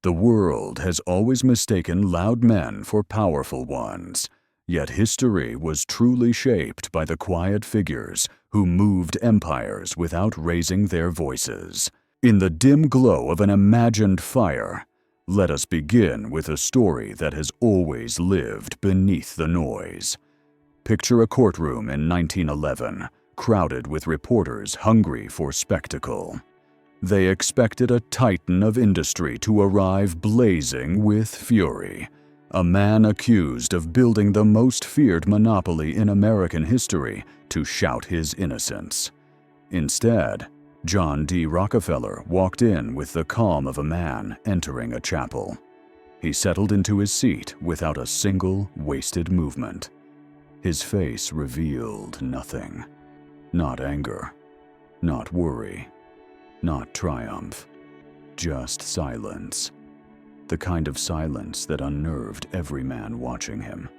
The world has always mistaken loud men for powerful ones, yet history was truly shaped by the quiet figures who moved empires without raising their voices. In the dim glow of an imagined fire, let us begin with a story that has always lived beneath the noise. Picture a courtroom in 1911, crowded with reporters hungry for spectacle. They expected a titan of industry to arrive blazing with fury, a man accused of building the most feared monopoly in American history to shout his innocence. Instead, John D. Rockefeller walked in with the calm of a man entering a chapel. He settled into his seat without a single wasted movement. His face revealed nothing. Not anger, not worry, not triumph, just silence. The kind of silence that unnerved every man watching him.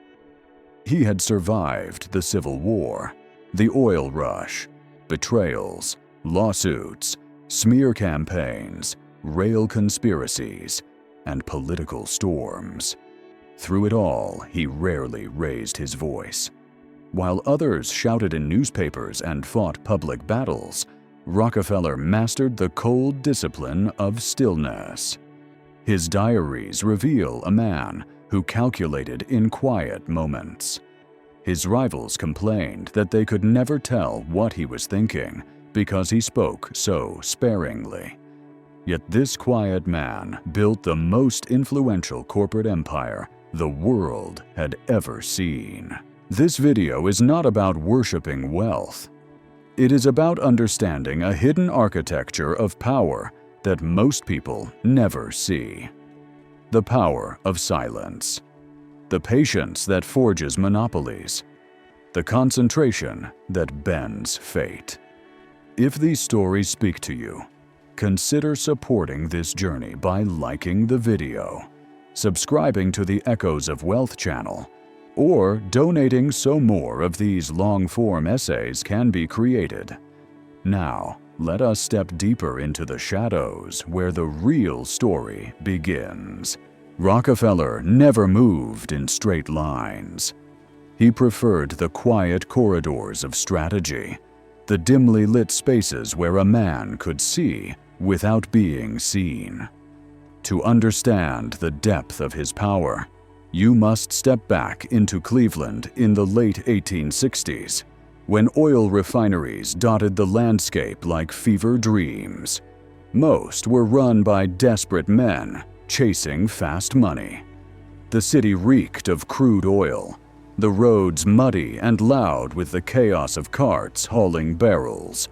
He had survived the Civil War, the oil rush, betrayals, lawsuits, smear campaigns, rail conspiracies, and political storms. Through it all, he rarely raised his voice. While others shouted in newspapers and fought public battles, Rockefeller mastered the cold discipline of stillness. His diaries reveal a man who calculated in quiet moments. His rivals complained that they could never tell what he was thinking because he spoke so sparingly. Yet this quiet man built the most influential corporate empire the world had ever seen. This video is not about worshiping wealth. It is about understanding a hidden architecture of power that most people never see. The power of silence. The patience that forges monopolies. The concentration that bends fate. If these stories speak to you, consider supporting this journey by liking the video, subscribing to the Echoes of Wealth channel, or donating so more of these long-form essays can be created. Now, let us step deeper into the shadows where the real story begins. Rockefeller never moved in straight lines. He preferred the quiet corridors of strategy, the dimly lit spaces where a man could see without being seen. To understand the depth of his power, you must step back into Cleveland in the late 1860s, when oil refineries dotted the landscape like fever dreams. Most were run by desperate men chasing fast money. The city reeked of crude oil, the roads muddy and loud with the chaos of carts hauling barrels.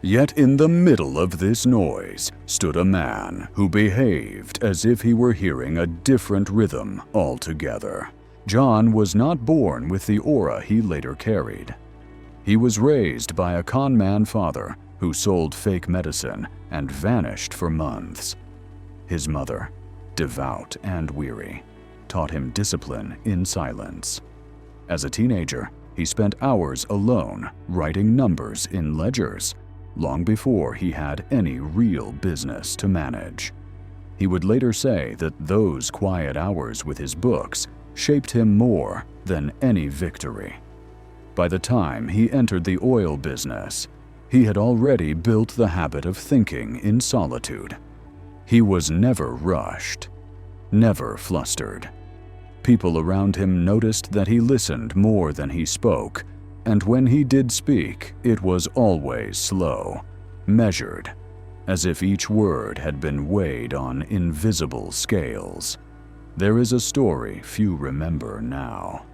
Yet in the middle of this noise stood a man who behaved as if he were hearing a different rhythm altogether. John was not born with the aura he later carried. He was raised by a con-man father who sold fake medicine and vanished for months. His mother, devout and weary, taught him discipline in silence. As a teenager, he spent hours alone writing numbers in ledgers, long before he had any real business to manage. He would later say that those quiet hours with his books shaped him more than any victory. By the time he entered the oil business, he had already built the habit of thinking in solitude. He was never rushed, never flustered. People around him noticed that he listened more than he spoke, and when he did speak, it was always slow, measured, as if each word had been weighed on invisible scales. There is a story few remember now.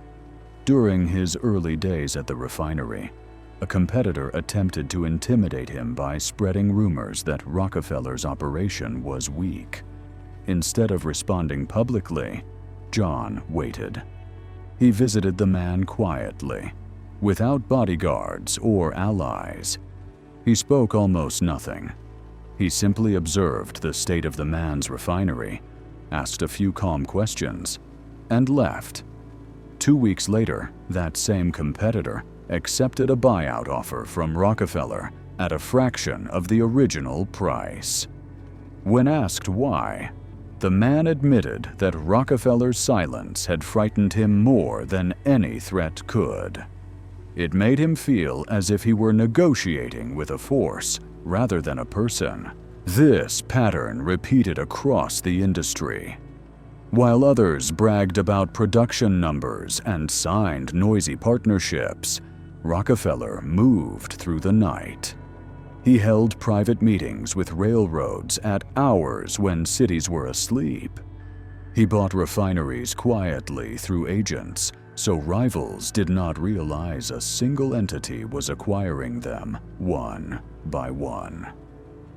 During his early days at the refinery, a competitor attempted to intimidate him by spreading rumors that Rockefeller's operation was weak. Instead of responding publicly, John waited. He visited the man quietly, without bodyguards or allies. He spoke almost nothing. He simply observed the state of the man's refinery, asked a few calm questions, and left. 2 weeks later, that same competitor accepted a buyout offer from Rockefeller at a fraction of the original price. When asked why, The man admitted that Rockefeller's silence had frightened him more than any threat could. It made him feel as if he were negotiating with a force rather than a person. This pattern repeated across the industry. While others bragged about production numbers and signed noisy partnerships, Rockefeller moved through the night. He held private meetings with railroads at hours when cities were asleep. He bought refineries quietly through agents, so rivals did not realize a single entity was acquiring them one by one.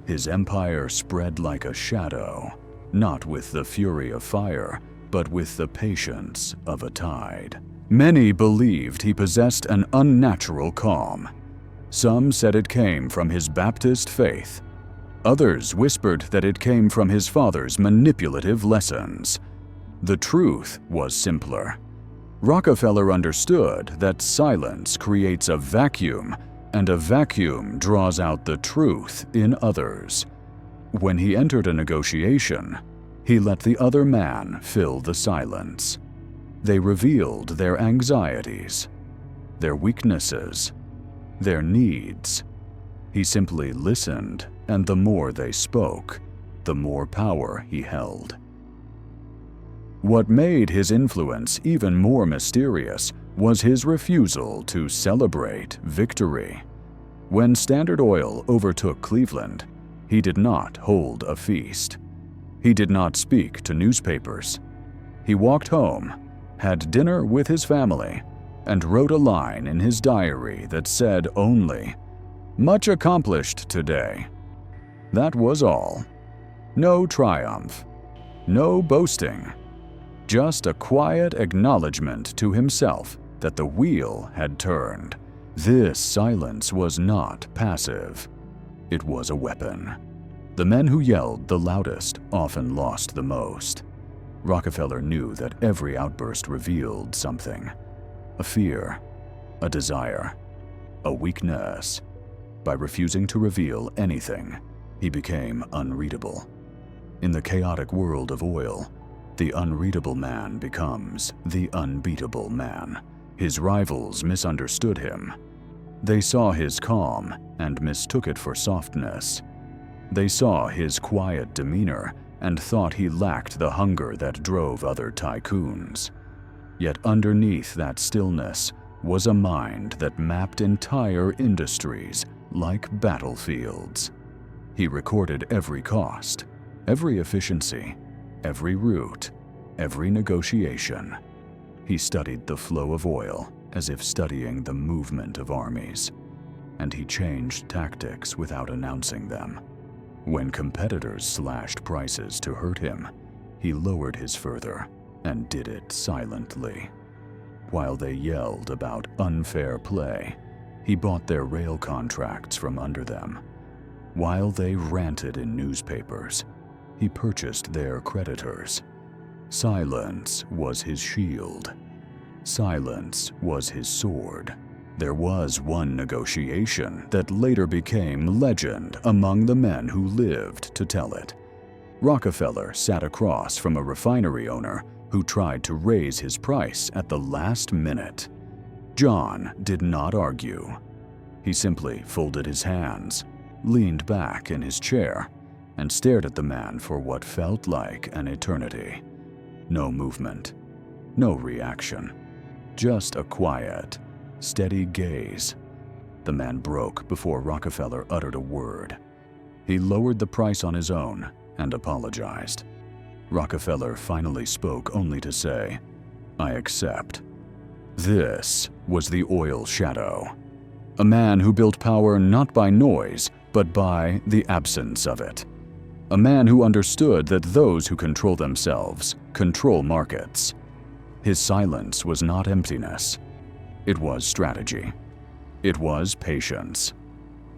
His empire spread like a shadow, not with the fury of fire, but with the patience of a tide. Many believed he possessed an unnatural calm. Some said it came from his Baptist faith. Others whispered that it came from his father's manipulative lessons. The truth was simpler. Rockefeller understood that silence creates a vacuum, and a vacuum draws out the truth in others. When he entered a negotiation, he let the other man fill the silence. They revealed their anxieties, their weaknesses, their needs. He simply listened, and the more they spoke, the more power he held. What made his influence even more mysterious was his refusal to celebrate victory. When Standard Oil overtook Cleveland, he did not hold a feast. He did not speak to newspapers. He walked home, had dinner with his family, and wrote a line in his diary that said only, "Much accomplished today." That was all. No triumph, no boasting, just a quiet acknowledgement to himself that the wheel had turned. This silence was not passive. It was a weapon. The men who yelled the loudest often lost the most. Rockefeller knew that every outburst revealed something: a fear, a desire, a weakness. By refusing to reveal anything, he became unreadable. In the chaotic world of oil, the unreadable man becomes the unbeatable man. His rivals misunderstood him. They saw his calm and mistook it for softness. They saw his quiet demeanor and thought he lacked the hunger that drove other tycoons. Yet underneath that stillness was a mind that mapped entire industries like battlefields. He recorded every cost, every efficiency, every route, every negotiation. He studied the flow of oil as if studying the movement of armies, and he changed tactics without announcing them. When competitors slashed prices to hurt him, he lowered his further and did it silently. While they yelled about unfair play, he bought their rail contracts from under them. While they ranted in newspapers, he purchased their creditors. Silence was his shield. Silence was his sword. There was one negotiation that later became legend among the men who lived to tell it. Rockefeller sat across from a refinery owner who tried to raise his price at the last minute. John did not argue. He simply folded his hands, leaned back in his chair, and stared at the man for what felt like an eternity. No movement, no reaction, just a quiet, steady gaze. The man broke before Rockefeller uttered a word. He lowered the price on his own and apologized. Rockefeller finally spoke only to say, "I accept." This was the oil shadow. A man who built power not by noise, but by the absence of it. A man who understood that those who control themselves control markets. His silence was not emptiness. It was strategy. It was patience.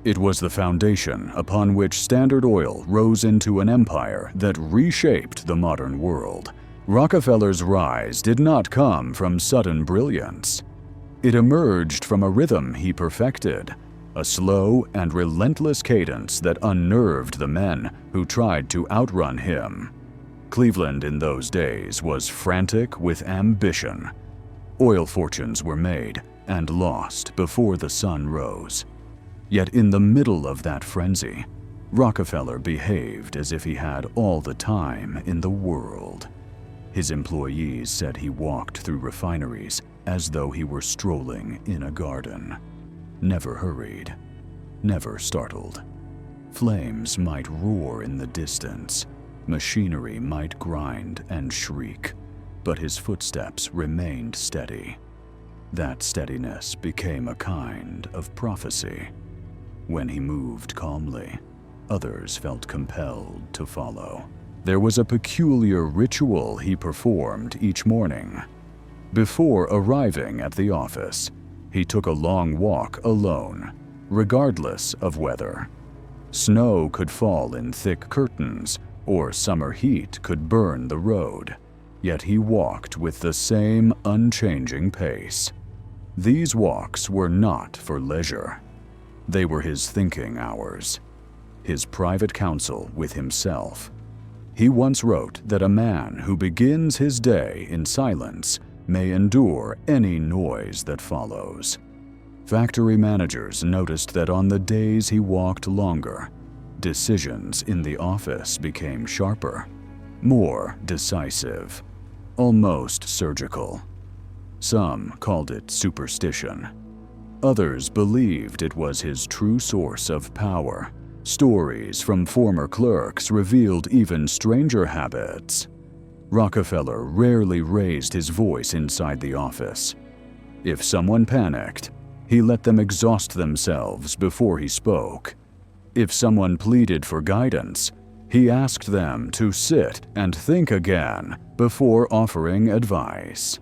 It was the foundation upon which Standard Oil rose into an empire that reshaped the modern world. Rockefeller's rise did not come from sudden brilliance. It emerged from a rhythm he perfected, a slow and relentless cadence that unnerved the men who tried to outrun him. Cleveland in those days was frantic with ambition. Oil fortunes were made and lost before the sun rose. Yet in the middle of that frenzy, Rockefeller behaved as if he had all the time in the world. His employees said he walked through refineries as though he were strolling in a garden. Never hurried, never startled. Flames might roar in the distance, machinery might grind and shriek, but his footsteps remained steady. That steadiness became a kind of prophecy. When he moved calmly, others felt compelled to follow. There was a peculiar ritual he performed each morning. Before arriving at the office, he took a long walk alone, regardless of weather. Snow could fall in thick curtains, or summer heat could burn the road, yet he walked with the same unchanging pace. These walks were not for leisure. They were his thinking hours, his private counsel with himself. He once wrote that a man who begins his day in silence may endure any noise that follows. Factory managers noticed that on the days he walked longer, decisions in the office became sharper, more decisive, almost surgical. Some called it superstition. Others believed it was his true source of power. Stories from former clerks revealed even stranger habits. Rockefeller rarely raised his voice inside the office. If someone panicked, he let them exhaust themselves before he spoke. If someone pleaded for guidance, he asked them to sit and think again before offering advice.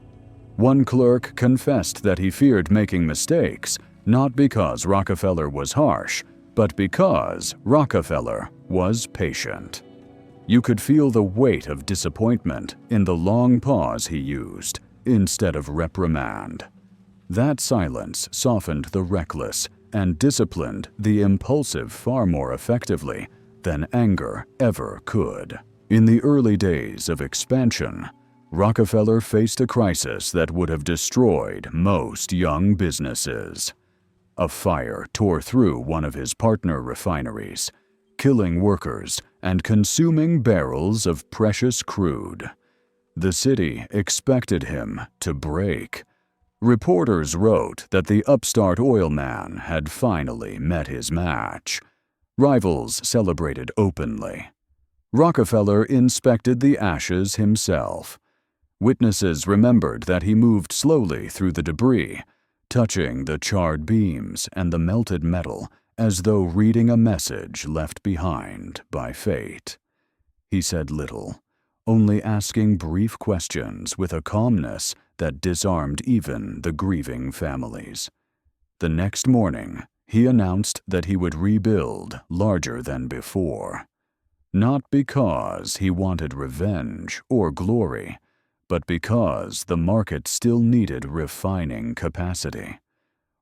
One clerk confessed that he feared making mistakes, not because Rockefeller was harsh, but because Rockefeller was patient. You could feel the weight of disappointment in the long pause he used instead of reprimand. That silence softened the reckless and disciplined the impulsive far more effectively than anger ever could. In the early days of expansion, Rockefeller faced a crisis that would have destroyed most young businesses. A fire tore through one of his partner refineries, killing workers and consuming barrels of precious crude. The city expected him to break. Reporters wrote that the upstart oil man had finally met his match. Rivals celebrated openly. Rockefeller inspected the ashes himself. Witnesses remembered that he moved slowly through the debris, touching the charred beams and the melted metal as though reading a message left behind by fate. He said little, only asking brief questions with a calmness that disarmed even the grieving families. The next morning, he announced that he would rebuild larger than before. Not because he wanted revenge or glory, but because the market still needed refining capacity.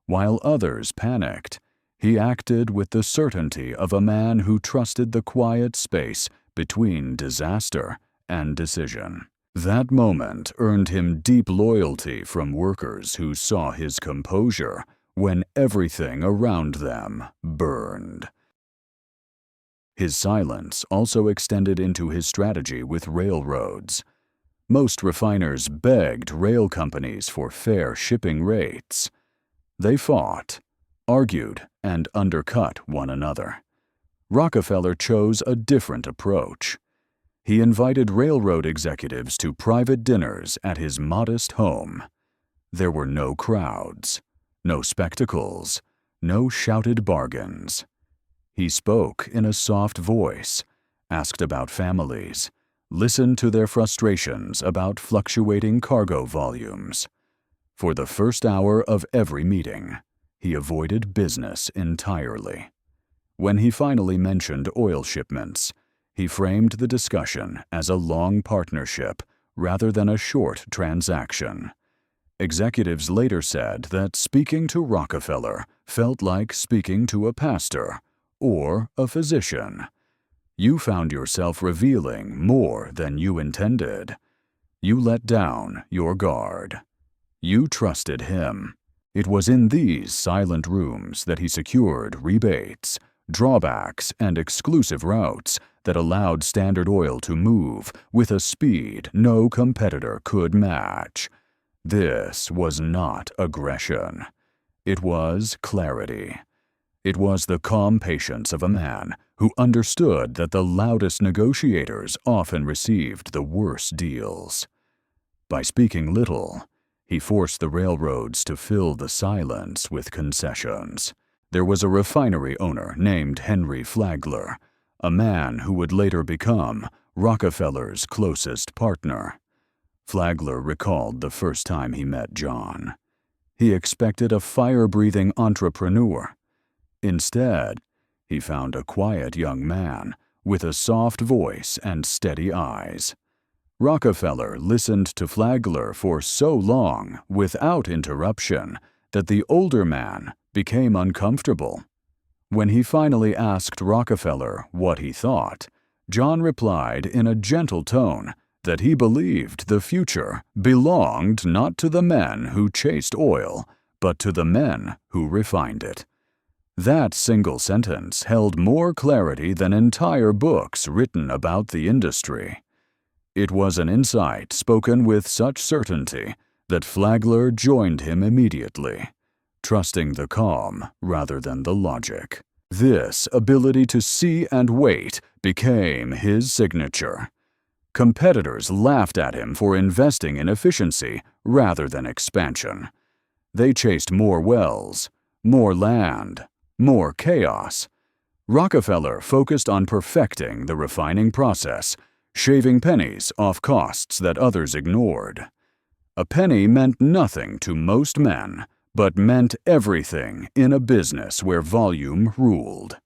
While others panicked, he acted with the certainty of a man who trusted the quiet space between disaster and decision. That moment earned him deep loyalty from workers who saw his composure when everything around them burned. His silence also extended into his strategy with railroads. Most refiners begged rail companies for fair shipping rates. They fought, argued, and undercut one another. Rockefeller chose a different approach. He invited railroad executives to private dinners at his modest home. There were no crowds, no spectacles, no shouted bargains. He spoke in a soft voice, asked about families, listened to their frustrations about fluctuating cargo volumes. For the first hour of every meeting, he avoided business entirely. When he finally mentioned oil shipments, he framed the discussion as a long partnership rather than a short transaction. Executives later said that speaking to Rockefeller felt like speaking to a pastor or a physician. You found yourself revealing more than you intended. You let down your guard. You trusted him. It was in these silent rooms that he secured rebates, drawbacks, and exclusive routes that allowed Standard Oil to move with a speed no competitor could match. This was not aggression. It was clarity. It was the calm patience of a man who understood that the loudest negotiators often received the worst deals. By speaking little, he forced the railroads to fill the silence with concessions. There was a refinery owner named Henry Flagler, a man who would later become Rockefeller's closest partner. Flagler recalled the first time he met John. He expected a fire-breathing entrepreneur. Instead, he found a quiet young man with a soft voice and steady eyes. Rockefeller listened to Flagler for so long without interruption that the older man became uncomfortable. When he finally asked Rockefeller what he thought, John replied in a gentle tone that he believed the future belonged not to the men who chased oil, but to the men who refined it. That single sentence held more clarity than entire books written about the industry. It was an insight spoken with such certainty that Flagler joined him immediately, trusting the calm rather than the logic. This ability to see and wait became his signature. Competitors laughed at him for investing in efficiency rather than expansion. They chased more wells, more land, more chaos. Rockefeller focused on perfecting the refining process, shaving pennies off costs that others ignored. A penny meant nothing to most men, but meant everything in a business where volume ruled.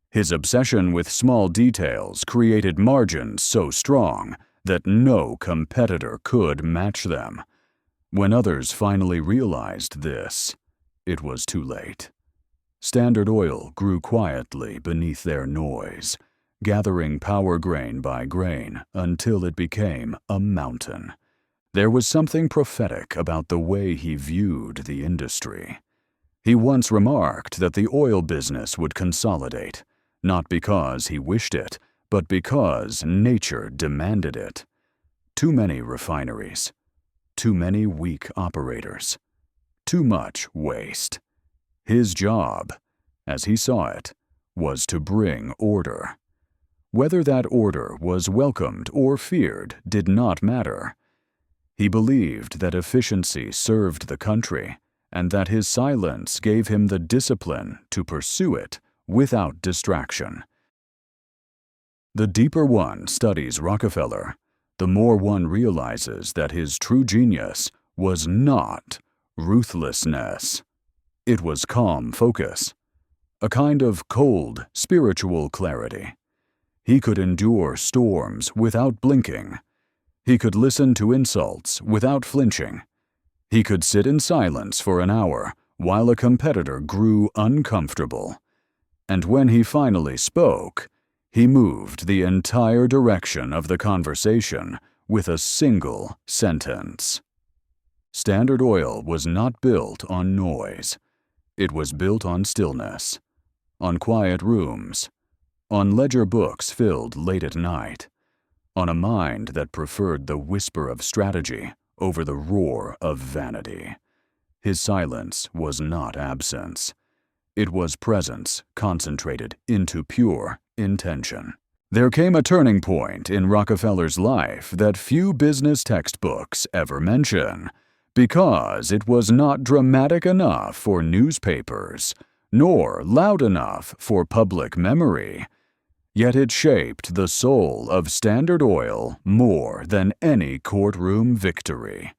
His obsession with small details created margins so strong that no competitor could match them. When others finally realized this, it was too late. Standard Oil grew quietly beneath their noise, gathering power grain by grain until it became a mountain. There was something prophetic about the way he viewed the industry. He once remarked that the oil business would consolidate, not because he wished it, but because nature demanded it. Too many refineries, too many weak operators, too much waste. His job, as he saw it, was to bring order. Whether that order was welcomed or feared did not matter. He believed that efficiency served the country, and that his silence gave him the discipline to pursue it without distraction. The deeper one studies Rockefeller, the more one realizes that his true genius was not ruthlessness. It was calm focus, a kind of cold, spiritual clarity. He could endure storms without blinking. He could listen to insults without flinching. He could sit in silence for an hour while a competitor grew uncomfortable. And when he finally spoke, he moved the entire direction of the conversation with a single sentence. Standard Oil was not built on noise. It was built on stillness, on quiet rooms, on ledger books filled late at night, on a mind that preferred the whisper of strategy over the roar of vanity. His silence was not absence. It was presence concentrated into pure intention. There came a turning point in Rockefeller's life that few business textbooks ever mention, because it was not dramatic enough for newspapers, nor loud enough for public memory. Yet it shaped the soul of Standard Oil more than any courtroom victory.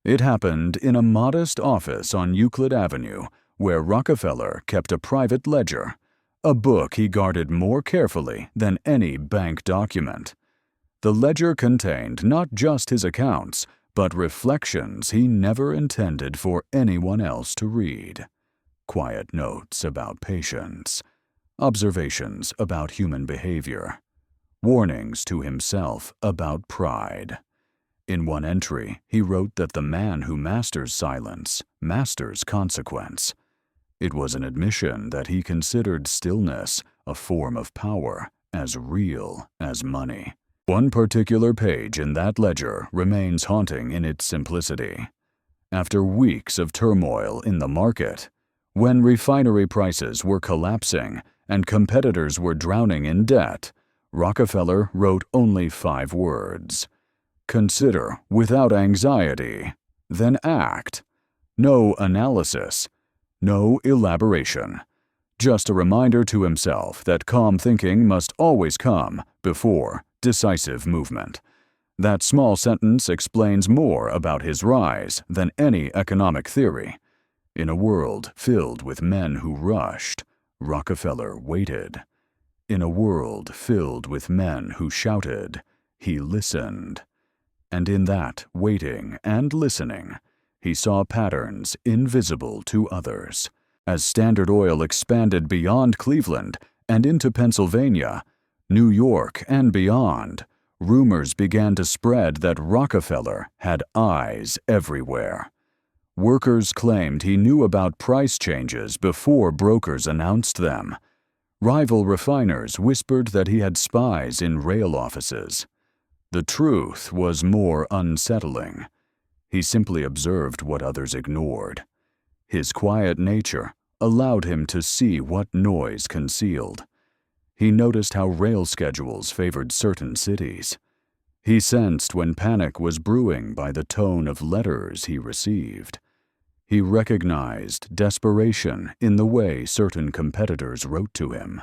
It happened in a modest office on Euclid Avenue, where Rockefeller kept a private ledger, a book he guarded more carefully than any bank document. The ledger contained not just his accounts, but reflections he never intended for anyone else to read. Quiet notes about patience, observations about human behavior, warnings to himself about pride. In one entry, he wrote that the man who masters silence masters consequence. It was an admission that he considered stillness, a form of power, as real as money. One particular page in that ledger remains haunting in its simplicity. After weeks of turmoil in the market, when refinery prices were collapsing and competitors were drowning in debt, Rockefeller wrote only 5 words. Consider without anxiety, then act. No analysis, no elaboration. Just a reminder to himself that calm thinking must always come before decisive movement. That small sentence explains more about his rise than any economic theory. In a world filled with men who rushed, Rockefeller waited. In a world filled with men who shouted, he listened. And in that waiting and listening, he saw patterns invisible to others. As Standard Oil expanded beyond Cleveland and into Pennsylvania, New York and beyond, rumors began to spread that Rockefeller had eyes everywhere. Workers claimed he knew about price changes before brokers announced them. Rival refiners whispered that he had spies in rail offices. The truth was more unsettling. He simply observed what others ignored. His quiet nature allowed him to see what noise concealed. He noticed how rail schedules favored certain cities. He sensed when panic was brewing by the tone of letters he received. He recognized desperation in the way certain competitors wrote to him.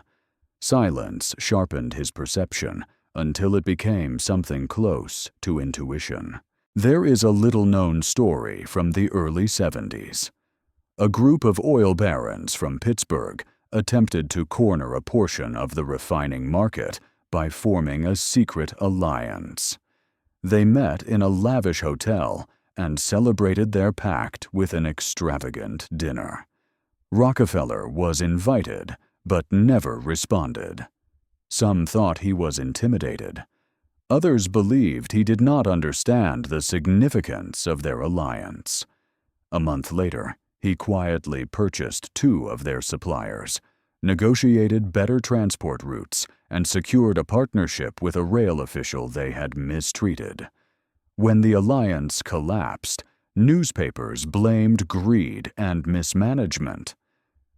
Silence sharpened his perception until it became something close to intuition. There is a little-known story from the early 70s. A group of oil barons from Pittsburgh attempted to corner a portion of the refining market by forming a secret alliance. They met in a lavish hotel and celebrated their pact with an extravagant dinner. Rockefeller was invited, but never responded. Some thought he was intimidated. Others believed he did not understand the significance of their alliance. A month later, he quietly purchased 2 of their suppliers, negotiated better transport routes, and secured a partnership with a rail official they had mistreated. When the alliance collapsed, newspapers blamed greed and mismanagement.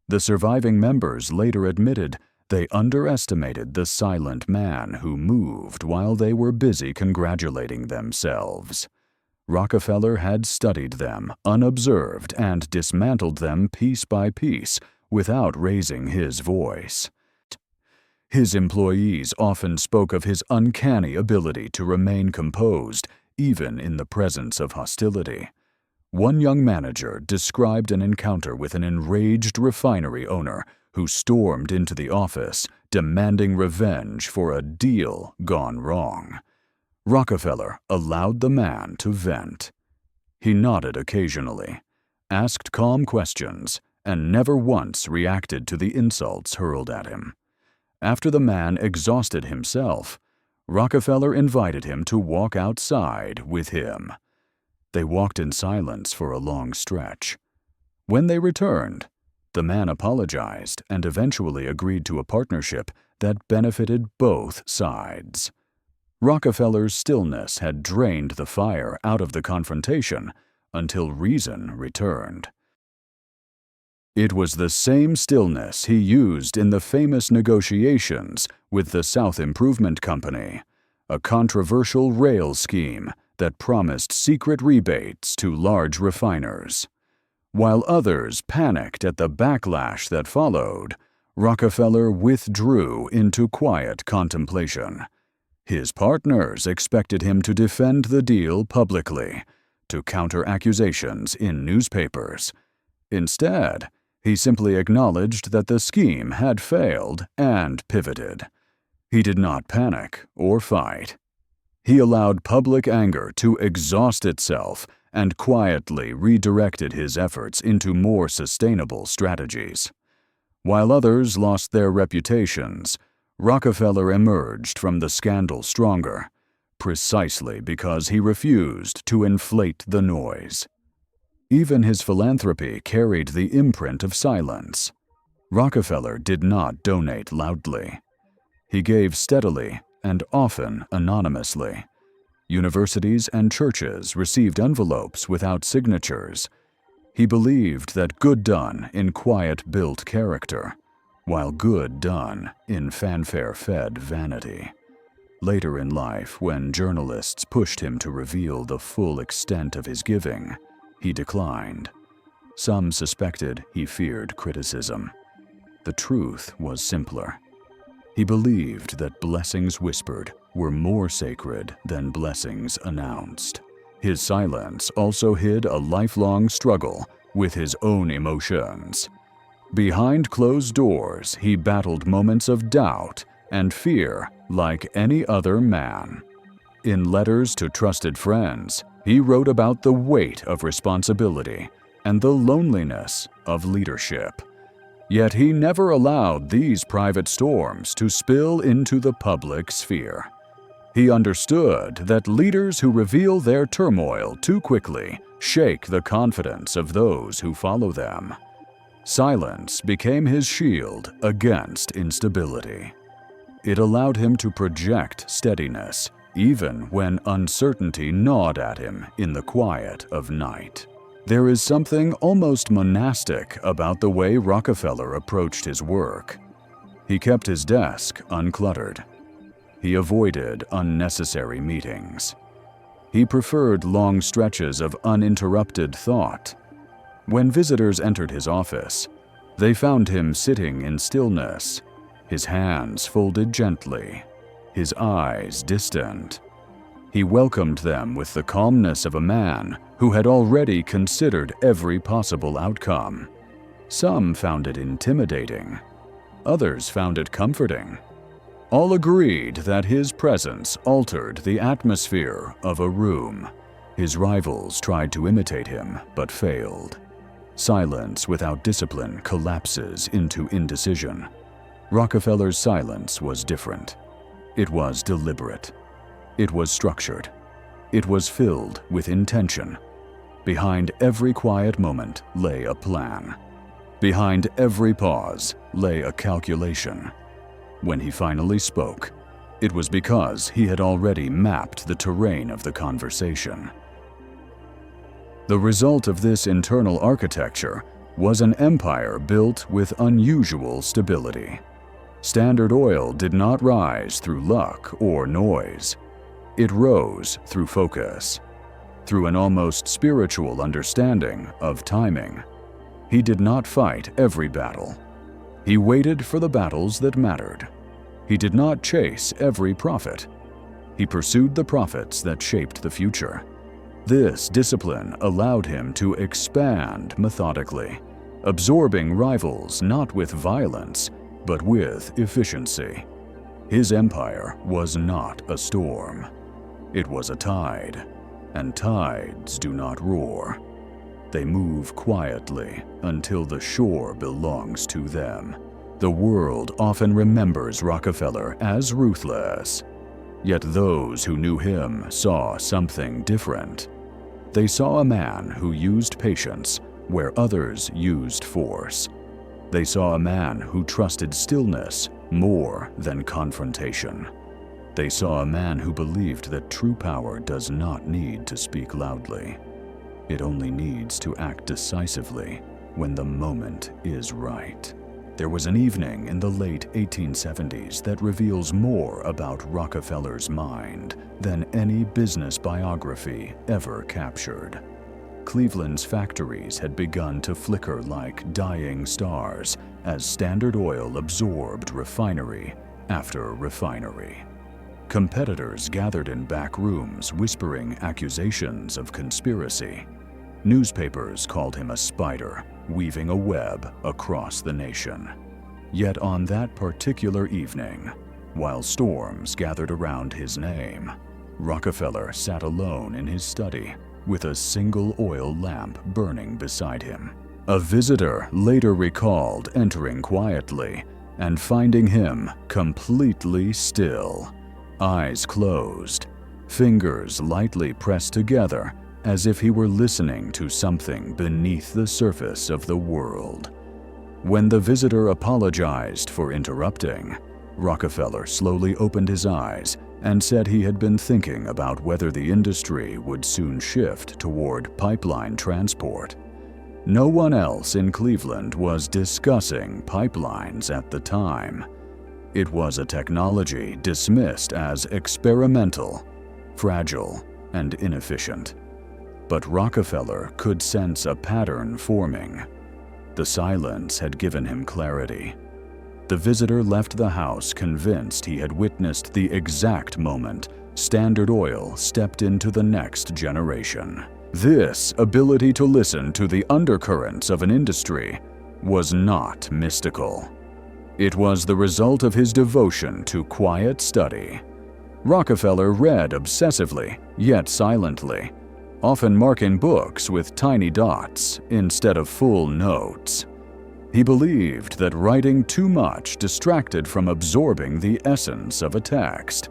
The surviving members later admitted they underestimated the silent man who moved while they were busy congratulating themselves. Rockefeller had studied them unobserved and dismantled them piece by piece without raising his voice. His employees often spoke of his uncanny ability to remain composed even in the presence of hostility. One young manager described an encounter with an enraged refinery owner who stormed into the office demanding revenge for a deal gone wrong. Rockefeller allowed the man to vent. He nodded occasionally, asked calm questions, and never once reacted to the insults hurled at him. After the man exhausted himself, Rockefeller invited him to walk outside with him. They walked in silence for a long stretch. When they returned, the man apologized and eventually agreed to a partnership that benefited both sides. Rockefeller's stillness had drained the fire out of the confrontation until reason returned. It was the same stillness he used in the famous negotiations with the South Improvement Company, a controversial rail scheme that promised secret rebates to large refiners. While others panicked at the backlash that followed, Rockefeller withdrew into quiet contemplation. His partners expected him to defend the deal publicly, to counter accusations in newspapers. Instead, he simply acknowledged that the scheme had failed and pivoted. He did not panic or fight. He allowed public anger to exhaust itself and quietly redirected his efforts into more sustainable strategies. While others lost their reputations, Rockefeller emerged from the scandal stronger, precisely because he refused to inflate the noise. Even his philanthropy carried the imprint of silence. Rockefeller did not donate loudly. He gave steadily and often anonymously. Universities and churches received envelopes without signatures. He believed that good done in quiet built character, while good done in fanfare-fed vanity. Later in life, when journalists pushed him to reveal the full extent of his giving, he declined. Some suspected he feared criticism. The truth was simpler. He believed that blessings whispered were more sacred than blessings announced. His silence also hid a lifelong struggle with his own emotions. Behind closed doors, he battled moments of doubt and fear like any other man. In letters to trusted friends, he wrote about the weight of responsibility and the loneliness of leadership. Yet he never allowed these private storms to spill into the public sphere. He understood that leaders who reveal their turmoil too quickly shake the confidence of those who follow them. Silence became his shield against instability. It allowed him to project steadiness, even when uncertainty gnawed at him in the quiet of night. There is something almost monastic about the way Rockefeller approached his work. He kept his desk uncluttered. He avoided unnecessary meetings. He preferred long stretches of uninterrupted thought. When visitors entered his office, they found him sitting in stillness, his hands folded gently, his eyes distant. He welcomed them with the calmness of a man who had already considered every possible outcome. Some found it intimidating. Others found it comforting. All agreed that his presence altered the atmosphere of a room. His rivals tried to imitate him, but failed. Silence without discipline collapses into indecision. Rockefeller's silence was different. It was deliberate. It was structured. It was filled with intention. Behind every quiet moment lay a plan. Behind every pause lay a calculation. When he finally spoke, it was because he had already mapped the terrain of the conversation. The result of this internal architecture was an empire built with unusual stability. Standard Oil did not rise through luck or noise. It rose through focus, through an almost spiritual understanding of timing. He did not fight every battle. He waited for the battles that mattered. He did not chase every profit. He pursued the profits that shaped the future. This discipline allowed him to expand methodically, absorbing rivals not with violence, but with efficiency. His empire was not a storm. It was a tide, and tides do not roar. They move quietly until the shore belongs to them. The world often remembers Rockefeller as ruthless, yet those who knew him saw something different. They saw a man who used patience where others used force. They saw a man who trusted stillness more than confrontation. They saw a man who believed that true power does not need to speak loudly. It only needs to act decisively when the moment is right. There was an evening in the late 1870s that reveals more about Rockefeller's mind than any business biography ever captured. Cleveland's factories had begun to flicker like dying stars as Standard Oil absorbed refinery after refinery. Competitors gathered in back rooms whispering accusations of conspiracy. Newspapers called him a spider, weaving a web across the nation. Yet on that particular evening, while storms gathered around his name, Rockefeller sat alone in his study with a single oil lamp burning beside him. A visitor later recalled entering quietly and finding him completely still, eyes closed, fingers lightly pressed together as if he were listening to something beneath the surface of the world. When the visitor apologized for interrupting, Rockefeller slowly opened his eyes and said he had been thinking about whether the industry would soon shift toward pipeline transport. No one else in Cleveland was discussing pipelines at the time. It was a technology dismissed as experimental, fragile, and inefficient. But Rockefeller could sense a pattern forming. The silence had given him clarity. The visitor left the house convinced he had witnessed the exact moment Standard Oil stepped into the next generation. This ability to listen to the undercurrents of an industry was not mystical. It was the result of his devotion to quiet study. Rockefeller read obsessively, yet silently, often marking books with tiny dots instead of full notes. He believed that writing too much distracted from absorbing the essence of a text.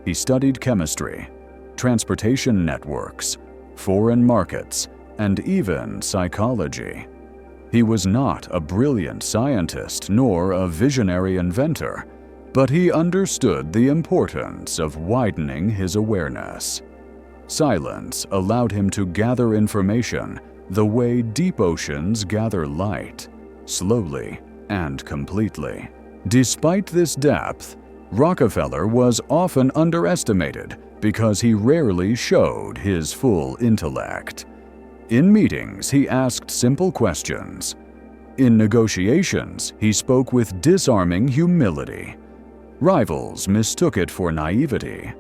He studied chemistry, transportation networks, foreign markets, and even psychology. He was not a brilliant scientist nor a visionary inventor, but he understood the importance of widening his awareness. Silence allowed him to gather information the way deep oceans gather light, slowly and completely. Despite this depth, Rockefeller was often underestimated because he rarely showed his full intellect. In meetings, he asked simple questions. In negotiations, he spoke with disarming humility. Rivals mistook it for naivety.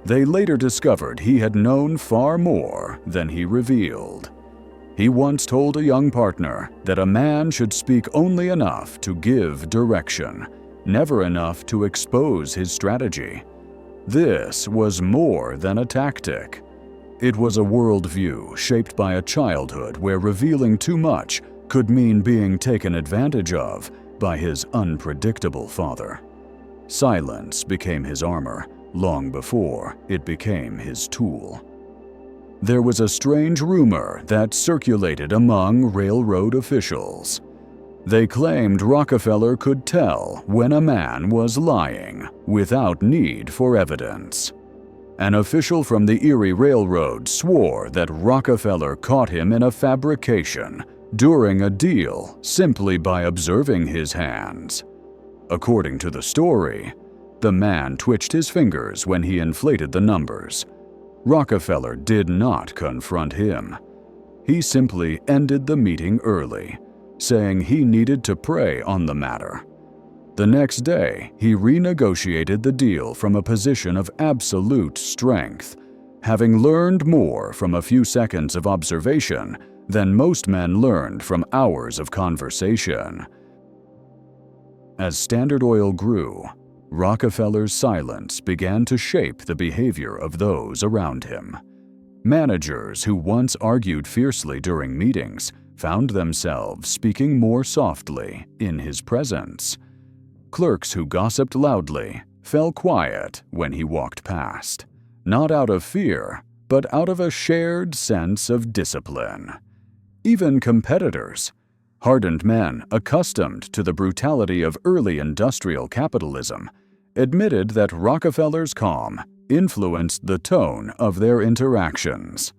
They later discovered he had known far more than he revealed. He once told a young partner that a man should speak only enough to give direction, never enough to expose his strategy. This was more than a tactic. It was a worldview shaped by a childhood where revealing too much could mean being taken advantage of by his unpredictable father. Silence became his armor long before it became his tool. There was a strange rumor that circulated among railroad officials. They claimed Rockefeller could tell when a man was lying without need for evidence. An official from the Erie Railroad swore that Rockefeller caught him in a fabrication during a deal simply by observing his hands. According to the story, the man twitched his fingers when he inflated the numbers. Rockefeller did not confront him. He simply ended the meeting early, saying he needed to pray on the matter. The next day, he renegotiated the deal from a position of absolute strength, having learned more from a few seconds of observation than most men learned from hours of conversation. As Standard Oil grew, Rockefeller's silence began to shape the behavior of those around him. Managers who once argued fiercely during meetings found themselves speaking more softly in his presence. Clerks who gossiped loudly fell quiet when he walked past, not out of fear, but out of a shared sense of discipline. Even competitors, hardened men accustomed to the brutality of early industrial capitalism, admitted that Rockefeller's calm influenced the tone of their interactions.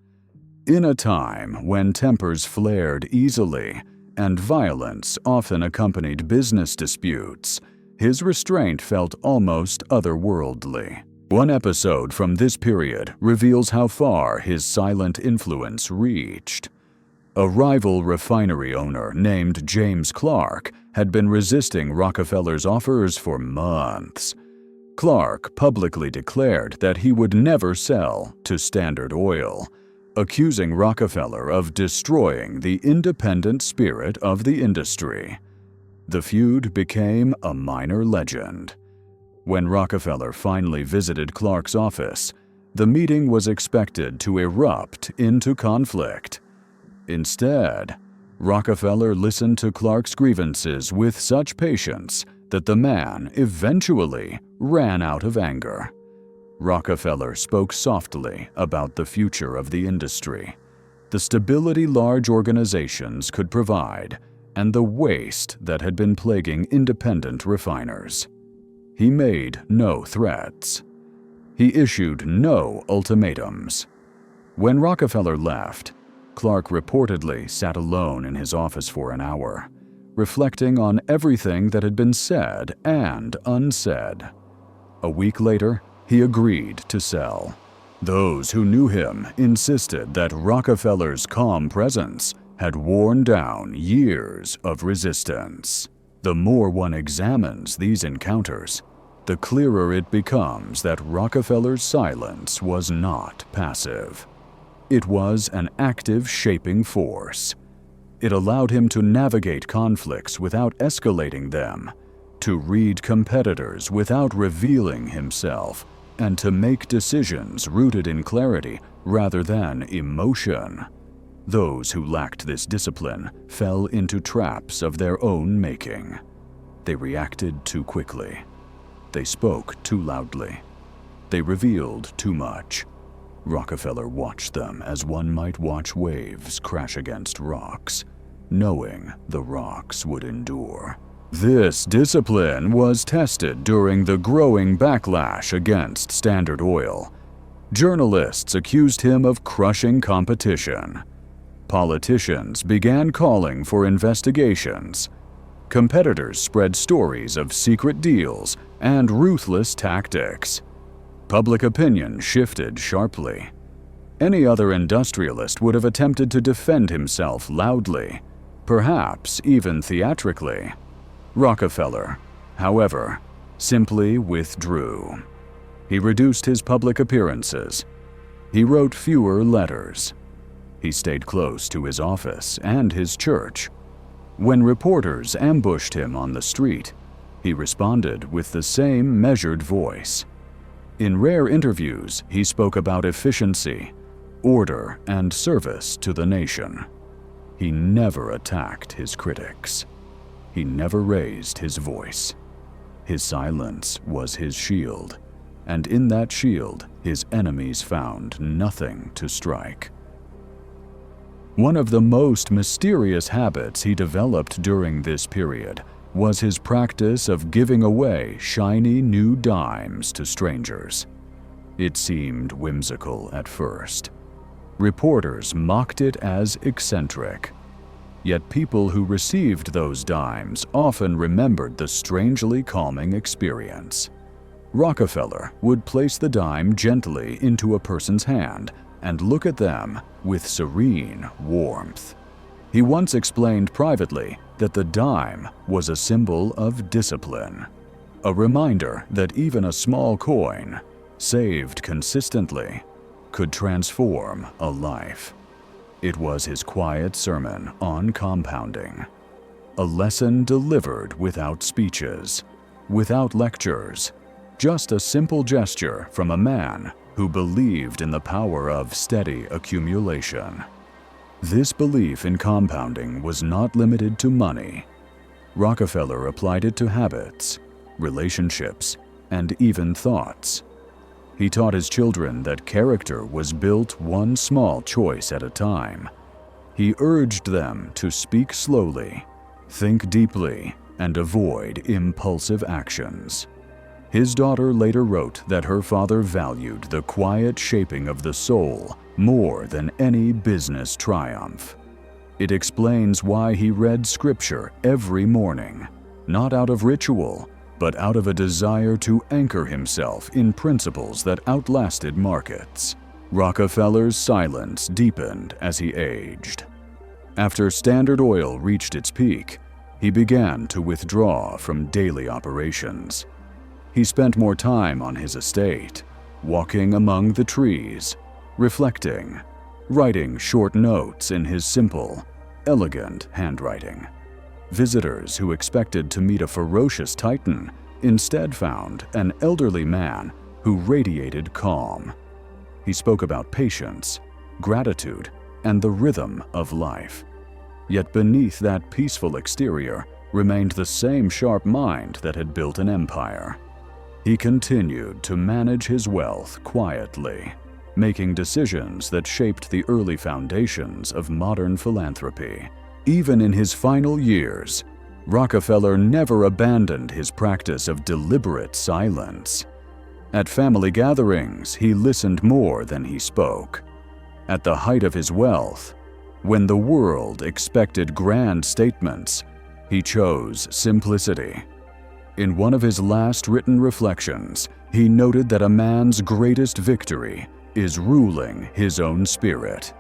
In a time when tempers flared easily and violence often accompanied business disputes, his restraint felt almost otherworldly. One episode from this period reveals how far his silent influence reached. A rival refinery owner named James Clark had been resisting Rockefeller's offers for months. Clark publicly declared that he would never sell to Standard Oil, accusing Rockefeller of destroying the independent spirit of the industry. The feud became a minor legend. When Rockefeller finally visited Clark's office, the meeting was expected to erupt into conflict. Instead, Rockefeller listened to Clark's grievances with such patience that the man eventually ran out of anger. Rockefeller spoke softly about the future of the industry, the stability large organizations could provide, and the waste that had been plaguing independent refiners. He made no threats. He issued no ultimatums. When Rockefeller left, Clark reportedly sat alone in his office for an hour, reflecting on everything that had been said and unsaid. A week later, he agreed to sell. Those who knew him insisted that Rockefeller's calm presence had worn down years of resistance. The more one examines these encounters, the clearer it becomes that Rockefeller's silence was not passive. It was an active shaping force. It allowed him to navigate conflicts without escalating them, to read competitors without revealing himself, and to make decisions rooted in clarity rather than emotion. Those who lacked this discipline fell into traps of their own making. They reacted too quickly. They spoke too loudly. They revealed too much. Rockefeller watched them as one might watch waves crash against rocks, knowing the rocks would endure. This discipline was tested during the growing backlash against Standard Oil. Journalists accused him of crushing competition. Politicians began calling for investigations. Competitors spread stories of secret deals and ruthless tactics. Public opinion shifted sharply. Any other industrialist would have attempted to defend himself loudly, perhaps even theatrically. Rockefeller, however, simply withdrew. He reduced his public appearances. He wrote fewer letters. He stayed close to his office and his church. When reporters ambushed him on the street, he responded with the same measured voice. In rare interviews, he spoke about efficiency, order, and service to the nation. He never attacked his critics. He never raised his voice. His silence was his shield, and in that shield, his enemies found nothing to strike. One of the most mysterious habits he developed during this period was his practice of giving away shiny new dimes to strangers. It seemed whimsical at first. Reporters mocked it as eccentric. Yet people who received those dimes often remembered the strangely calming experience. Rockefeller would place the dime gently into a person's hand and look at them with serene warmth. He once explained privately that the dime was a symbol of discipline, a reminder that even a small coin, saved consistently, could transform a life. It was his quiet sermon on compounding, a lesson delivered without speeches, without lectures, just a simple gesture from a man who believed in the power of steady accumulation. This belief in compounding was not limited to money. Rockefeller applied it to habits, relationships, and even thoughts. He taught his children that character was built one small choice at a time. He urged them to speak slowly, think deeply, and avoid impulsive actions. His daughter later wrote that her father valued the quiet shaping of the soul more than any business triumph. It explains why he read scripture every morning, not out of ritual, but out of a desire to anchor himself in principles that outlasted markets. Rockefeller's silence deepened as he aged. After Standard Oil reached its peak, he began to withdraw from daily operations. He spent more time on his estate, walking among the trees, reflecting, writing short notes in his simple, elegant handwriting. Visitors who expected to meet a ferocious titan instead found an elderly man who radiated calm. He spoke about patience, gratitude, and the rhythm of life. Yet beneath that peaceful exterior remained the same sharp mind that had built an empire. He continued to manage his wealth quietly, making decisions that shaped the early foundations of modern philanthropy. Even in his final years, Rockefeller never abandoned his practice of deliberate silence. At family gatherings, he listened more than he spoke. At the height of his wealth, when the world expected grand statements, he chose simplicity. In one of his last written reflections, he noted that a man's greatest victory is ruling his own spirit.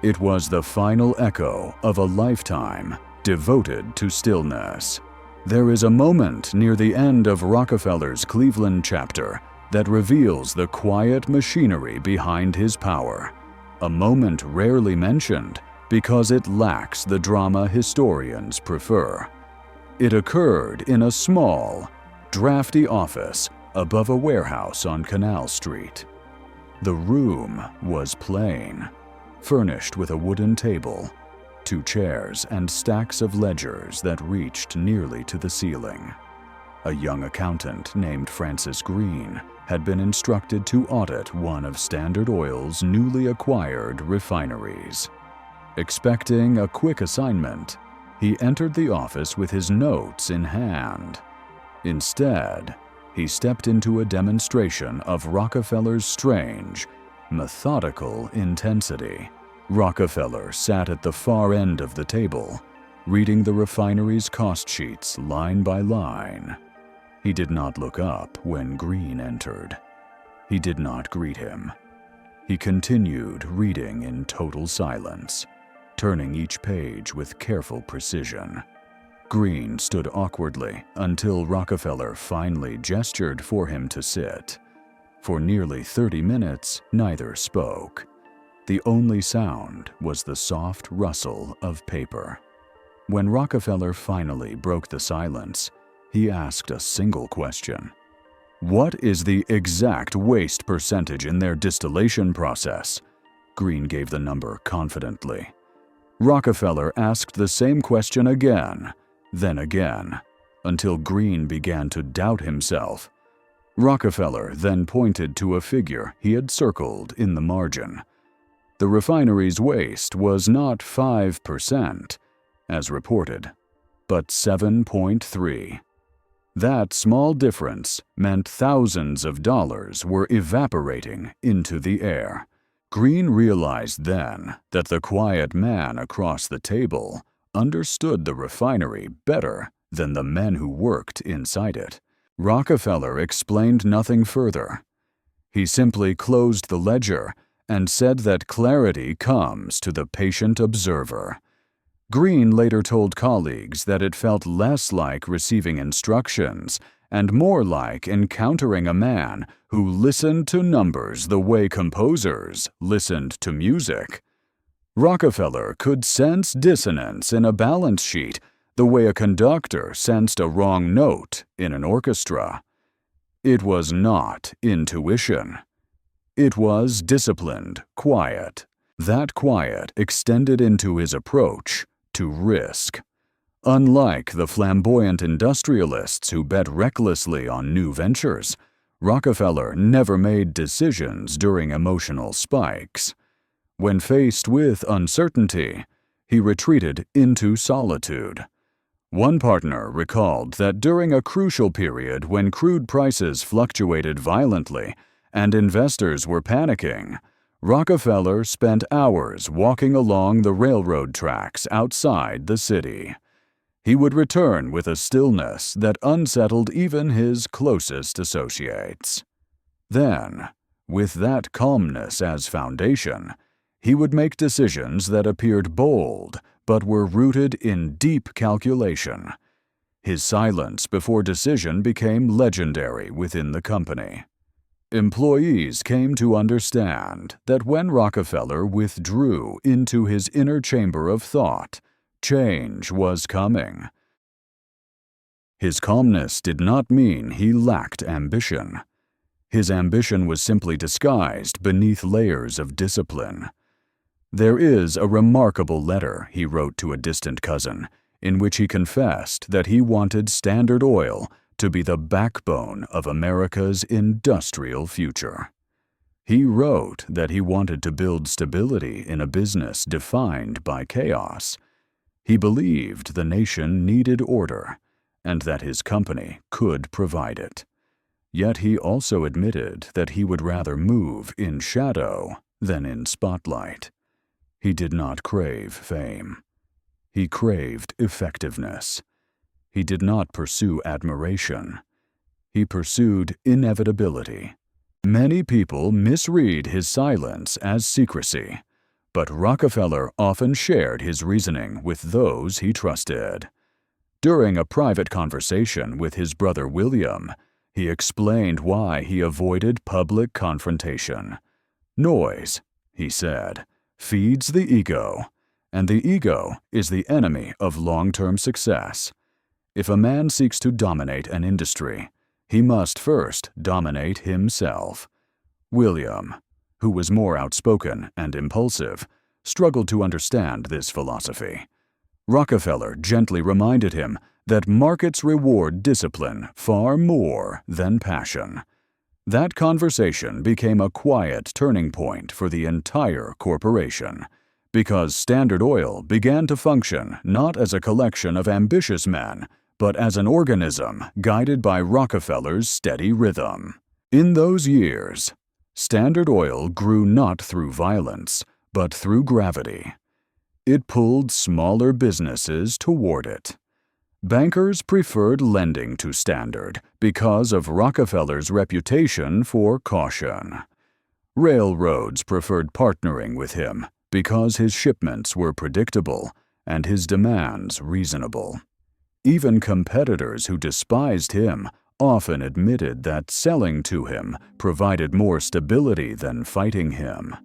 It was the final echo of a lifetime devoted to stillness. There is a moment near the end of Rockefeller's Cleveland chapter that reveals the quiet machinery behind his power, a moment rarely mentioned because it lacks the drama historians prefer. It occurred in a small, drafty office above a warehouse on Canal Street. The room was plain, furnished with a wooden table, 2 chairs, and stacks of ledgers that reached nearly to the ceiling. A young accountant named Francis Green had been instructed to audit one of Standard Oil's newly acquired refineries. Expecting a quick assignment, he entered the office with his notes in hand. Instead, he stepped into a demonstration of Rockefeller's strange, methodical intensity. Rockefeller sat at the far end of the table, reading the refinery's cost sheets line by line. He did not look up when Green entered. He did not greet him. He continued reading in total silence, turning each page with careful precision. Green stood awkwardly until Rockefeller finally gestured for him to sit. For nearly 30 minutes, neither spoke. The only sound was the soft rustle of paper. When Rockefeller finally broke the silence, he asked a single question. "What is the exact waste percentage in their distillation process?" Green gave the number confidently. Rockefeller asked the same question again, then again, until Green began to doubt himself. Rockefeller then pointed to a figure he had circled in the margin. The refinery's waste was not 5%, as reported, but 7.3. That small difference meant thousands of dollars were evaporating into the air. Green realized then that the quiet man across the table understood the refinery better than the men who worked inside it. Rockefeller explained nothing further. He simply closed the ledger and said that clarity comes to the patient observer. Green later told colleagues that it felt less like receiving instructions and more like encountering a man who listened to numbers the way composers listened to music. Rockefeller could sense dissonance in a balance sheet the way a conductor sensed a wrong note in an orchestra. It was not intuition. It was disciplined quiet. That quiet extended into his approach to risk. Unlike the flamboyant industrialists who bet recklessly on new ventures, Rockefeller never made decisions during emotional spikes. When faced with uncertainty, he retreated into solitude. One partner recalled that during a crucial period when crude prices fluctuated violently and investors were panicking, Rockefeller spent hours walking along the railroad tracks outside the city. He would return with a stillness that unsettled even his closest associates. Then, with that calmness as foundation, he would make decisions that appeared bold but were rooted in deep calculation. His silence before decision became legendary within the company. Employees came to understand that when Rockefeller withdrew into his inner chamber of thought, change was coming. His calmness did not mean he lacked ambition. His ambition was simply disguised beneath layers of discipline. There is a remarkable letter he wrote to a distant cousin, in which he confessed that he wanted Standard Oil to be the backbone of America's industrial future. He wrote that he wanted to build stability in a business defined by chaos. He believed the nation needed order, and that his company could provide it. Yet he also admitted that he would rather move in shadow than in spotlight. He did not crave fame. He craved effectiveness. He did not pursue admiration. He pursued inevitability. Many people misread his silence as secrecy, but Rockefeller often shared his reasoning with those he trusted. During a private conversation with his brother William, he explained why he avoided public confrontation. "Noise," he said, "feeds the ego, and the ego is the enemy of long-term success. If a man seeks to dominate an industry, he must first dominate himself." William, who was more outspoken and impulsive, struggled to understand this philosophy. Rockefeller gently reminded him that markets reward discipline far more than passion. That conversation became a quiet turning point for the entire corporation, because Standard Oil began to function not as a collection of ambitious men, but as an organism guided by Rockefeller's steady rhythm. In those years, Standard Oil grew not through violence, but through gravity. It pulled smaller businesses toward it. Bankers preferred lending to Standard because of Rockefeller's reputation for caution. Railroads preferred partnering with him because his shipments were predictable and his demands reasonable. Even competitors who despised him often admitted that selling to him provided more stability than fighting him.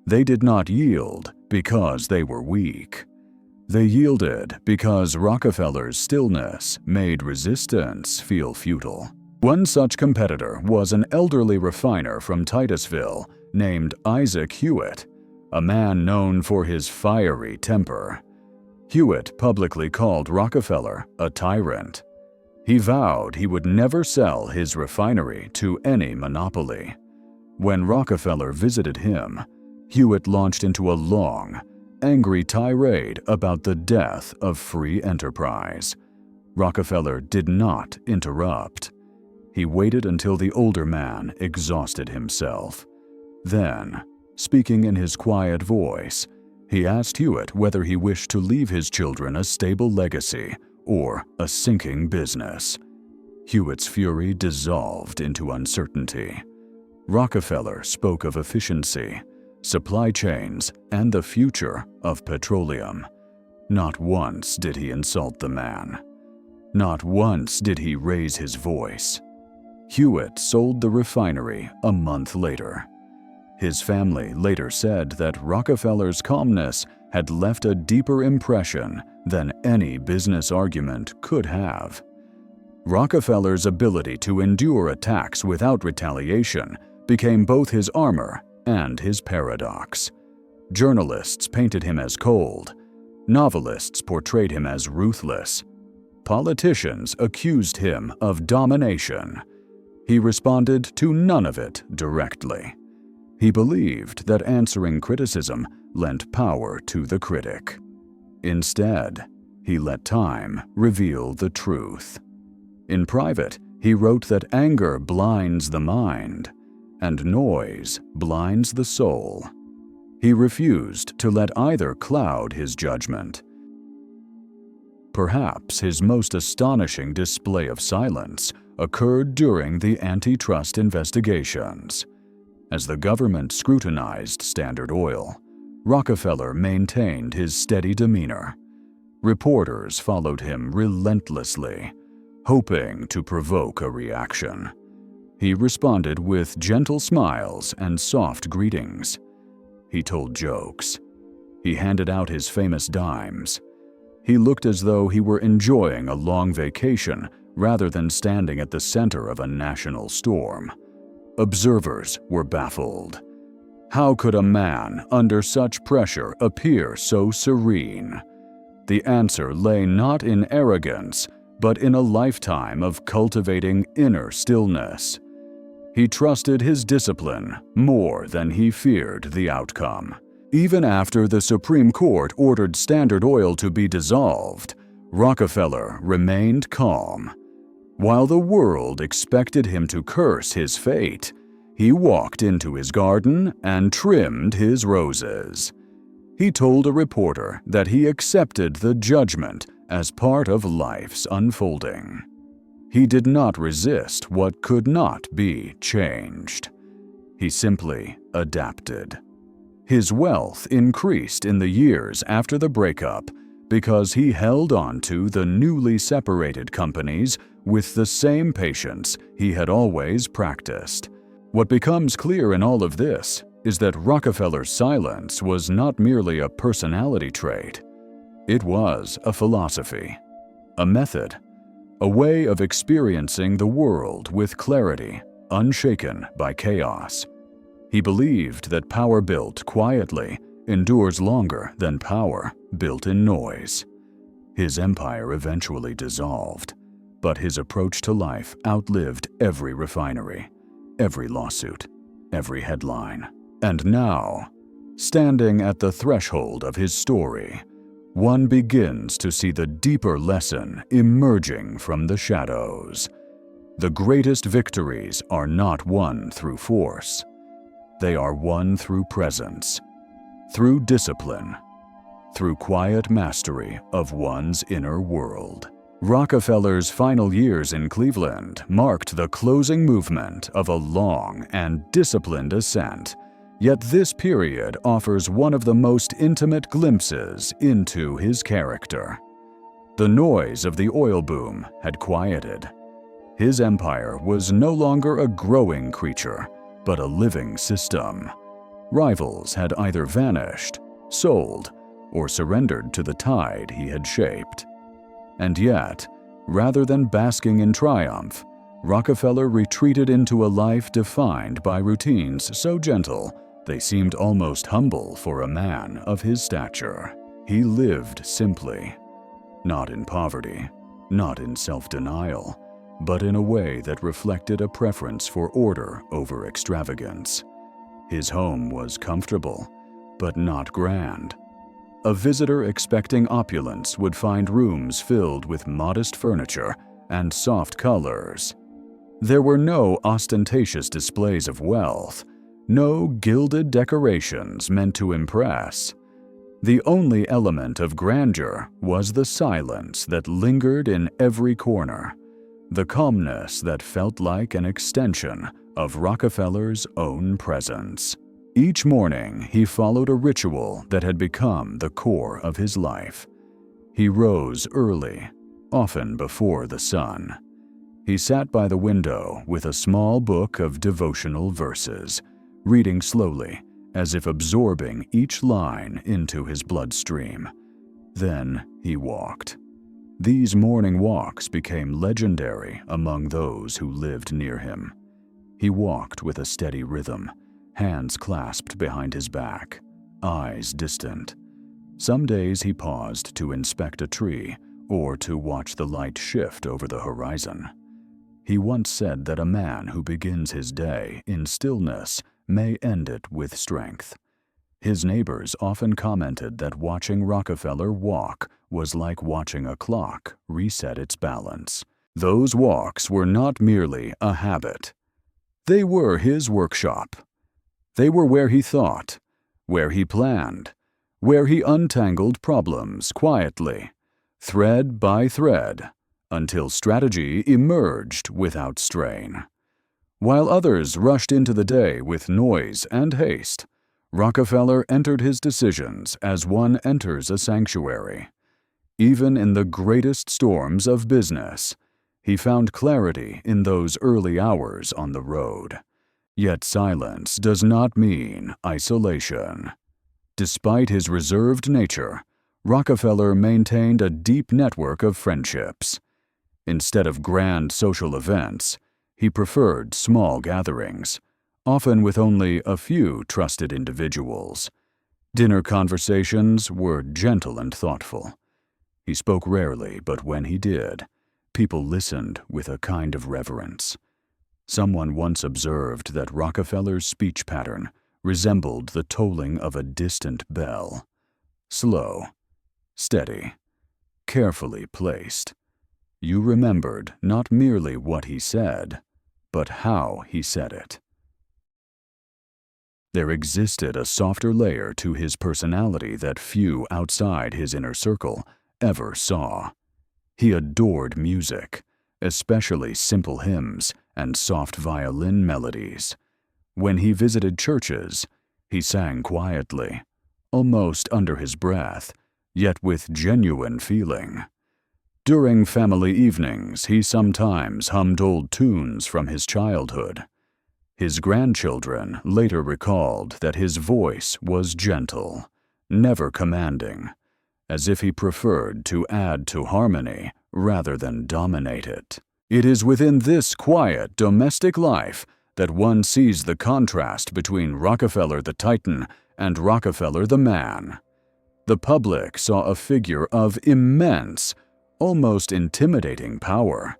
They did not yield because they were weak. They yielded because Rockefeller's stillness made resistance feel futile. One such competitor was an elderly refiner from Titusville named Isaac Hewitt, a man known for his fiery temper. Hewitt publicly called Rockefeller a tyrant. He vowed he would never sell his refinery to any monopoly. When Rockefeller visited him, Hewitt launched into a long, angry tirade about the death of free enterprise. Rockefeller did not interrupt. He waited until the older man exhausted himself. Then, speaking in his quiet voice, he asked Hewitt whether he wished to leave his children a stable legacy or a sinking business. Hewitt's fury dissolved into uncertainty. Rockefeller spoke of efficiency, supply chains, and the future of petroleum. Not once did he insult the man. Not once did he raise his voice. Hewitt sold the refinery a month later. His family later said that Rockefeller's calmness had left a deeper impression than any business argument could have. Rockefeller's ability to endure attacks without retaliation became both his armor and his paradox. Journalists painted him as cold. Novelists portrayed him as ruthless. Politicians accused him of domination. He responded to none of it directly. He believed that answering criticism lent power to the critic. Instead, he let time reveal the truth. In private, he wrote that anger blinds the mind, and noise blinds the soul. He refused to let either cloud his judgment. Perhaps his most astonishing display of silence occurred during the antitrust investigations. As the government scrutinized Standard Oil, Rockefeller maintained his steady demeanor. Reporters followed him relentlessly, hoping to provoke a reaction. He responded with gentle smiles and soft greetings. He told jokes. He handed out his famous dimes. He looked as though he were enjoying a long vacation rather than standing at the center of a national storm. Observers were baffled. How could a man under such pressure appear so serene? The answer lay not in arrogance, but in a lifetime of cultivating inner stillness. He trusted his discipline more than he feared the outcome. Even after the Supreme Court ordered Standard Oil to be dissolved, Rockefeller remained calm. While the world expected him to curse his fate, he walked into his garden and trimmed his roses. He told a reporter that he accepted the judgment as part of life's unfolding. He did not resist what could not be changed. He simply adapted. His wealth increased in the years after the breakup because he held on to the newly separated companies with the same patience he had always practiced. What becomes clear in all of this is that Rockefeller's silence was not merely a personality trait. It was a philosophy, a method, a way of experiencing the world with clarity, unshaken by chaos. He believed that power built quietly endures longer than power built in noise. His empire eventually dissolved, but his approach to life outlived every refinery, every lawsuit, every headline. And now, standing at the threshold of his story, one begins to see the deeper lesson emerging from the shadows. The greatest victories are not won through force. They are won through presence, through discipline, through quiet mastery of one's inner world. Rockefeller's final years in Cleveland marked the closing movement of a long and disciplined ascent. Yet this period offers one of the most intimate glimpses into his character. The noise of the oil boom had quieted. His empire was no longer a growing creature, but a living system. Rivals had either vanished, sold, or surrendered to the tide he had shaped. And yet, rather than basking in triumph, Rockefeller retreated into a life defined by routines so gentle they seemed almost humble for a man of his stature. He lived simply, not in poverty, not in self-denial, but in a way that reflected a preference for order over extravagance. His home was comfortable, but not grand. A visitor expecting opulence would find rooms filled with modest furniture and soft colors. There were no ostentatious displays of wealth, no gilded decorations meant to impress. The only element of grandeur was the silence that lingered in every corner, the calmness that felt like an extension of Rockefeller's own presence. Each morning, he followed a ritual that had become the core of his life. He rose early, often before the sun. He sat by the window with a small book of devotional verses, reading slowly, as if absorbing each line into his bloodstream. Then he walked. These morning walks became legendary among those who lived near him. He walked with a steady rhythm, hands clasped behind his back, eyes distant. Some days he paused to inspect a tree or to watch the light shift over the horizon. He once said that a man who begins his day in stillness may end it with strength. His neighbors often commented that watching Rockefeller walk was like watching a clock reset its balance. Those walks were not merely a habit. They were his workshop. They were where he thought, where he planned, where he untangled problems quietly, thread by thread, until strategy emerged without strain. While others rushed into the day with noise and haste, Rockefeller entered his decisions as one enters a sanctuary. Even in the greatest storms of business, he found clarity in those early hours on the road. Yet silence does not mean isolation. Despite his reserved nature, Rockefeller maintained a deep network of friendships. Instead of grand social events, he preferred small gatherings, often with only a few trusted individuals. Dinner conversations were gentle and thoughtful. He spoke rarely, but when he did, people listened with a kind of reverence. Someone once observed that Rockefeller's speech pattern resembled the tolling of a distant bell. Slow, steady, carefully placed. You remembered not merely what he said, but how he said it. There existed a softer layer to his personality that few outside his inner circle ever saw. He adored music, especially simple hymns and soft violin melodies. When he visited churches, he sang quietly, almost under his breath, yet with genuine feeling. During family evenings, he sometimes hummed old tunes from his childhood. His grandchildren later recalled that his voice was gentle, never commanding, as if he preferred to add to harmony rather than dominate it. It is within this quiet domestic life that one sees the contrast between Rockefeller the Titan and Rockefeller the man. The public saw a figure of immense, almost intimidating power.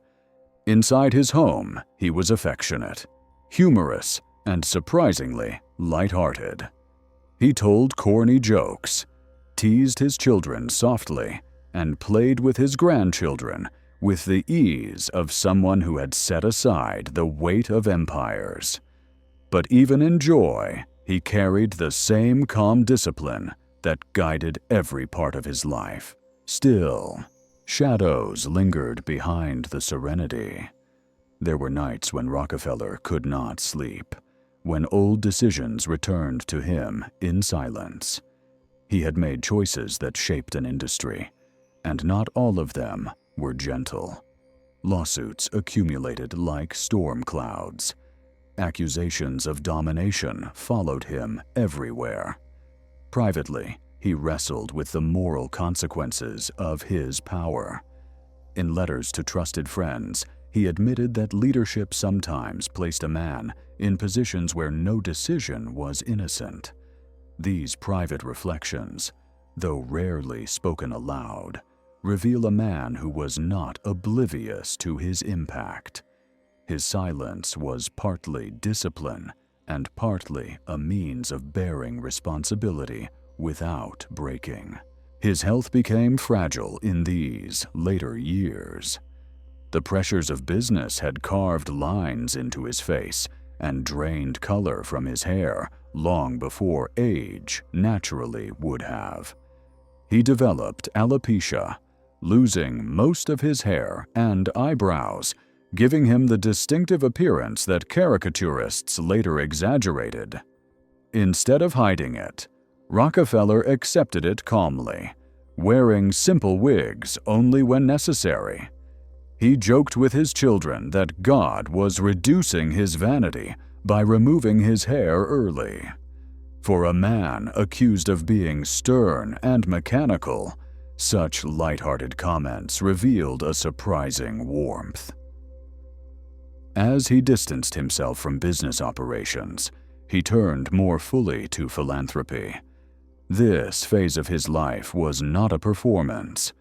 Inside his home, he was affectionate, humorous, and surprisingly light-hearted. He told corny jokes, teased his children softly, and played with his grandchildren with the ease of someone who had set aside the weight of empires. But even in joy, he carried the same calm discipline that guided every part of his life. Still, shadows lingered behind the serenity. There were nights when Rockefeller could not sleep, when old decisions returned to him in silence. He had made choices that shaped an industry, and not all of them were gentle. Lawsuits accumulated like storm clouds. Accusations of domination followed him everywhere. Privately, he wrestled with the moral consequences of his power. In letters to trusted friends, he admitted that leadership sometimes placed a man in positions where no decision was innocent. These private reflections, though rarely spoken aloud, reveal a man who was not oblivious to his impact. His silence was partly discipline and partly a means of bearing responsibility without breaking. His health became fragile in these later years. The pressures of business had carved lines into his face and drained color from his hair long before age naturally would have. He developed alopecia, losing most of his hair and eyebrows, giving him the distinctive appearance that caricaturists later exaggerated. Instead of hiding it, Rockefeller accepted it calmly, wearing simple wigs only when necessary. He joked with his children that God was reducing his vanity by removing his hair early. For a man accused of being stern and mechanical, such light-hearted comments revealed a surprising warmth. As he distanced himself from business operations, he turned more fully to philanthropy. This phase of his life was not a performance.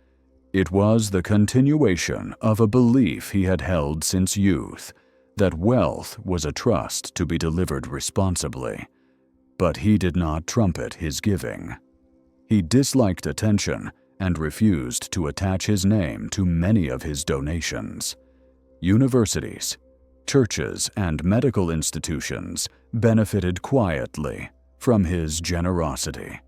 It was the continuation of a belief he had held since youth, that wealth was a trust to be delivered responsibly. But he did not trumpet his giving. He disliked attention and refused to attach his name to many of his donations. Universities, churches, and medical institutions benefited quietly from his generosity.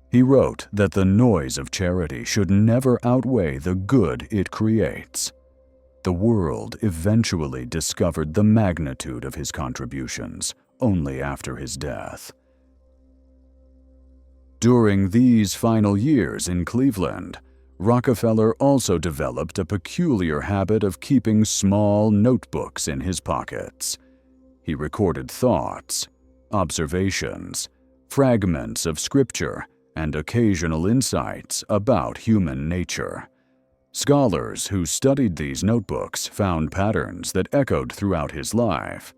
He wrote that the noise of charity should never outweigh the good it creates. The world eventually discovered the magnitude of his contributions only after his death. During these final years in Cleveland, Rockefeller also developed a peculiar habit of keeping small notebooks in his pockets. He recorded thoughts, observations, fragments of scripture, and occasional insights about human nature. Scholars who studied these notebooks found patterns that echoed throughout his life.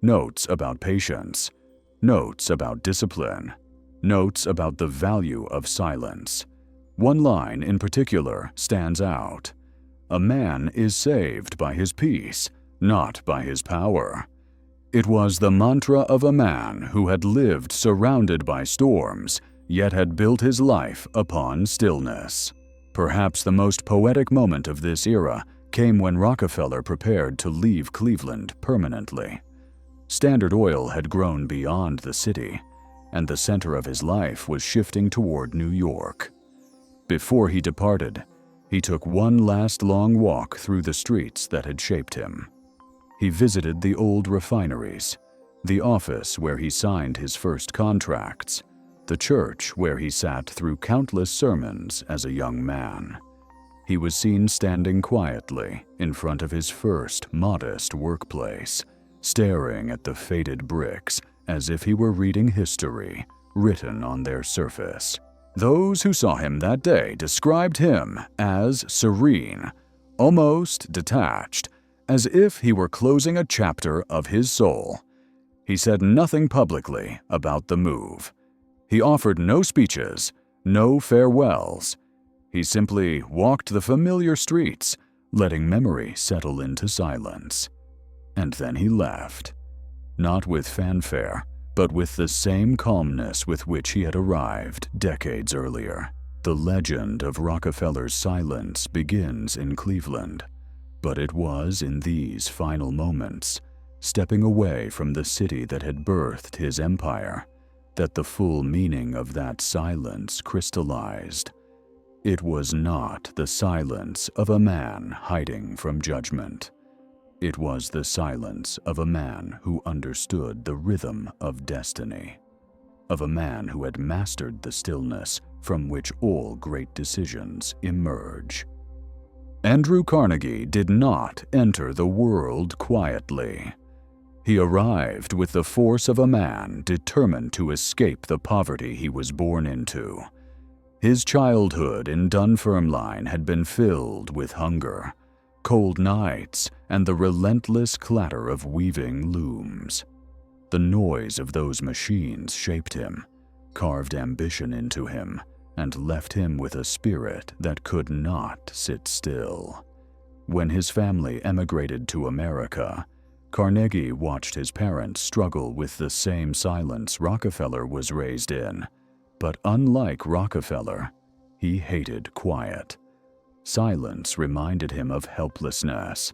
Notes about patience, notes about discipline, notes about the value of silence. One line in particular stands out. "A man is saved by his peace, not by his power." It was the mantra of a man who had lived surrounded by storms, yet had built his life upon stillness. Perhaps the most poetic moment of this era came when Rockefeller prepared to leave Cleveland permanently. Standard Oil had grown beyond the city, and the center of his life was shifting toward New York. Before he departed, he took one last long walk through the streets that had shaped him. He visited the old refineries, the office where he signed his first contracts, the church where he sat through countless sermons as a young man. He was seen standing quietly in front of his first modest workplace, staring at the faded bricks as if he were reading history written on their surface. Those who saw him that day described him as serene, almost detached, as if he were closing a chapter of his soul. He said nothing publicly about the move. He offered no speeches, no farewells. He simply walked the familiar streets, letting memory settle into silence. And then he left, not with fanfare, but with the same calmness with which he had arrived decades earlier. The legend of Rockefeller's silence begins in Cleveland, but it was in these final moments, stepping away from the city that had birthed his empire, that the full meaning of that silence crystallized. It was not the silence of a man hiding from judgment. It was the silence of a man who understood the rhythm of destiny, of a man who had mastered the stillness from which all great decisions emerge. Andrew Carnegie did not enter the world quietly. He arrived with the force of a man determined to escape the poverty he was born into. His childhood in Dunfermline had been filled with hunger, cold nights, and the relentless clatter of weaving looms. The noise of those machines shaped him, carved ambition into him, and left him with a spirit that could not sit still. When his family emigrated to America, Carnegie watched his parents struggle with the same silence Rockefeller was raised in. But unlike Rockefeller, he hated quiet. Silence reminded him of helplessness.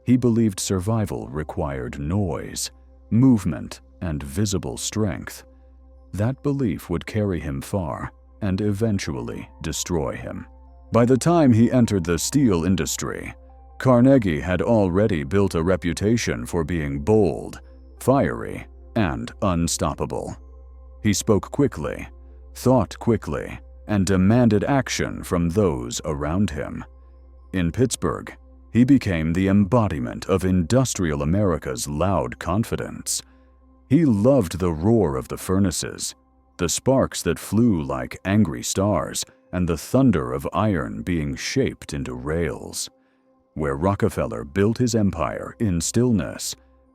He believed survival required noise, movement, and visible strength. That belief would carry him far and eventually destroy him. By the time he entered the steel industry, Carnegie had already built a reputation for being bold, fiery, and unstoppable. He spoke quickly, thought quickly, and demanded action from those around him. In Pittsburgh, he became the embodiment of industrial America's loud confidence. He loved the roar of the furnaces, the sparks that flew like angry stars, and the thunder of iron being shaped into rails. Where Rockefeller built his empire in stillness,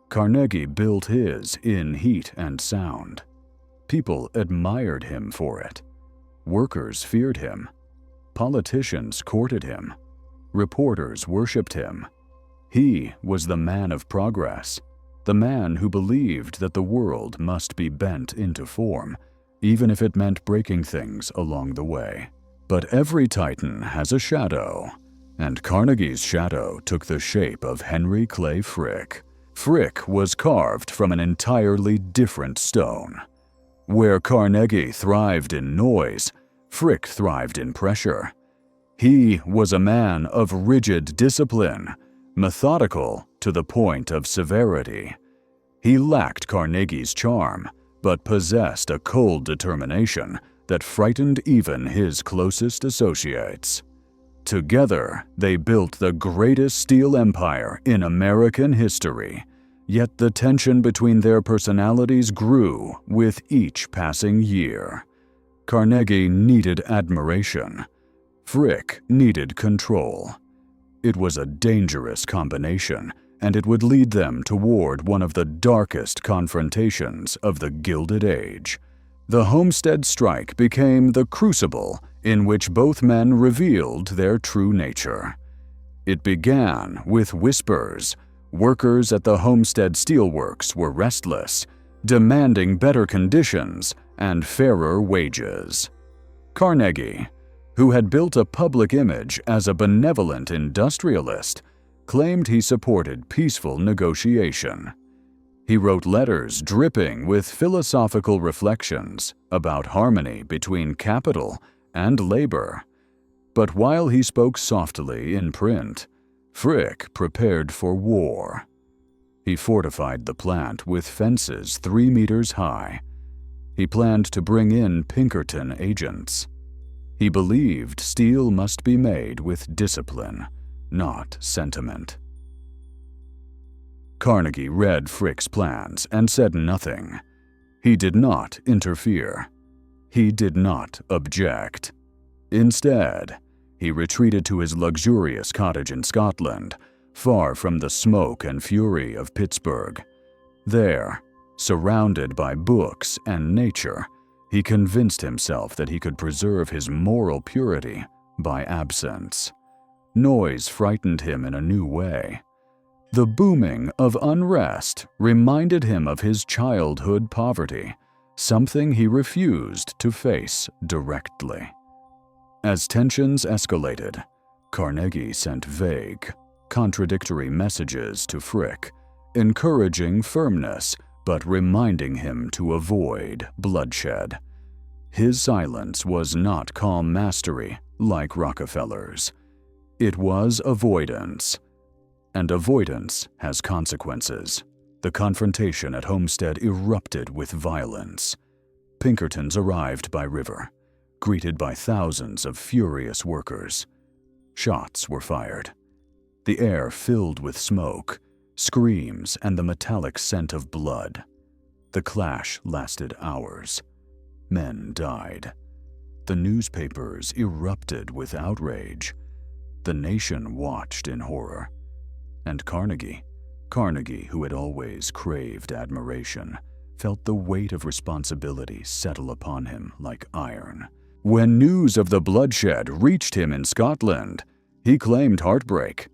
Carnegie built his in heat and sound. People admired him for it. Workers feared him. Politicians courted him. Reporters worshipped him. He was the man of progress, the man who believed that the world must be bent into form, even if it meant breaking things along the way. But every titan has a shadow, and Carnegie's shadow took the shape of Henry Clay Frick. Frick was carved from an entirely different stone. Where Carnegie thrived in noise, Frick thrived in pressure. He was a man of rigid discipline, methodical to the point of severity. He lacked Carnegie's charm, but possessed a cold determination that frightened even his closest associates. Together, they built the greatest steel empire in American history, yet the tension between their personalities grew with each passing year. Carnegie needed admiration. Frick needed control. It was a dangerous combination, and it would lead them toward one of the darkest confrontations of the Gilded Age. The Homestead Strike became the crucible in which both men revealed their true nature. It began with whispers. Workers at the Homestead Steelworks were restless, demanding better conditions and fairer wages. Carnegie, who had built a public image as a benevolent industrialist, claimed he supported peaceful negotiation. He wrote letters dripping with philosophical reflections about harmony between capital and labor. But while he spoke softly in print, Frick prepared for war. He fortified the plant with fences 3 meters high. He planned to bring in Pinkerton agents. He believed steel must be made with discipline, not sentiment. Carnegie read Frick's plans and said nothing. He did not interfere. He did not object. Instead, he retreated to his luxurious cottage in Scotland, far from the smoke and fury of Pittsburgh. There, surrounded by books and nature, he convinced himself that he could preserve his moral purity by absence. Noise frightened him in a new way. The booming of unrest reminded him of his childhood poverty, something he refused to face directly. As tensions escalated, Carnegie sent vague, contradictory messages to Frick, encouraging firmness but reminding him to avoid bloodshed. His silence was not calm mastery like Rockefeller's. It was avoidance. And avoidance has consequences. The confrontation at Homestead erupted with violence. Pinkertons arrived by river, greeted by thousands of furious workers. Shots were fired. The air filled with smoke, screams, and the metallic scent of blood. The clash lasted hours. Men died. The newspapers erupted with outrage. The nation watched in horror. And Carnegie, who had always craved admiration, felt the weight of responsibility settle upon him like iron. When news of the bloodshed reached him in Scotland, he claimed heartbreak.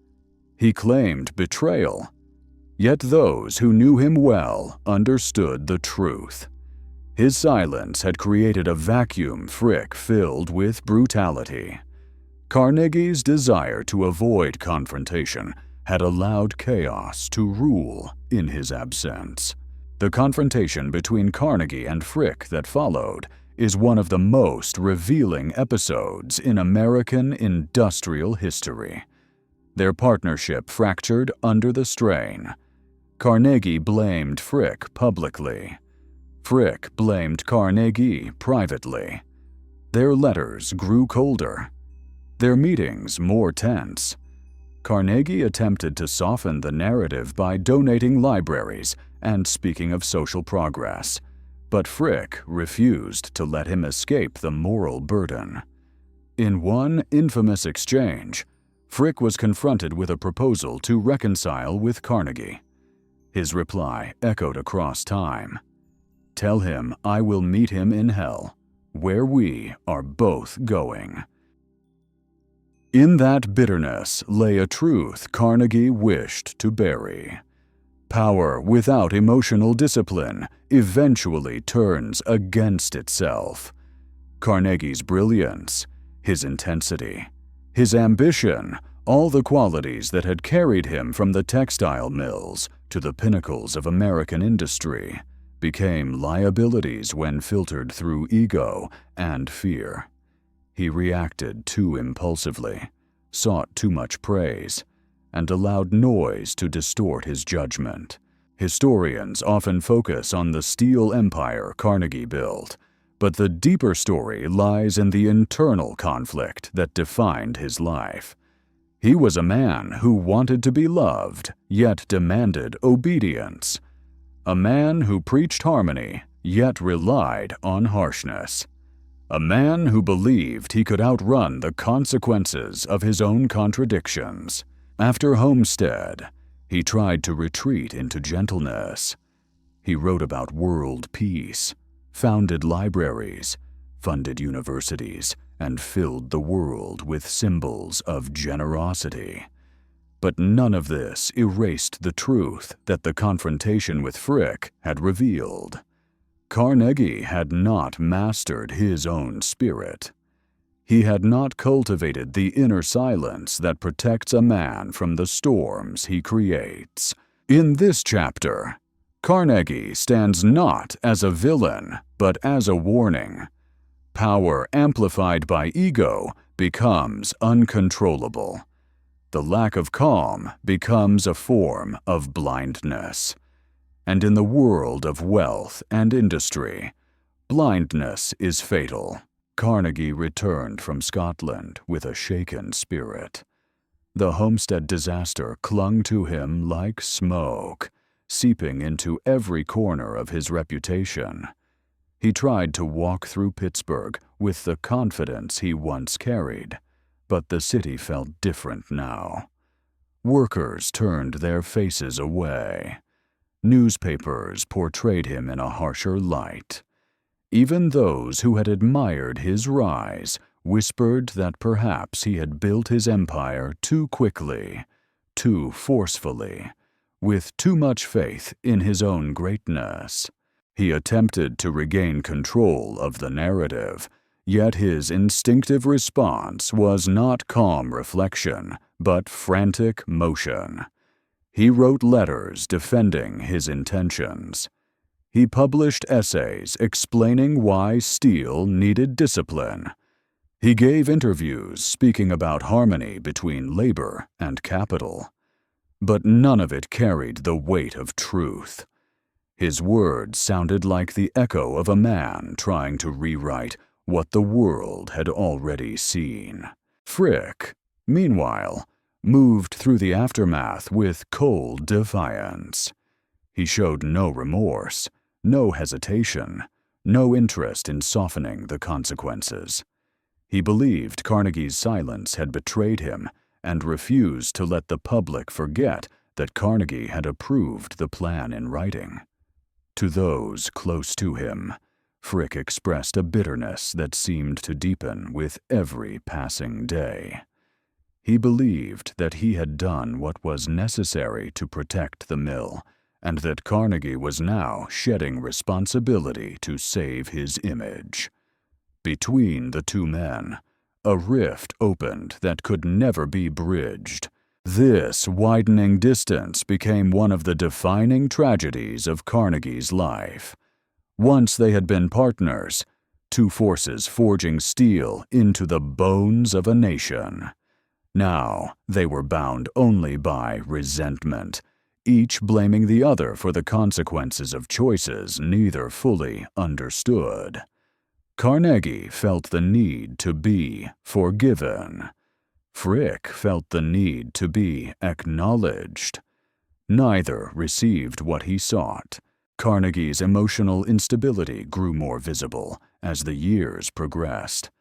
He claimed betrayal. Yet those who knew him well understood the truth. His silence had created a vacuum Frick filled with brutality. Carnegie's desire to avoid confrontation had allowed chaos to rule in his absence. The confrontation between Carnegie and Frick that followed is one of the most revealing episodes in American industrial history. Their partnership fractured under the strain. Carnegie blamed Frick publicly. Frick blamed Carnegie privately. Their letters grew colder. Their meetings more tense. Carnegie attempted to soften the narrative by donating libraries and speaking of social progress, but Frick refused to let him escape the moral burden. In one infamous exchange, Frick was confronted with a proposal to reconcile with Carnegie. His reply echoed across time. "Tell him I will meet him in hell, where we are both going." In that bitterness lay a truth Carnegie wished to bury. Power without emotional discipline eventually turns against itself. Carnegie's brilliance, his intensity, his ambition, all the qualities that had carried him from the textile mills to the pinnacles of American industry, became liabilities when filtered through ego and fear. He reacted too impulsively, sought too much praise, and allowed noise to distort his judgment. Historians often focus on the steel empire Carnegie built, but the deeper story lies in the internal conflict that defined his life. He was a man who wanted to be loved, yet demanded obedience. A man who preached harmony, yet relied on harshness. A man who believed he could outrun the consequences of his own contradictions. After Homestead, he tried to retreat into gentleness. He wrote about world peace, founded libraries, funded universities, and filled the world with symbols of generosity. But none of this erased the truth that the confrontation with Frick had revealed. Carnegie had not mastered his own spirit. He had not cultivated the inner silence that protects a man from the storms he creates. In this chapter, Carnegie stands not as a villain, but as a warning. Power amplified by ego becomes uncontrollable. The lack of calm becomes a form of blindness. And in the world of wealth and industry, blindness is fatal. Carnegie returned from Scotland with a shaken spirit. The homestead disaster clung to him like smoke, seeping into every corner of his reputation. He tried to walk through Pittsburgh with the confidence he once carried, but the city felt different now. Workers turned their faces away. Newspapers portrayed him in a harsher light. Even those who had admired his rise whispered that perhaps he had built his empire too quickly, too forcefully, with too much faith in his own greatness. He attempted to regain control of the narrative, yet his instinctive response was not calm reflection, but frantic motion. He wrote letters defending his intentions. He published essays explaining why steel needed discipline. He gave interviews speaking about harmony between labor and capital. But none of it carried the weight of truth. His words sounded like the echo of a man trying to rewrite what the world had already seen. Frick, meanwhile, moved through the aftermath with cold defiance. He showed no remorse, no hesitation, no interest in softening the consequences. He believed Carnegie's silence had betrayed him and refused to let the public forget that Carnegie had approved the plan in writing. To those close to him, Frick expressed a bitterness that seemed to deepen with every passing day. He believed that he had done what was necessary to protect the mill, and that Carnegie was now shedding responsibility to save his image. Between the two men, a rift opened that could never be bridged. This widening distance became one of the defining tragedies of Carnegie's life. Once they had been partners, two forces forging steel into the bones of a nation. Now they were bound only by resentment, each blaming the other for the consequences of choices neither fully understood. Carnegie felt the need to be forgiven. Frick felt the need to be acknowledged. Neither received what he sought. Carnegie's emotional instability grew more visible as the years progressed.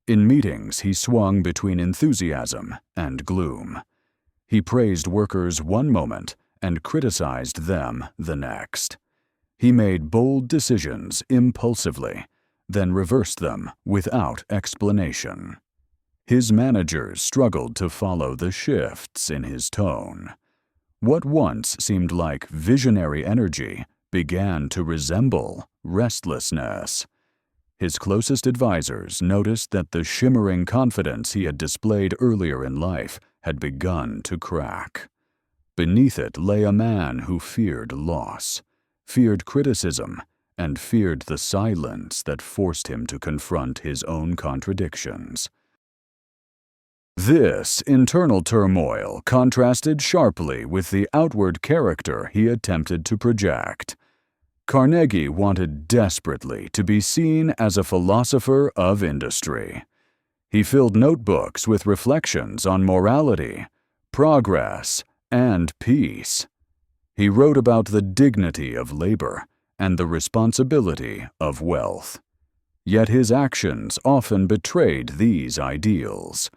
In meetings, he swung between enthusiasm and gloom. He praised workers one moment and criticized them the next. He made bold decisions impulsively, then reversed them without explanation. His managers struggled to follow the shifts in his tone. What once seemed like visionary energy began to resemble restlessness. His closest advisors noticed that the shimmering confidence he had displayed earlier in life had begun to crack. Beneath it lay a man who feared loss, feared criticism, and feared the silence that forced him to confront his own contradictions. This internal turmoil contrasted sharply with the outward character he attempted to project. Carnegie wanted desperately to be seen as a philosopher of industry. He filled notebooks with reflections on morality, progress, and peace. He wrote about the dignity of labor and the responsibility of wealth. Yet his actions often betrayed these ideals.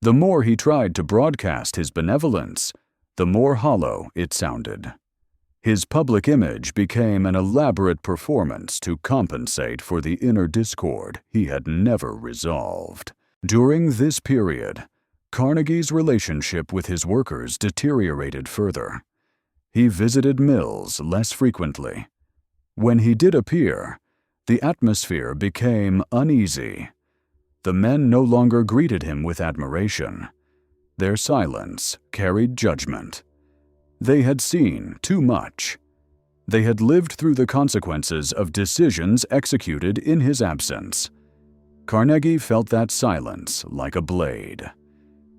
The more he tried to broadcast his benevolence, the more hollow it sounded. His public image became an elaborate performance to compensate for the inner discord he had never resolved. During this period, Carnegie's relationship with his workers deteriorated further. He visited mills less frequently. When he did appear, the atmosphere became uneasy. The men no longer greeted him with admiration. Their silence carried judgment. They had seen too much. They had lived through the consequences of decisions executed in his absence. Carnegie felt that silence like a blade.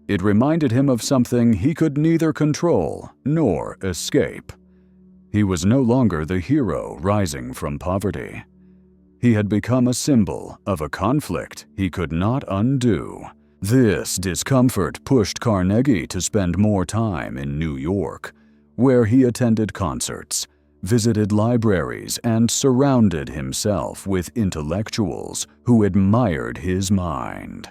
It reminded him of something he could neither control nor escape. He was no longer the hero rising from poverty. He had become a symbol of a conflict he could not undo. This discomfort pushed Carnegie to spend more time in New York, where he attended concerts, visited libraries, and surrounded himself with intellectuals who admired his mind.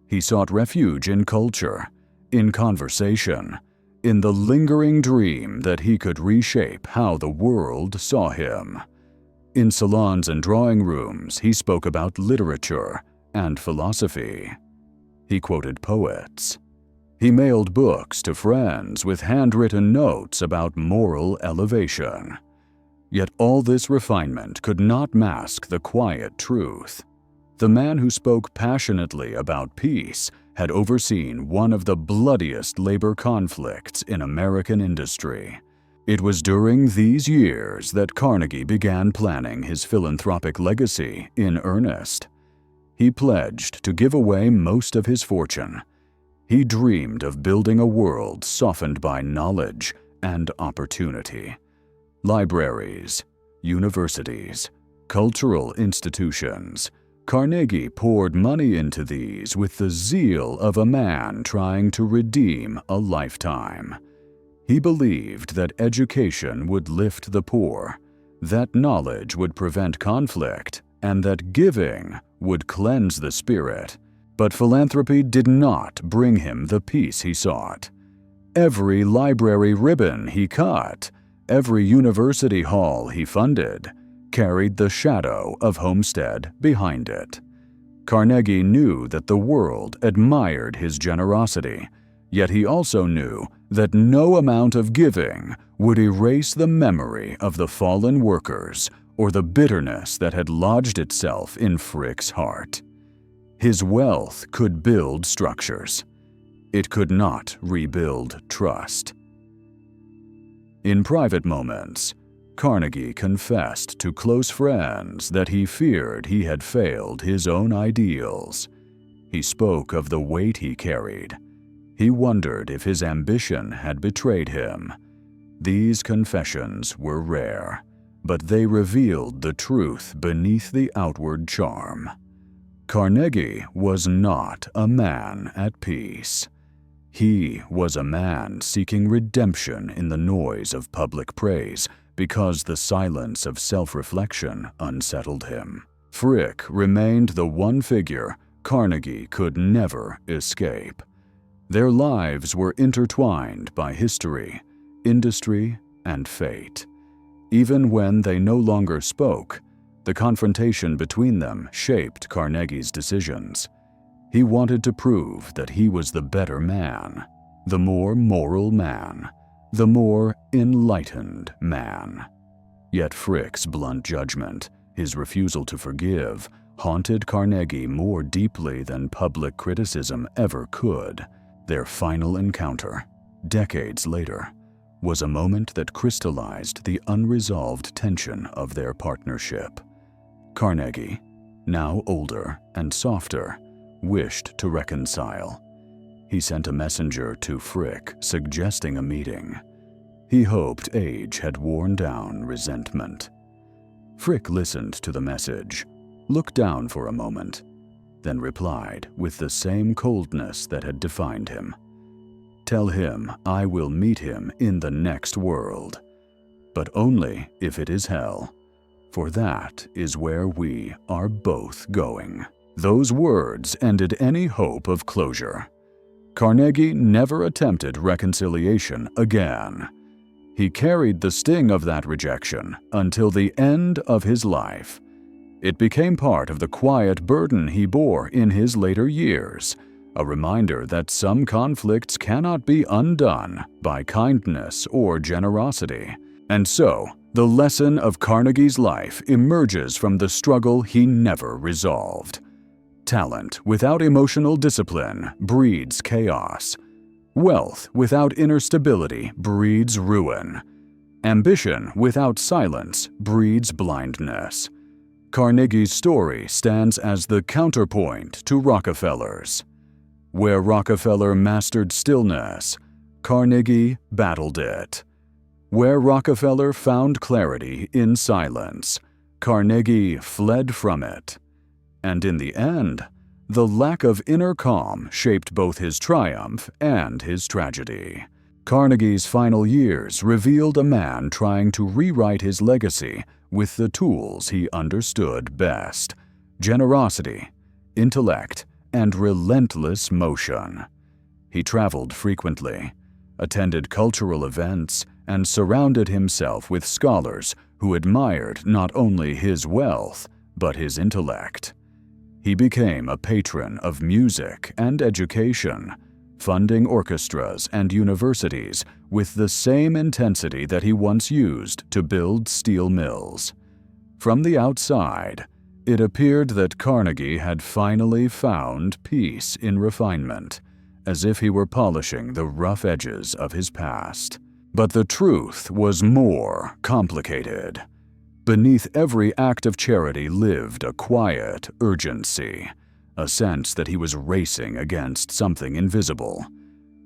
He sought refuge in culture, in conversation, in the lingering dream that he could reshape how the world saw him. In salons and drawing rooms, he spoke about literature and philosophy. He quoted poets. He mailed books to friends with handwritten notes about moral elevation. Yet all this refinement could not mask the quiet truth. The man who spoke passionately about peace had overseen one of the bloodiest labor conflicts in American industry. It was during these years that Carnegie began planning his philanthropic legacy in earnest. He pledged to give away most of his fortune. He dreamed of building a world softened by knowledge and opportunity. Libraries, universities, cultural institutions. Carnegie poured money into these with the zeal of a man trying to redeem a lifetime. He believed that education would lift the poor, that knowledge would prevent conflict, and that giving would cleanse the spirit. But philanthropy did not bring him the peace he sought. Every library ribbon he cut, every university hall he funded, carried the shadow of homestead behind it. Carnegie knew that the world admired his generosity, yet he also knew that no amount of giving would erase the memory of the fallen workers or the bitterness that had lodged itself in Frick's heart. His wealth could build structures. It could not rebuild trust. In private moments, Carnegie confessed to close friends that he feared he had failed his own ideals. He spoke of the weight he carried. He wondered if his ambition had betrayed him. These confessions were rare, but they revealed the truth beneath the outward charm. Carnegie was not a man at peace. He was a man seeking redemption in the noise of public praise because the silence of self-reflection unsettled him. Frick remained the one figure Carnegie could never escape. Their lives were intertwined by history, industry, and fate. Even when they no longer spoke, the confrontation between them shaped Carnegie's decisions. He wanted to prove that he was the better man, the more moral man, the more enlightened man. Yet Frick's blunt judgment, his refusal to forgive, haunted Carnegie more deeply than public criticism ever could. Their final encounter, decades later, was a moment that crystallized the unresolved tension of their partnership. Carnegie, now older and softer, wished to reconcile. He sent a messenger to Frick suggesting a meeting. He hoped age had worn down resentment. Frick listened to the message, looked down for a moment, then replied with the same coldness that had defined him. "Tell him I will meet him in the next world, but only if it is hell, for that is where we are both going." Those words ended any hope of closure. Carnegie never attempted reconciliation again. He carried the sting of that rejection until the end of his life. It became part of the quiet burden he bore in his later years, a reminder that some conflicts cannot be undone by kindness or generosity. And so, the lesson of Carnegie's life emerges from the struggle he never resolved. Talent without emotional discipline breeds chaos. Wealth without inner stability breeds ruin. Ambition without silence breeds blindness. Carnegie's story stands as the counterpoint to Rockefeller's. Where Rockefeller mastered stillness, Carnegie battled it. Where Rockefeller found clarity in silence, Carnegie fled from it. And in the end, the lack of inner calm shaped both his triumph and his tragedy. Carnegie's final years revealed a man trying to rewrite his legacy with the tools he understood best: generosity, intellect, and relentless motion. He traveled frequently, attended cultural events, and surrounded himself with scholars who admired not only his wealth, but his intellect. He became a patron of music and education, funding orchestras and universities with the same intensity that he once used to build steel mills. From the outside, it appeared that Carnegie had finally found peace in refinement, as if he were polishing the rough edges of his past. But the truth was more complicated. Beneath every act of charity lived a quiet urgency, a sense that he was racing against something invisible.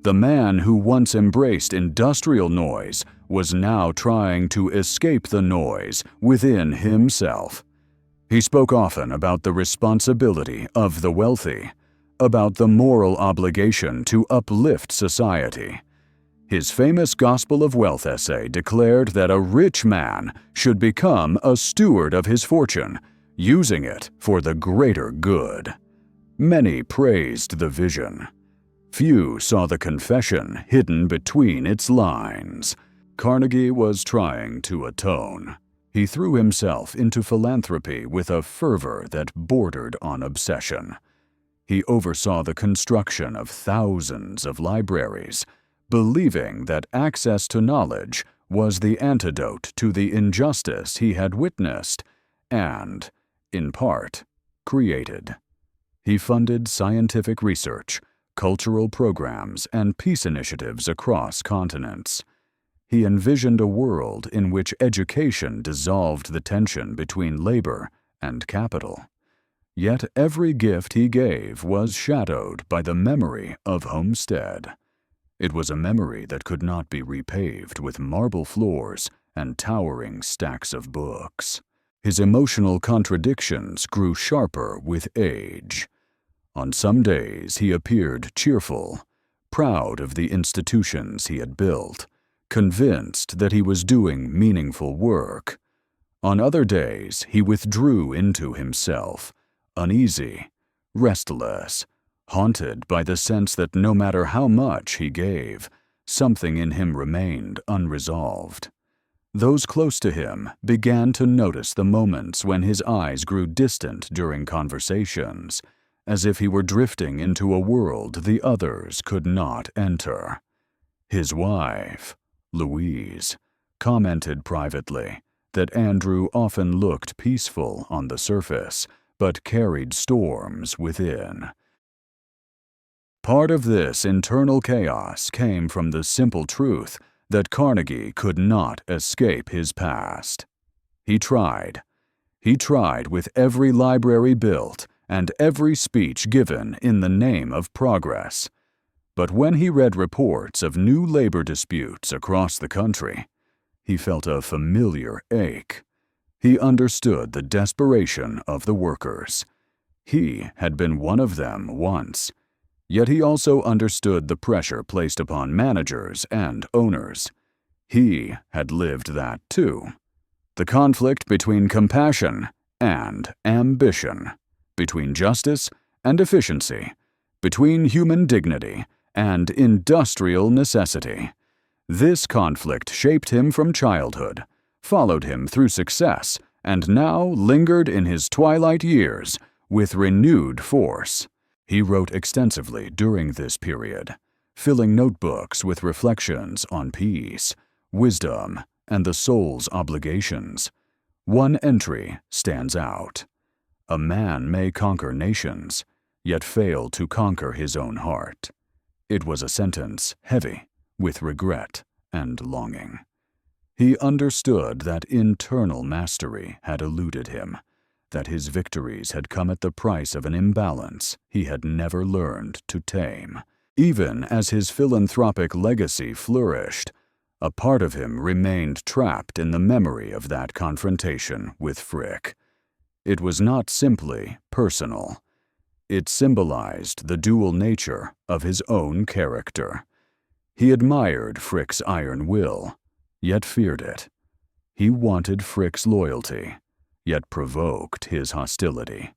The man who once embraced industrial noise was now trying to escape the noise within himself. He spoke often about the responsibility of the wealthy, about the moral obligation to uplift society. His famous Gospel of Wealth essay declared that a rich man should become a steward of his fortune, using it for the greater good. Many praised the vision. Few saw the confession hidden between its lines. Carnegie was trying to atone. He threw himself into philanthropy with a fervor that bordered on obsession. He oversaw the construction of thousands of libraries, believing that access to knowledge was the antidote to the injustice he had witnessed and, in part, created. He funded scientific research, cultural programs, and peace initiatives across continents. He envisioned a world in which education dissolved the tension between labor and capital. Yet every gift he gave was shadowed by the memory of Homestead. It was a memory that could not be repaved with marble floors and towering stacks of books. His emotional contradictions grew sharper with age. On some days he appeared cheerful, proud of the institutions he had built, convinced that he was doing meaningful work. On other days he withdrew into himself, uneasy, restless, haunted by the sense that no matter how much he gave, something in him remained unresolved. Those close to him began to notice the moments when his eyes grew distant during conversations, as if he were drifting into a world the others could not enter. His wife, Louise, commented privately that Andrew often looked peaceful on the surface, but carried storms within. Part of this internal chaos came from the simple truth that Carnegie could not escape his past. He tried. He tried with every library built and every speech given in the name of progress. But when he read reports of new labor disputes across the country, he felt a familiar ache. He understood the desperation of the workers. He had been one of them once. Yet he also understood the pressure placed upon managers and owners. He had lived that too. The conflict between compassion and ambition, between justice and efficiency, between human dignity and industrial necessity. This conflict shaped him from childhood, followed him through success, and now lingered in his twilight years with renewed force. He wrote extensively during this period, filling notebooks with reflections on peace, wisdom, and the soul's obligations. One entry stands out. A man may conquer nations, yet fail to conquer his own heart. It was a sentence heavy with regret and longing. He understood that internal mastery had eluded him, that his victories had come at the price of an imbalance he had never learned to tame. Even as his philanthropic legacy flourished, a part of him remained trapped in the memory of that confrontation with Frick. It was not simply personal. It symbolized the dual nature of his own character. He admired Frick's iron will, yet feared it. He wanted Frick's loyalty, yet provoked his hostility.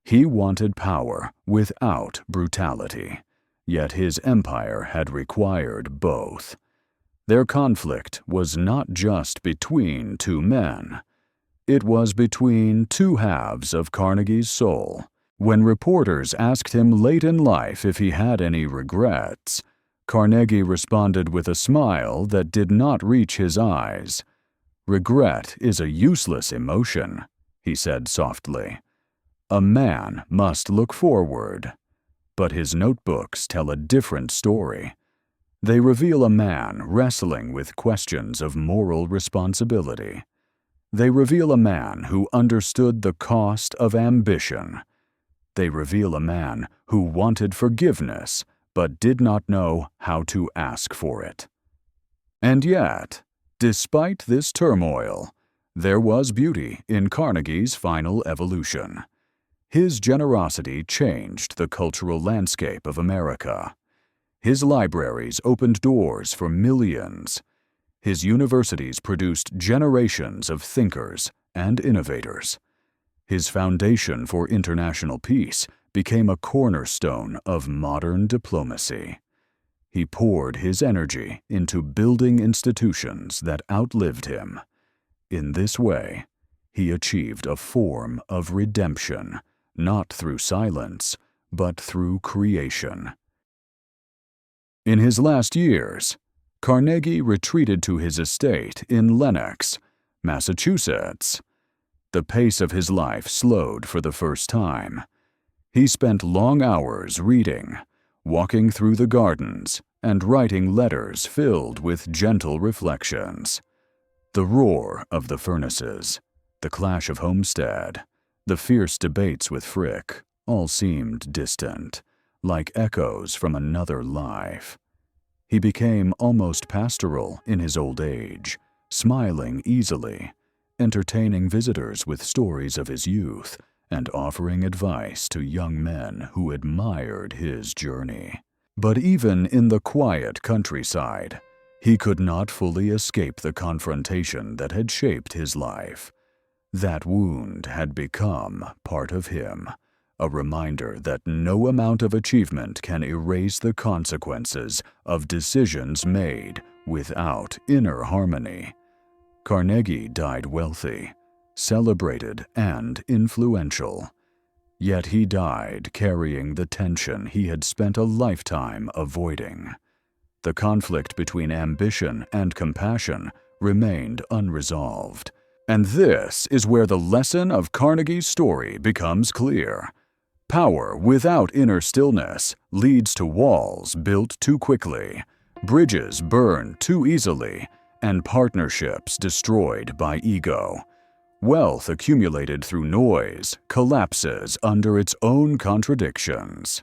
He wanted power without brutality, yet his empire had required both. Their conflict was not just between two men. It was between two halves of Carnegie's soul. When reporters asked him late in life if he had any regrets, Carnegie responded with a smile that did not reach his eyes. "Regret is a useless emotion," he said softly. "A man must look forward." But his notebooks tell a different story. They reveal a man wrestling with questions of moral responsibility. They reveal a man who understood the cost of ambition. They reveal a man who wanted forgiveness but did not know how to ask for it. And yet, despite this turmoil, there was beauty in Carnegie's final evolution. His generosity changed the cultural landscape of America. His libraries opened doors for millions. His universities produced generations of thinkers and innovators. His foundation for international peace became a cornerstone of modern diplomacy. He poured his energy into building institutions that outlived him. In this way, he achieved a form of redemption, not through silence, but through creation. In his last years, Carnegie retreated to his estate in Lenox, Massachusetts. The pace of his life slowed for the first time. He spent long hours reading, walking through the gardens, and writing letters filled with gentle reflections. The roar of the furnaces, the clash of Homestead, the fierce debates with Frick all seemed distant, like echoes from another life. He became almost pastoral in his old age, smiling easily, entertaining visitors with stories of his youth, and offering advice to young men who admired his journey. But even in the quiet countryside, he could not fully escape the confrontation that had shaped his life. That wound had become part of him, a reminder that no amount of achievement can erase the consequences of decisions made without inner harmony. Carnegie died wealthy, celebrated, and influential. Yet he died carrying the tension he had spent a lifetime avoiding. The conflict between ambition and compassion remained unresolved. And this is where the lesson of Carnegie's story becomes clear. Power without inner stillness leads to walls built too quickly, bridges burned too easily, and partnerships destroyed by ego. Wealth accumulated through noise collapses under its own contradictions.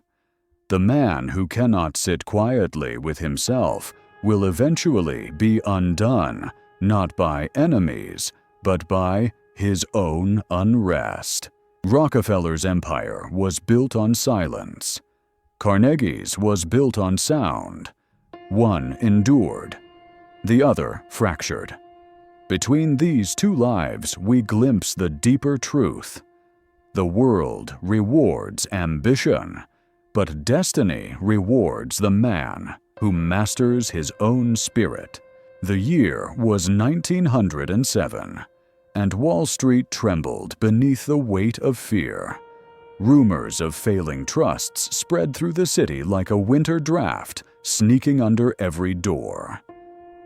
The man who cannot sit quietly with himself will eventually be undone, not by enemies, but by his own unrest. Rockefeller's empire was built on silence. Carnegie's was built on sound. One endured, the other fractured. Between these two lives, we glimpse the deeper truth. The world rewards ambition, but destiny rewards the man who masters his own spirit. The year was 1907, and Wall Street trembled beneath the weight of fear. Rumors of failing trusts spread through the city like a winter draft, sneaking under every door.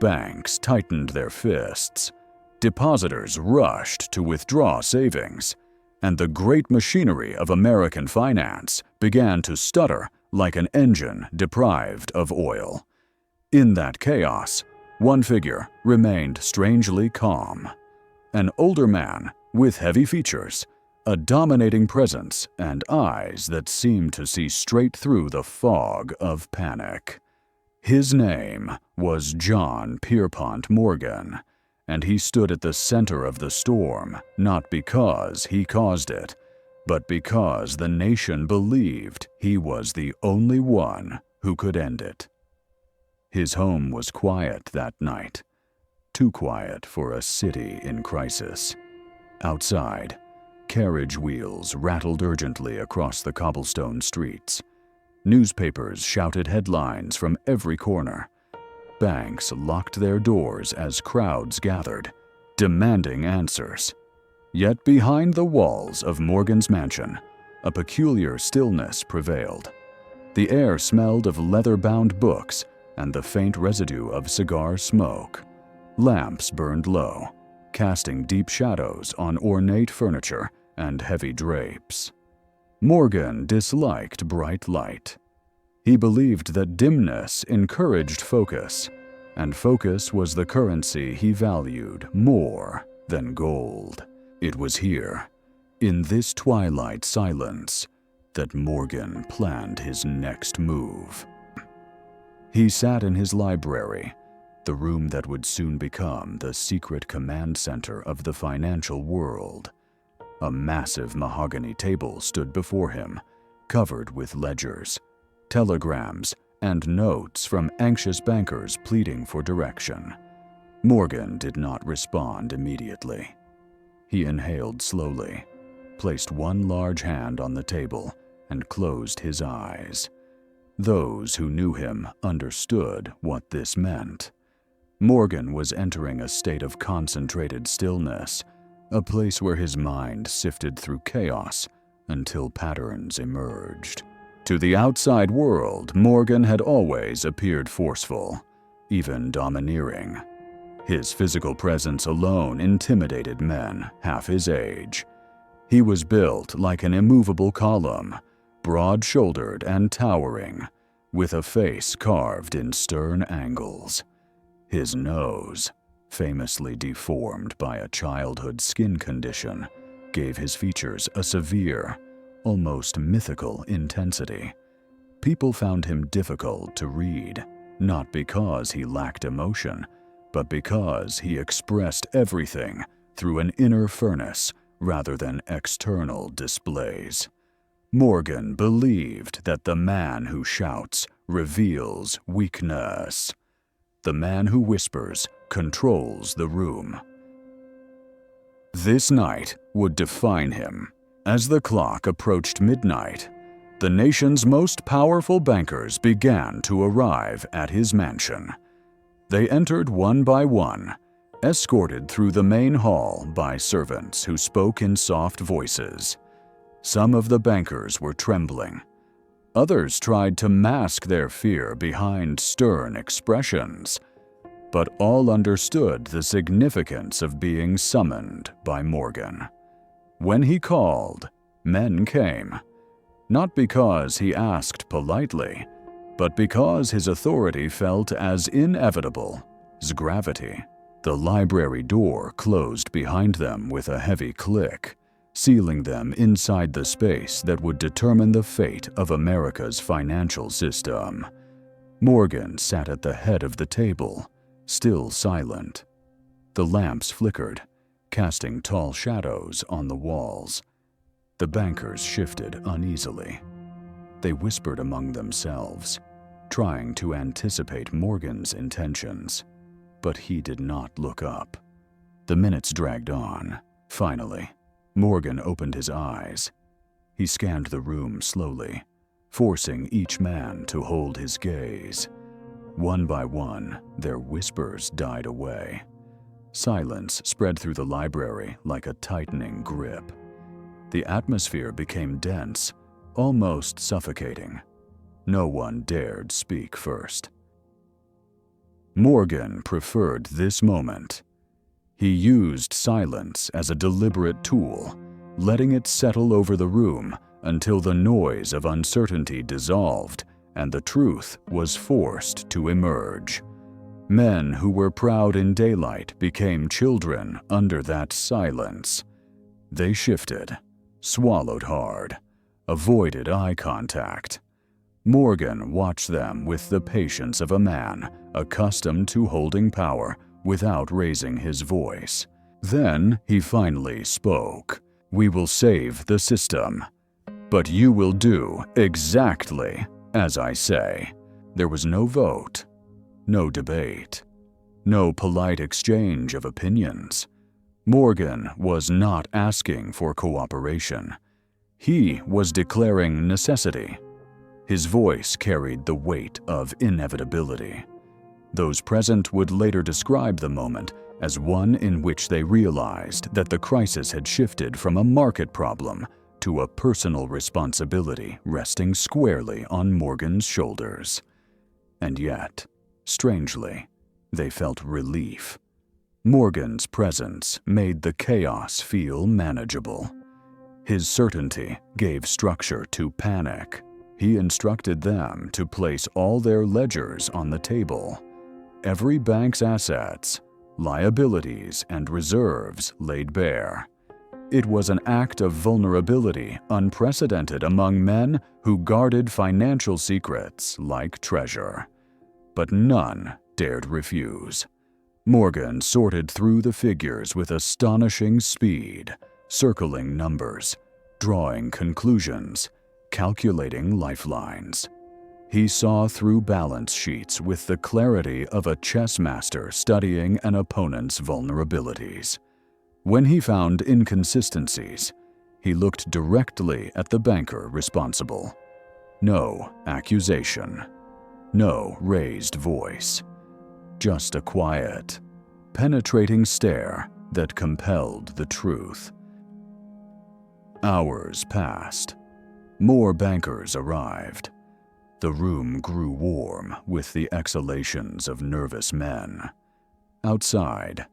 Banks tightened their fists. Depositors rushed to withdraw savings, and the great machinery of American finance began to stutter like an engine deprived of oil. In that chaos, one figure remained strangely calm. An older man with heavy features, a dominating presence, and eyes that seemed to see straight through the fog of panic. His name was John Pierpont Morgan, and he stood at the center of the storm not because he caused it, but because the nation believed he was the only one who could end it. His home was quiet that night, too quiet for a city in crisis. Outside, carriage wheels rattled urgently across the cobblestone streets. Newspapers shouted headlines from every corner. Banks locked their doors as crowds gathered, demanding answers. Yet behind the walls of Morgan's mansion, a peculiar stillness prevailed. The air smelled of leather-bound books and the faint residue of cigar smoke. Lamps burned low, casting deep shadows on ornate furniture and heavy drapes. Morgan disliked bright light. He believed that dimness encouraged focus, and focus was the currency he valued more than gold. It was here, in this twilight silence, that Morgan planned his next move. He sat in his library, the room that would soon become the secret command center of the financial world. A massive mahogany table stood before him, covered with ledgers, telegrams, and notes from anxious bankers pleading for direction. Morgan did not respond immediately. He inhaled slowly, placed one large hand on the table, and closed his eyes. Those who knew him understood what this meant. Morgan was entering a state of concentrated stillness, a place where his mind sifted through chaos until patterns emerged. To the outside world, Morgan had always appeared forceful, even domineering. His physical presence alone intimidated men half his age. He was built like an immovable column, broad-shouldered and towering, with a face carved in stern angles. His nose, famously deformed by a childhood skin condition, gave his features a severe, almost mythical intensity. People found him difficult to read, not because he lacked emotion, but because he expressed everything through an inner furnace rather than external displays. Morgan believed that the man who shouts reveals weakness. The man who whispers controls the room. This night would define him. As the clock approached midnight, the nation's most powerful bankers began to arrive at his mansion. They entered one by one, escorted through the main hall by servants who spoke in soft voices. Some of the bankers were trembling. Others tried to mask their fear behind stern expressions, but all understood the significance of being summoned by Morgan. When he called, men came, not because he asked politely, but because his authority felt as inevitable as gravity. The library door closed behind them with a heavy click, sealing them inside the space that would determine the fate of America's financial system. Morgan sat at the head of the table, still silent. The lamps flickered, casting tall shadows on the walls. The bankers shifted uneasily. They whispered among themselves, trying to anticipate Morgan's intentions, but he did not look up. The minutes dragged on. Finally, Morgan opened his eyes. He scanned the room slowly, forcing each man to hold his gaze. One by one, their whispers died away. Silence spread through the library like a tightening grip. The atmosphere became dense, almost suffocating. No one dared speak first. Morgan preferred this moment. He used silence as a deliberate tool, letting it settle over the room until the noise of uncertainty dissolved and the truth was forced to emerge. Men who were proud in daylight became children under that silence. They shifted, swallowed hard, avoided eye contact. Morgan watched them with the patience of a man accustomed to holding power without raising his voice. Then he finally spoke. "We will save the system, but you will do exactly as I say." There was no vote, no debate, no polite exchange of opinions. Morgan was not asking for cooperation. He was declaring necessity. His voice carried the weight of inevitability. Those present would later describe the moment as one in which they realized that the crisis had shifted from a market problem to a personal responsibility resting squarely on Morgan's shoulders. And yet, strangely, they felt relief. Morgan's presence made the chaos feel manageable. His certainty gave structure to panic. He instructed them to place all their ledgers on the table. Every bank's assets, liabilities, and reserves laid bare. It was an act of vulnerability unprecedented among men who guarded financial secrets like treasure. But none dared refuse. Morgan sorted through the figures with astonishing speed, circling numbers, drawing conclusions, calculating lifelines. He saw through balance sheets with the clarity of a chess master studying an opponent's vulnerabilities. When he found inconsistencies, he looked directly at the banker responsible. No accusation, no raised voice, just a quiet, penetrating stare that compelled the truth. Hours passed. More bankers arrived. The room grew warm with the exhalations of nervous men. Outside,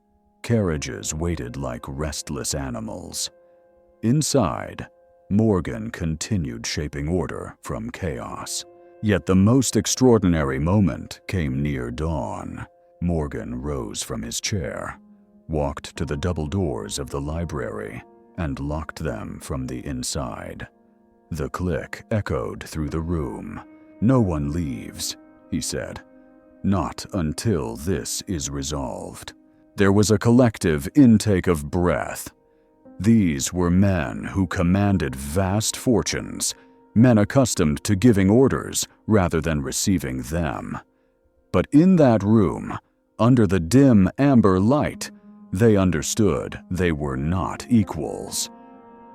carriages waited like restless animals. Inside, Morgan continued shaping order from chaos. Yet the most extraordinary moment came near dawn. Morgan rose from his chair, walked to the double doors of the library, and locked them from the inside. The click echoed through the room. "No one leaves," he said. "Not until this is resolved." There was a collective intake of breath. These were men who commanded vast fortunes, men accustomed to giving orders rather than receiving them. But in that room, under the dim amber light, they understood they were not equals.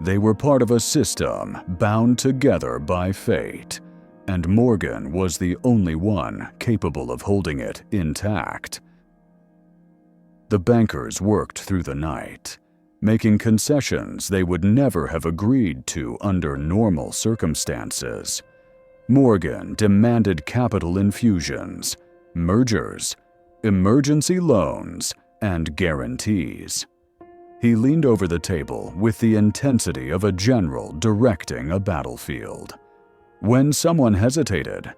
They were part of a system bound together by fate, and Morgan was the only one capable of holding it intact. The bankers worked through the night, making concessions they would never have agreed to under normal circumstances. Morgan demanded capital infusions, mergers, emergency loans, and guarantees. He leaned over the table with the intensity of a general directing a battlefield. When someone hesitated,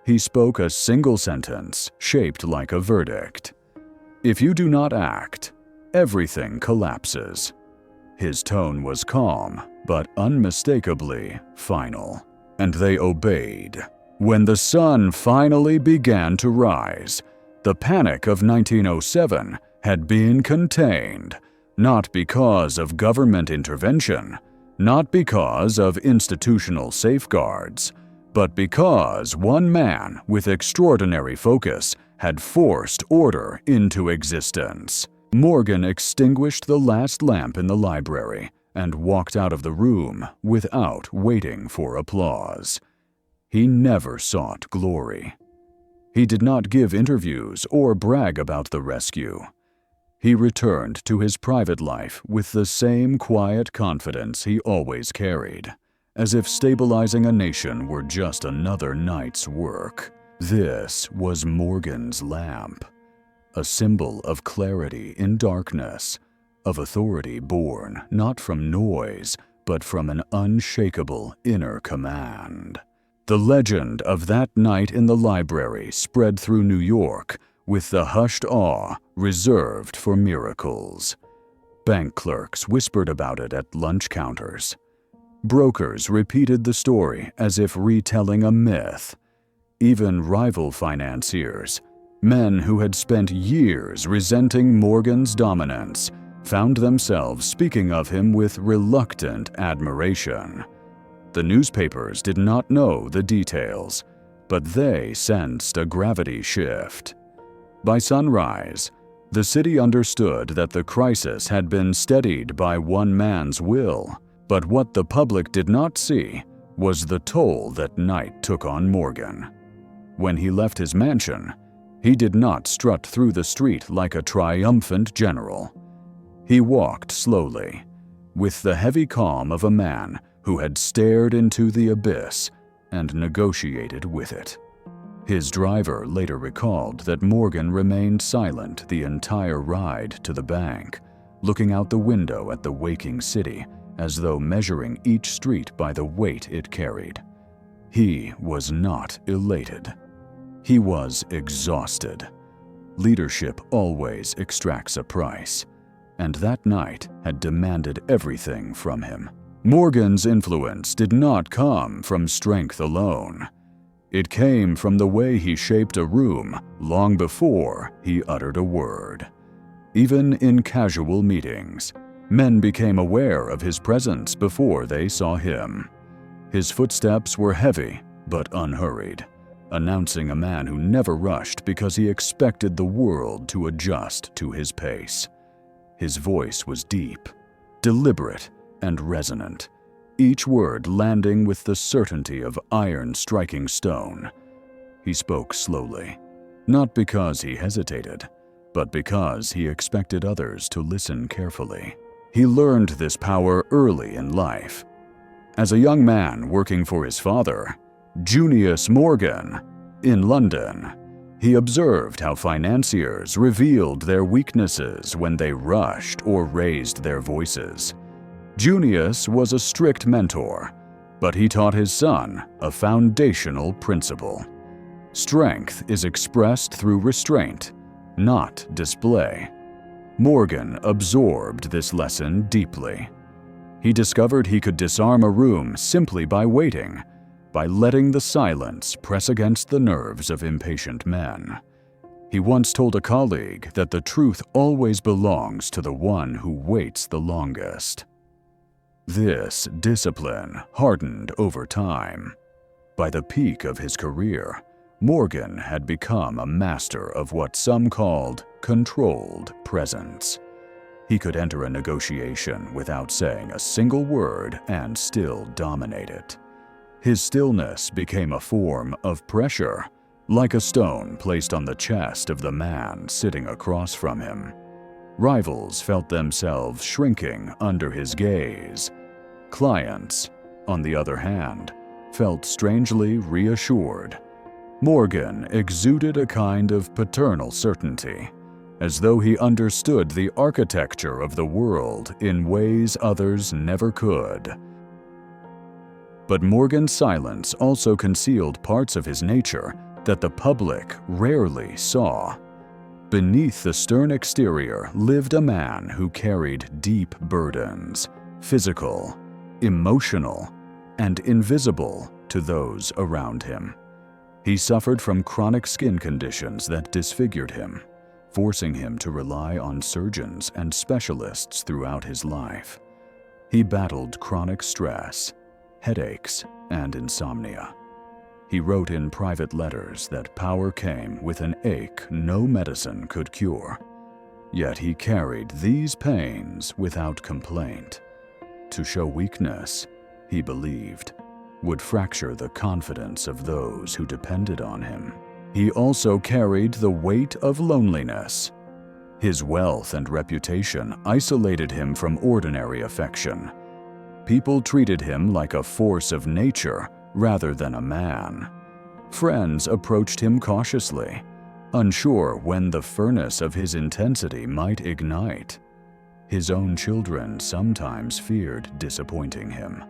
he spoke a single sentence shaped like a verdict. "If you do not act, everything collapses." His tone was calm, but unmistakably final, and they obeyed. When the sun finally began to rise, the panic of 1907 had been contained, not because of government intervention, not because of institutional safeguards, but because one man with extraordinary focus had forced order into existence. Morgan extinguished the last lamp in the library and walked out of the room without waiting for applause. He never sought glory. He did not give interviews or brag about the rescue. He returned to his private life with the same quiet confidence he always carried, as if stabilizing a nation were just another night's work. This was Morgan's lamp, a symbol of clarity in darkness, of authority born not from noise, but from an unshakable inner command. The legend of that night in the library spread through New York with the hushed awe reserved for miracles. Bank clerks whispered about it at lunch counters. Brokers repeated the story as if retelling a myth. Even rival financiers, men who had spent years resenting Morgan's dominance, found themselves speaking of him with reluctant admiration. The newspapers did not know the details, but they sensed a gravity shift. By sunrise, the city understood that the crisis had been steadied by one man's will, but what the public did not see was the toll that night took on Morgan. When he left his mansion, he did not strut through the street like a triumphant general. He walked slowly, with the heavy calm of a man who had stared into the abyss and negotiated with it. His driver later recalled that Morgan remained silent the entire ride to the bank, looking out the window at the waking city as though measuring each street by the weight it carried. He was not elated. He was exhausted. Leadership always extracts a price, and that night had demanded everything from him. Morgan's influence did not come from strength alone. It came from the way he shaped a room long before he uttered a word. Even in casual meetings, men became aware of his presence before they saw him. His footsteps were heavy but unhurried, announcing a man who never rushed because he expected the world to adjust to his pace. His voice was deep, deliberate, and resonant, each word landing with the certainty of iron striking stone. He spoke slowly, not because he hesitated, but because he expected others to listen carefully. He learned this power early in life. As a young man working for his father, Junius Morgan, in London, he observed how financiers revealed their weaknesses when they rushed or raised their voices. Junius was a strict mentor, but he taught his son a foundational principle. Strength is expressed through restraint, not display. Morgan absorbed this lesson deeply. He discovered he could disarm a room simply by waiting, by letting the silence press against the nerves of impatient men. He once told a colleague that the truth always belongs to the one who waits the longest. This discipline hardened over time. By the peak of his career, Morgan had become a master of what some called controlled presence. He could enter a negotiation without saying a single word and still dominate it. His stillness became a form of pressure, like a stone placed on the chest of the man sitting across from him. Rivals felt themselves shrinking under his gaze. Clients, on the other hand, felt strangely reassured. Morgan exuded a kind of paternal certainty, as though he understood the architecture of the world in ways others never could. But Morgan's silence also concealed parts of his nature that the public rarely saw. Beneath the stern exterior lived a man who carried deep burdens, physical, emotional, and invisible to those around him. He suffered from chronic skin conditions that disfigured him, forcing him to rely on surgeons and specialists throughout his life. He battled chronic stress, headaches, and insomnia. He wrote in private letters that power came with an ache no medicine could cure. Yet he carried these pains without complaint. To show weakness, he believed, would fracture the confidence of those who depended on him. He also carried the weight of loneliness. His wealth and reputation isolated him from ordinary affection. People treated him like a force of nature rather than a man. Friends approached him cautiously, unsure when the furnace of his intensity might ignite. His own children sometimes feared disappointing him.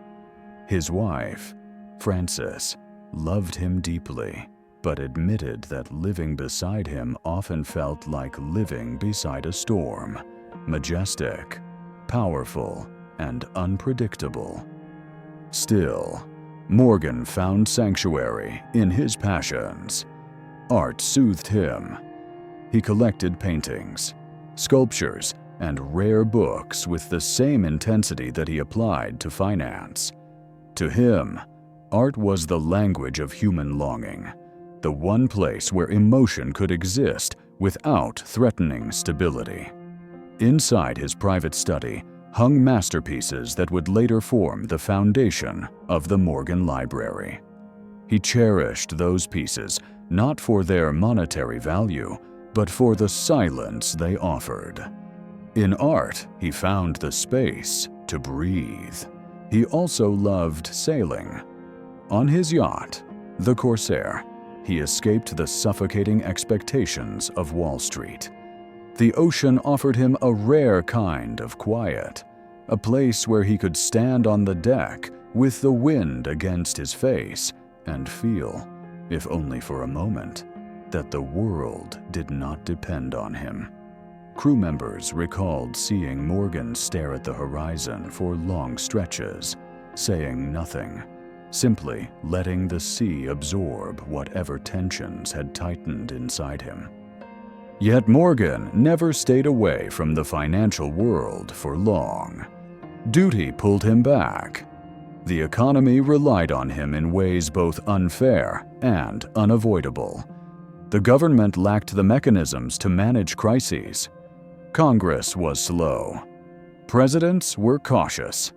His wife, Frances, loved him deeply, but admitted that living beside him often felt like living beside a storm, majestic, powerful, and unpredictable. Still, Morgan found sanctuary in his passions. Art soothed him. He collected paintings, sculptures, and rare books with the same intensity that he applied to finance. To him, art was the language of human longing, the one place where emotion could exist without threatening stability. Inside his private study hung masterpieces that would later form the foundation of the Morgan Library. He cherished those pieces not for their monetary value, but for the silence they offered. In art, he found the space to breathe. He also loved sailing. On his yacht, the Corsair, he escaped the suffocating expectations of Wall Street. The ocean offered him a rare kind of quiet, a place where he could stand on the deck with the wind against his face and feel, if only for a moment, that the world did not depend on him. Crew members recalled seeing Morgan stare at the horizon for long stretches, saying nothing, simply letting the sea absorb whatever tensions had tightened inside him. Yet Morgan never stayed away from the financial world for long. Duty pulled him back. The economy relied on him in ways both unfair and unavoidable. The government lacked the mechanisms to manage crises. Congress was slow. Presidents were cautious.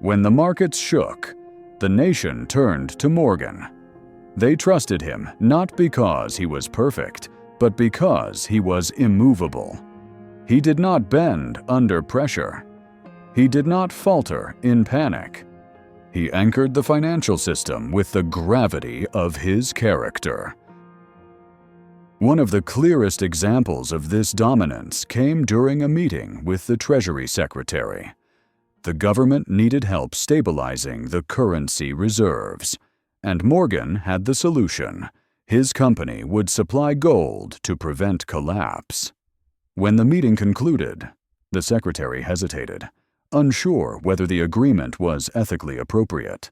When the markets shook, the nation turned to Morgan. They trusted him not because he was perfect, but because he was immovable. He did not bend under pressure. He did not falter in panic. He anchored the financial system with the gravity of his character. One of the clearest examples of this dominance came during a meeting with the Treasury Secretary. The government needed help stabilizing the currency reserves, and Morgan had the solution. His company would supply gold to prevent collapse. When the meeting concluded, the secretary hesitated, unsure whether the agreement was ethically appropriate.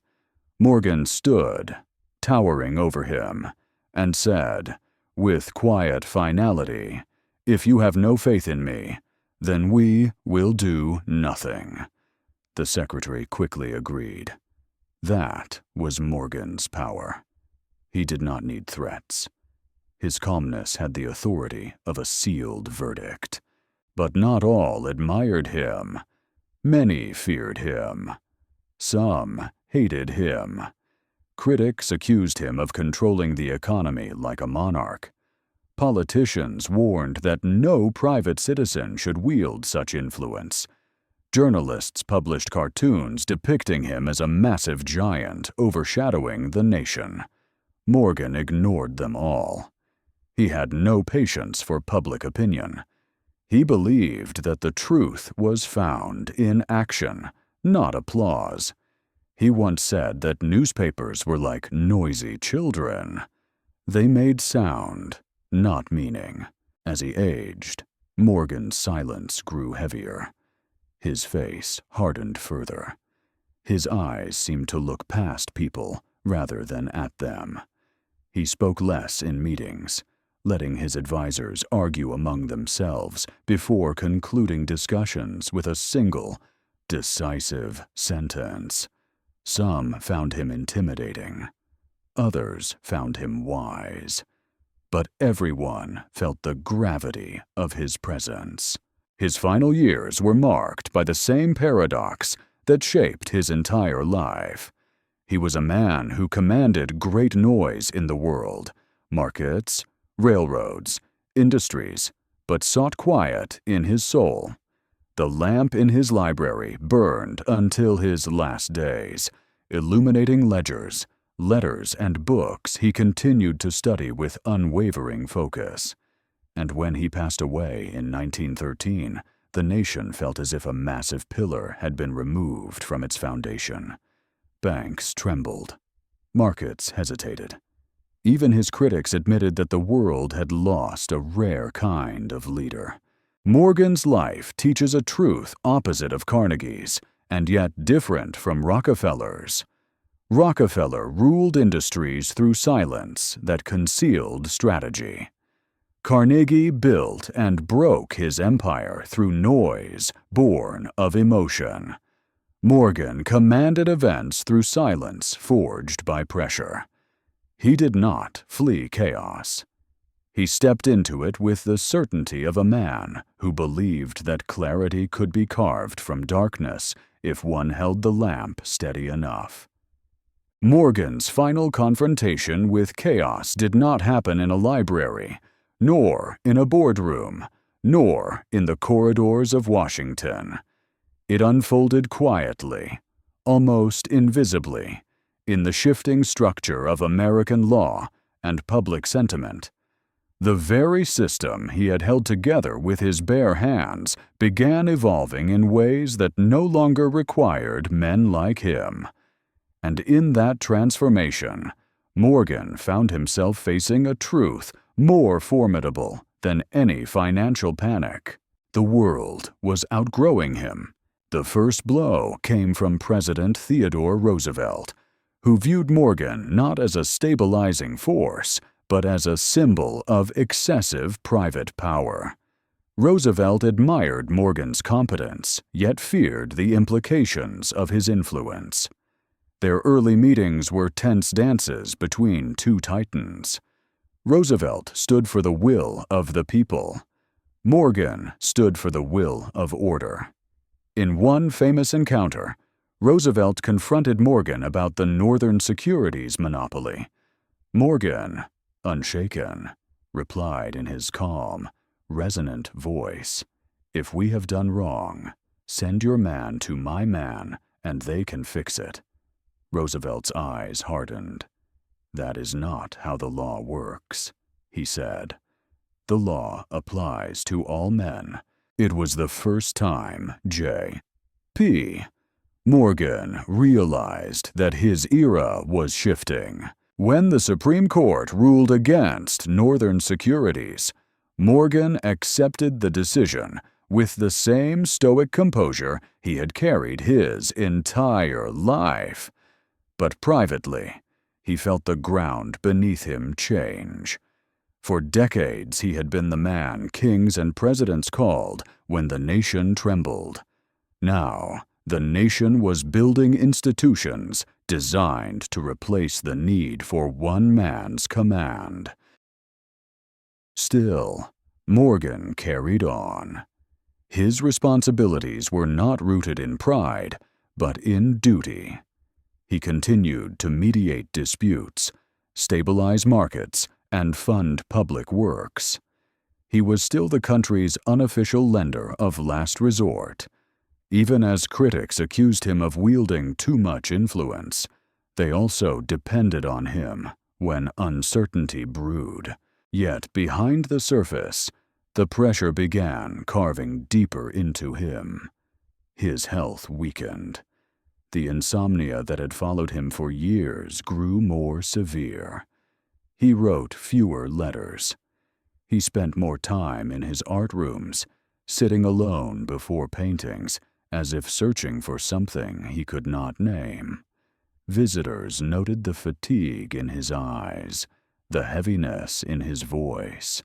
Morgan stood, towering over him, and said, with quiet finality, "If you have no faith in me, then we will do nothing." The secretary quickly agreed. That was Morgan's power. He did not need threats. His calmness had the authority of a sealed verdict. But not all admired him. Many feared him. Some hated him. Critics accused him of controlling the economy like a monarch. Politicians warned that no private citizen should wield such influence. Journalists published cartoons depicting him as a massive giant overshadowing the nation. Morgan ignored them all. He had no patience for public opinion. He believed that the truth was found in action, not applause. He once said that newspapers were like noisy children. They made sound, not meaning. As he aged, Morgan's silence grew heavier. His face hardened further. His eyes seemed to look past people rather than at them. He spoke less in meetings, letting his advisors argue among themselves before concluding discussions with a single, decisive sentence. Some found him intimidating. Others found him wise. But everyone felt the gravity of his presence. His final years were marked by the same paradox that shaped his entire life. He was a man who commanded great noise in the world, markets, railroads, industries, but sought quiet in his soul. The lamp in his library burned until his last days, illuminating ledgers, letters, and books he continued to study with unwavering focus. And when he passed away in 1913, the nation felt as if a massive pillar had been removed from its foundation. Banks trembled. Markets hesitated. Even his critics admitted that the world had lost a rare kind of leader. Morgan's life teaches a truth opposite of Carnegie's, and yet different from Rockefeller's. Rockefeller ruled industries through silence that concealed strategy. Carnegie built and broke his empire through noise born of emotion. Morgan commanded events through silence forged by pressure. He did not flee chaos. He stepped into it with the certainty of a man who believed that clarity could be carved from darkness if one held the lamp steady enough. Morgan's final confrontation with chaos did not happen in a library, nor in a boardroom, nor in the corridors of Washington. It unfolded quietly, almost invisibly, in the shifting structure of American law and public sentiment. The very system he had held together with his bare hands began evolving in ways that no longer required men like him. And in that transformation, Morgan found himself facing a truth more formidable than any financial panic. The world was outgrowing him. The first blow came from President Theodore Roosevelt, who viewed Morgan not as a stabilizing force, but as a symbol of excessive private power. Roosevelt admired Morgan's competence, yet feared the implications of his influence. Their early meetings were tense dances between two titans. Roosevelt stood for the will of the people. Morgan stood for the will of order. In one famous encounter, Roosevelt confronted Morgan about the Northern securities monopoly. Morgan, unshaken, replied in his calm, resonant voice, "If we have done wrong, send your man to my man, and they can fix it." Roosevelt's eyes hardened. "That is not how the law works," he said. "The law applies to all men." It was the first time J.P. Morgan realized that his era was shifting. When the Supreme Court ruled against Northern securities, Morgan accepted the decision with the same stoic composure he had carried his entire life. But privately, he felt the ground beneath him change. For decades he had been the man kings and presidents called when the nation trembled. Now, the nation was building institutions designed to replace the need for one man's command. Still, Morgan carried on. His responsibilities were not rooted in pride, but in duty. He continued to mediate disputes, stabilize markets, and fund public works. He was still the country's unofficial lender of last resort. Even as critics accused him of wielding too much influence, they also depended on him when uncertainty brewed. Yet behind the surface, the pressure began carving deeper into him. His health weakened. The insomnia that had followed him for years grew more severe. He wrote fewer letters. He spent more time in his art rooms, sitting alone before paintings, as if searching for something he could not name. Visitors noted the fatigue in his eyes, the heaviness in his voice.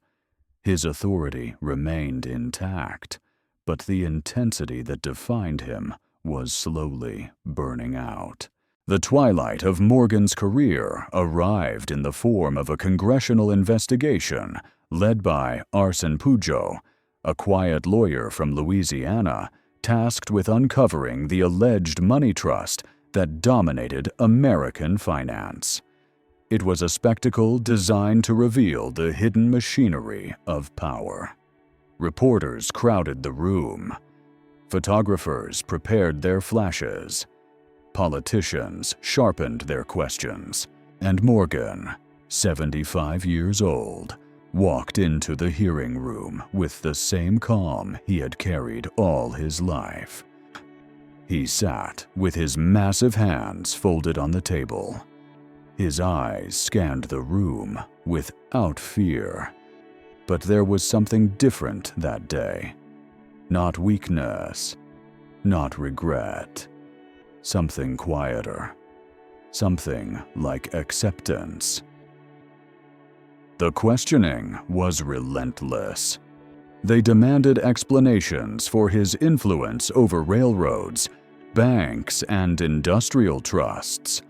His authority remained intact, but the intensity that defined him was slowly burning out. The twilight of Morgan's career arrived in the form of a congressional investigation led by Arsen Pujo, a quiet lawyer from Louisiana, tasked with uncovering the alleged money trust that dominated American finance. It was a spectacle designed to reveal the hidden machinery of power. Reporters crowded the room. Photographers prepared their flashes. Politicians sharpened their questions. And Morgan, 75 years old, walked into the hearing room with the same calm he had carried all his life. He sat with his massive hands folded on the table. His eyes scanned the room without fear. But there was something different that day. Not weakness, not regret. Something quieter. Something like acceptance. The questioning was relentless. They demanded explanations for his influence over railroads, banks, and industrial trusts.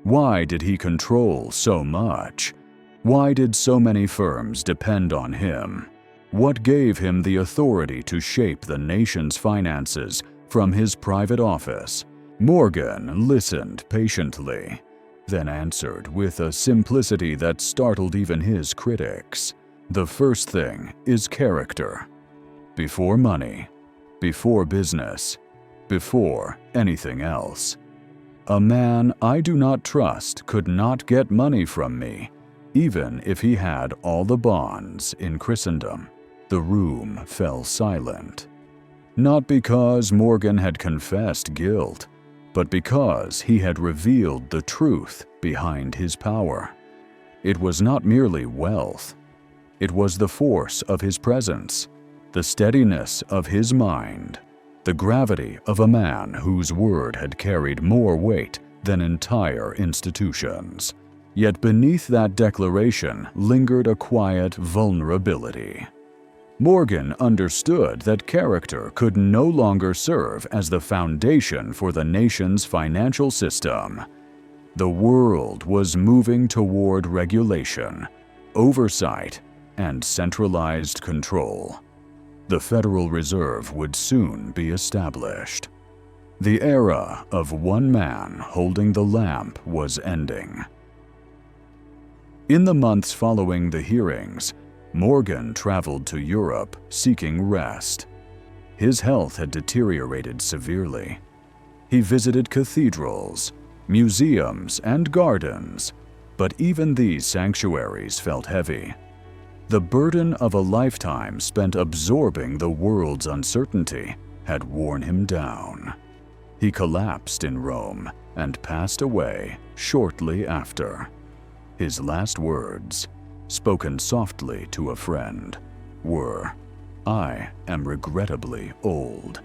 Why did he control so much? Why did so many firms depend on him? What gave him the authority to shape the nation's finances from his private office? Morgan listened patiently, then answered with a simplicity that startled even his critics. The first thing is character. Before money, before business, before anything else. A man I do not trust could not get money from me, even if he had all the bonds in Christendom. The room fell silent. Not because Morgan had confessed guilt, but because he had revealed the truth behind his power. It was not merely wealth. It was the force of his presence, the steadiness of his mind, the gravity of a man whose word had carried more weight than entire institutions. Yet beneath that declaration lingered a quiet vulnerability. Morgan understood that character could no longer serve as the foundation for the nation's financial system. The world was moving toward regulation, oversight, and centralized control. The Federal Reserve would soon be established. The era of one man holding the lamp was ending. In the months following the hearings, Morgan traveled to Europe seeking rest. His health had deteriorated severely. He visited cathedrals, museums, and gardens, but even these sanctuaries felt heavy. The burden of a lifetime spent absorbing the world's uncertainty had worn him down. He collapsed in Rome and passed away shortly after. His last words, spoken softly to a friend, were, "I am regrettably old."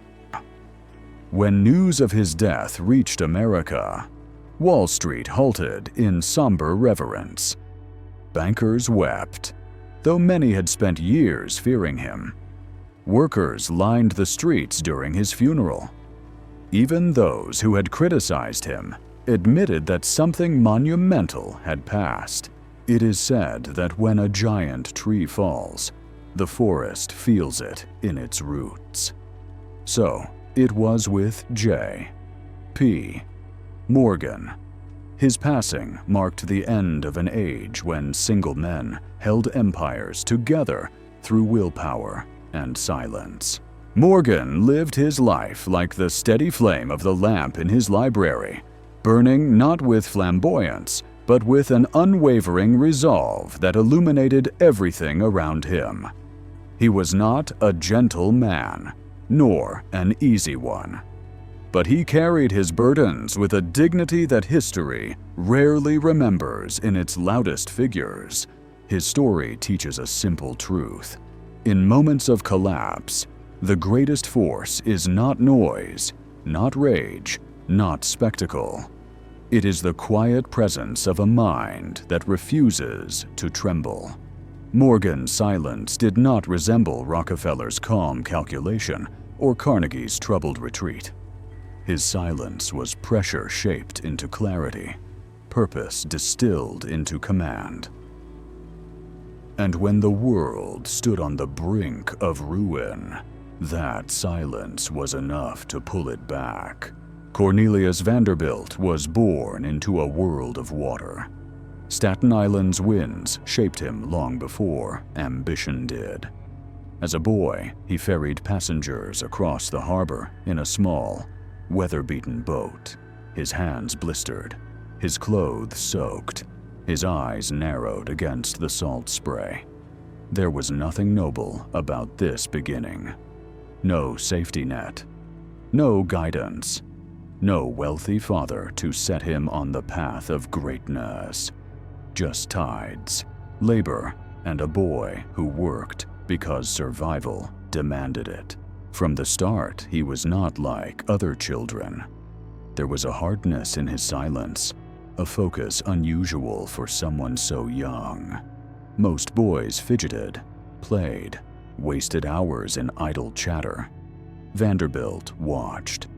When news of his death reached America, Wall Street halted in somber reverence. Bankers wept, though many had spent years fearing him. Workers lined the streets during his funeral. Even those who had criticized him admitted that something monumental had passed. It is said that when a giant tree falls, the forest feels it in its roots. So it was with J.P. Morgan. His passing marked the end of an age when single men held empires together through willpower and silence. Morgan lived his life like the steady flame of the lamp in his library, burning not with flamboyance, but with an unwavering resolve that illuminated everything around him. He was not a gentle man, nor an easy one. But he carried his burdens with a dignity that history rarely remembers in its loudest figures. His story teaches a simple truth. In moments of collapse, the greatest force is not noise, not rage, not spectacle. It is the quiet presence of a mind that refuses to tremble. Morgan's silence did not resemble Rockefeller's calm calculation or Carnegie's troubled retreat. His silence was pressure shaped into clarity, purpose distilled into command. And when the world stood on the brink of ruin, that silence was enough to pull it back. Cornelius Vanderbilt was born into a world of water. Staten Island's winds shaped him long before ambition did. As a boy, he ferried passengers across the harbor in a small, weather-beaten boat, his hands blistered, his clothes soaked, his eyes narrowed against the salt spray. There was nothing noble about this beginning. No safety net, no guidance, no wealthy father to set him on the path of greatness. Just tides, labor, and a boy who worked because survival demanded it. From the start, he was not like other children. There was a hardness in his silence, a focus unusual for someone so young. Most boys fidgeted, played, wasted hours in idle chatter. Vanderbilt watched.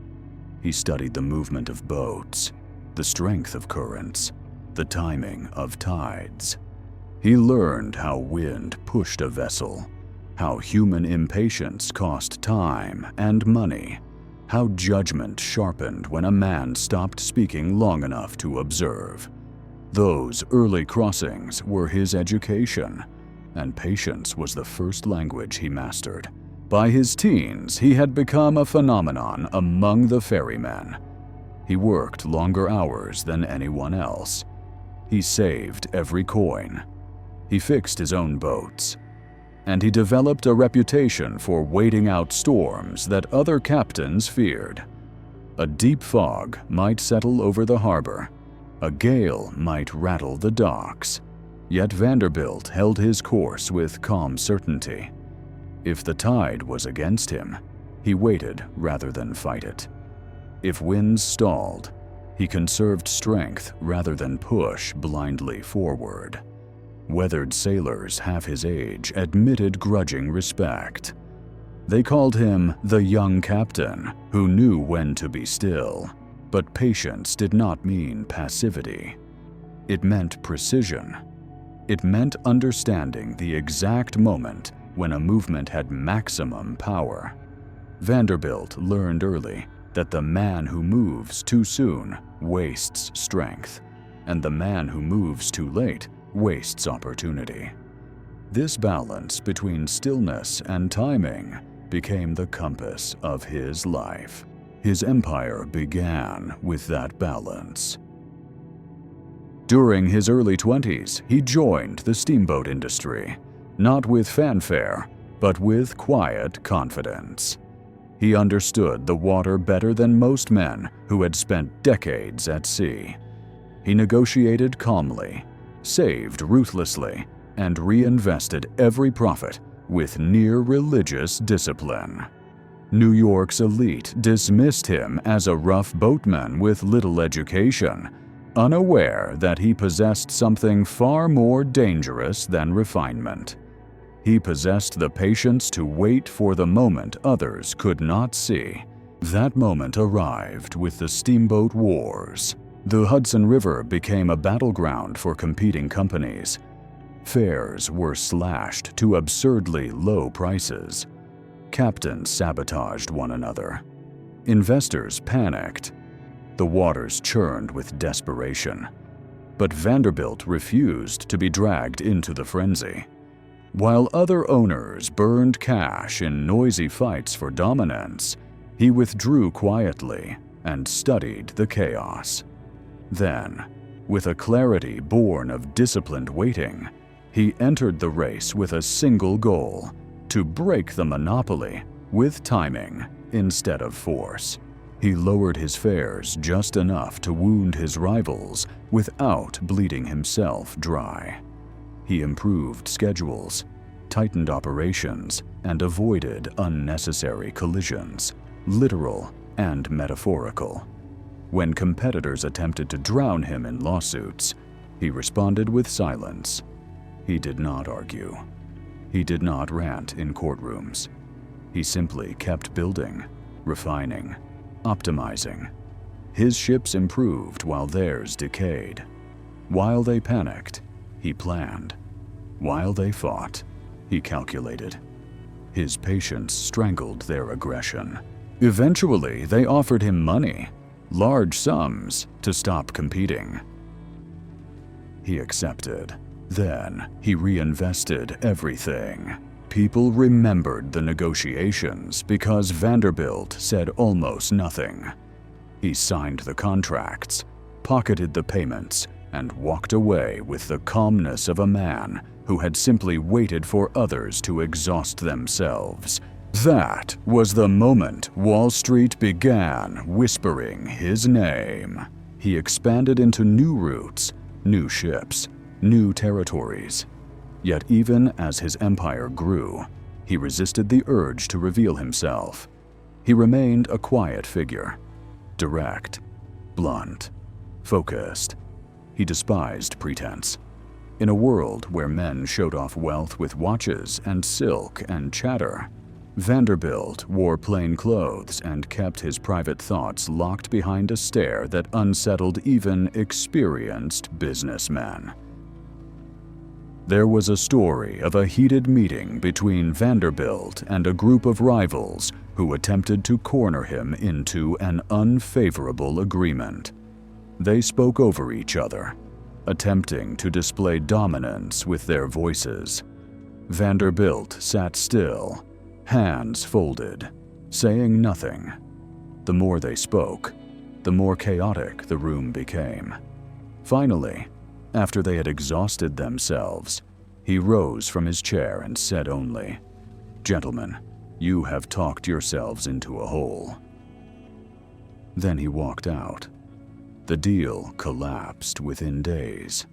He studied the movement of boats, the strength of currents, the timing of tides. He learned how wind pushed a vessel, how human impatience cost time and money, how judgment sharpened when a man stopped speaking long enough to observe. Those early crossings were his education, and patience was the first language he mastered. By his teens, he had become a phenomenon among the ferrymen. He worked longer hours than anyone else. He saved every coin. He fixed his own boats. And he developed a reputation for waiting out storms that other captains feared. A deep fog might settle over the harbor. A gale might rattle the docks. Yet Vanderbilt held his course with calm certainty. If the tide was against him, he waited rather than fight it. If winds stalled, he conserved strength rather than push blindly forward. Weathered sailors half his age admitted grudging respect. They called him the young captain who knew when to be still. But patience did not mean passivity. It meant precision. It meant understanding the exact moment when a movement had maximum power. Vanderbilt learned early that the man who moves too soon wastes strength, and the man who moves too late wastes opportunity. This balance between stillness and timing became the compass of his life. His empire began with that balance. During his early 20s, he joined the steamboat industry, not with fanfare, but with quiet confidence. He understood the water better than most men who had spent decades at sea. He negotiated calmly, saved ruthlessly, and reinvested every profit with near-religious discipline. New York's elite dismissed him as a rough boatman with little education, unaware that he possessed something far more dangerous than refinement. He possessed the patience to wait for the moment others could not see. That moment arrived with the Steamboat Wars. The Hudson River became a battleground for competing companies. Fares were slashed to absurdly low prices. Captains sabotaged one another. Investors panicked. The waters churned with desperation. But Vanderbilt refused to be dragged into the frenzy. While other owners burned cash in noisy fights for dominance, he withdrew quietly and studied the chaos. Then, with a clarity born of disciplined waiting, he entered the race with a single goal: to break the monopoly with timing instead of force. He lowered his fares just enough to wound his rivals without bleeding himself dry. He improved schedules, tightened operations, and avoided unnecessary collisions, literal and metaphorical. When competitors attempted to drown him in lawsuits, he responded with silence. He did not argue. He did not rant in courtrooms. He simply kept building, refining, optimizing. His ships improved while theirs decayed. While they panicked, he planned. While they fought, he calculated. His patience strangled their aggression. Eventually, they offered him money, large sums, to stop competing. He accepted. Then he reinvested everything. People remembered the negotiations because Vanderbilt said almost nothing. He signed the contracts, pocketed the payments, and walked away with the calmness of a man who had simply waited for others to exhaust themselves. That was the moment Wall Street began whispering his name. He expanded into new routes, new ships, new territories. Yet even as his empire grew, he resisted the urge to reveal himself. He remained a quiet figure, direct, blunt, focused. He despised pretense. In a world where men showed off wealth with watches and silk and chatter, Vanderbilt wore plain clothes and kept his private thoughts locked behind a stare that unsettled even experienced businessmen. There was a story of a heated meeting between Vanderbilt and a group of rivals who attempted to corner him into an unfavorable agreement. They spoke over each other, attempting to display dominance with their voices. Vanderbilt sat still, hands folded, saying nothing. The more they spoke, the more chaotic the room became. Finally, after they had exhausted themselves, he rose from his chair and said only, "Gentlemen, you have talked yourselves into a hole." Then he walked out. The deal collapsed within days.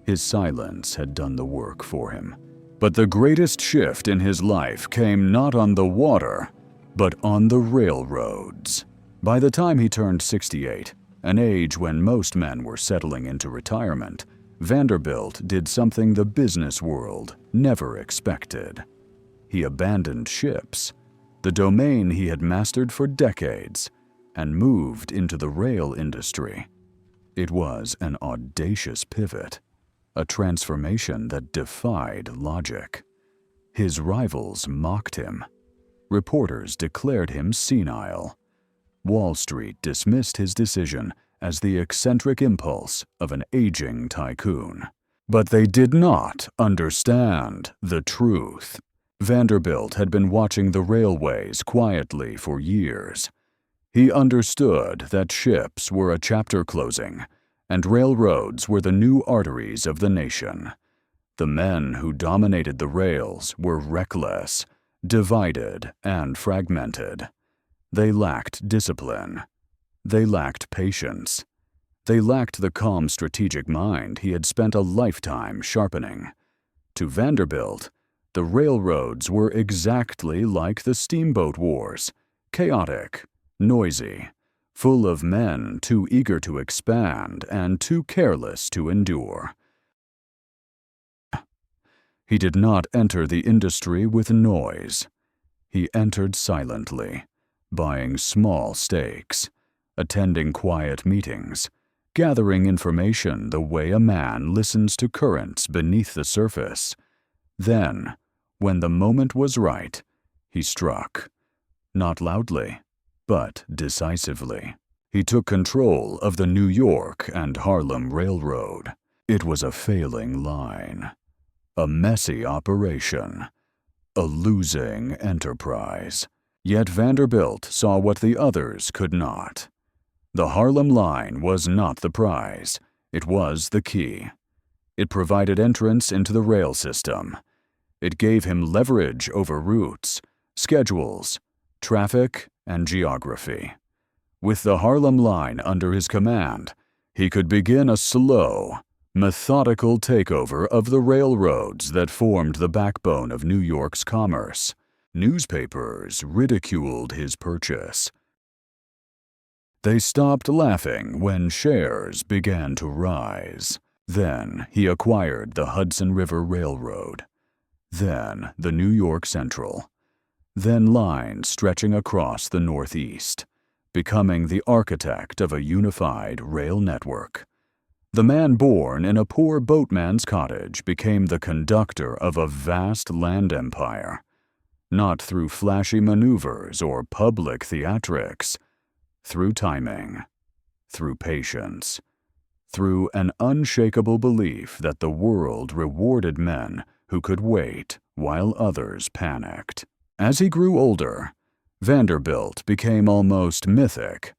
His silence had done the work for him. But the greatest shift in his life came not on the water, but on the railroads. By the time he turned 68, an age when most men were settling into retirement, Vanderbilt did something the business world never expected. He abandoned ships, the domain he had mastered for decades, and moved into the rail industry. It was an audacious pivot, a transformation that defied logic. His rivals mocked him. Reporters declared him senile. Wall Street dismissed his decision as the eccentric impulse of an aging tycoon. But they did not understand the truth. Vanderbilt had been watching the railways quietly for years. He understood that ships were a chapter closing, and railroads were the new arteries of the nation. The men who dominated the rails were reckless, divided, and fragmented. They lacked discipline. They lacked patience. They lacked the calm strategic mind he had spent a lifetime sharpening. To Vanderbilt, the railroads were exactly like the steamboat wars, chaotic, noisy, full of men too eager to expand and too careless to endure. He did not enter the industry with noise. He entered silently, buying small stakes, attending quiet meetings, gathering information the way a man listens to currents beneath the surface. Then, when the moment was right, he struck, not loudly, but decisively. He took control of the New York and Harlem Railroad. It was a failing line, a messy operation, a losing enterprise. Yet Vanderbilt saw what the others could not. The Harlem Line was not the prize. It was the key. It provided entrance into the rail system. It gave him leverage over routes, schedules, traffic, and geography. With the Harlem Line under his command, he could begin a slow, methodical takeover of the railroads that formed the backbone of New York's commerce. Newspapers ridiculed his purchase. They stopped laughing when shares began to rise. Then he acquired the Hudson River Railroad, then the New York Central, then lines stretching across the Northeast, becoming the architect of a unified rail network. The man born in a poor boatman's cottage became the conductor of a vast land empire, not through flashy maneuvers or public theatrics, through timing, through patience, through an unshakable belief that the world rewarded men who could wait while others panicked. As he grew older, Vanderbilt became almost mythic.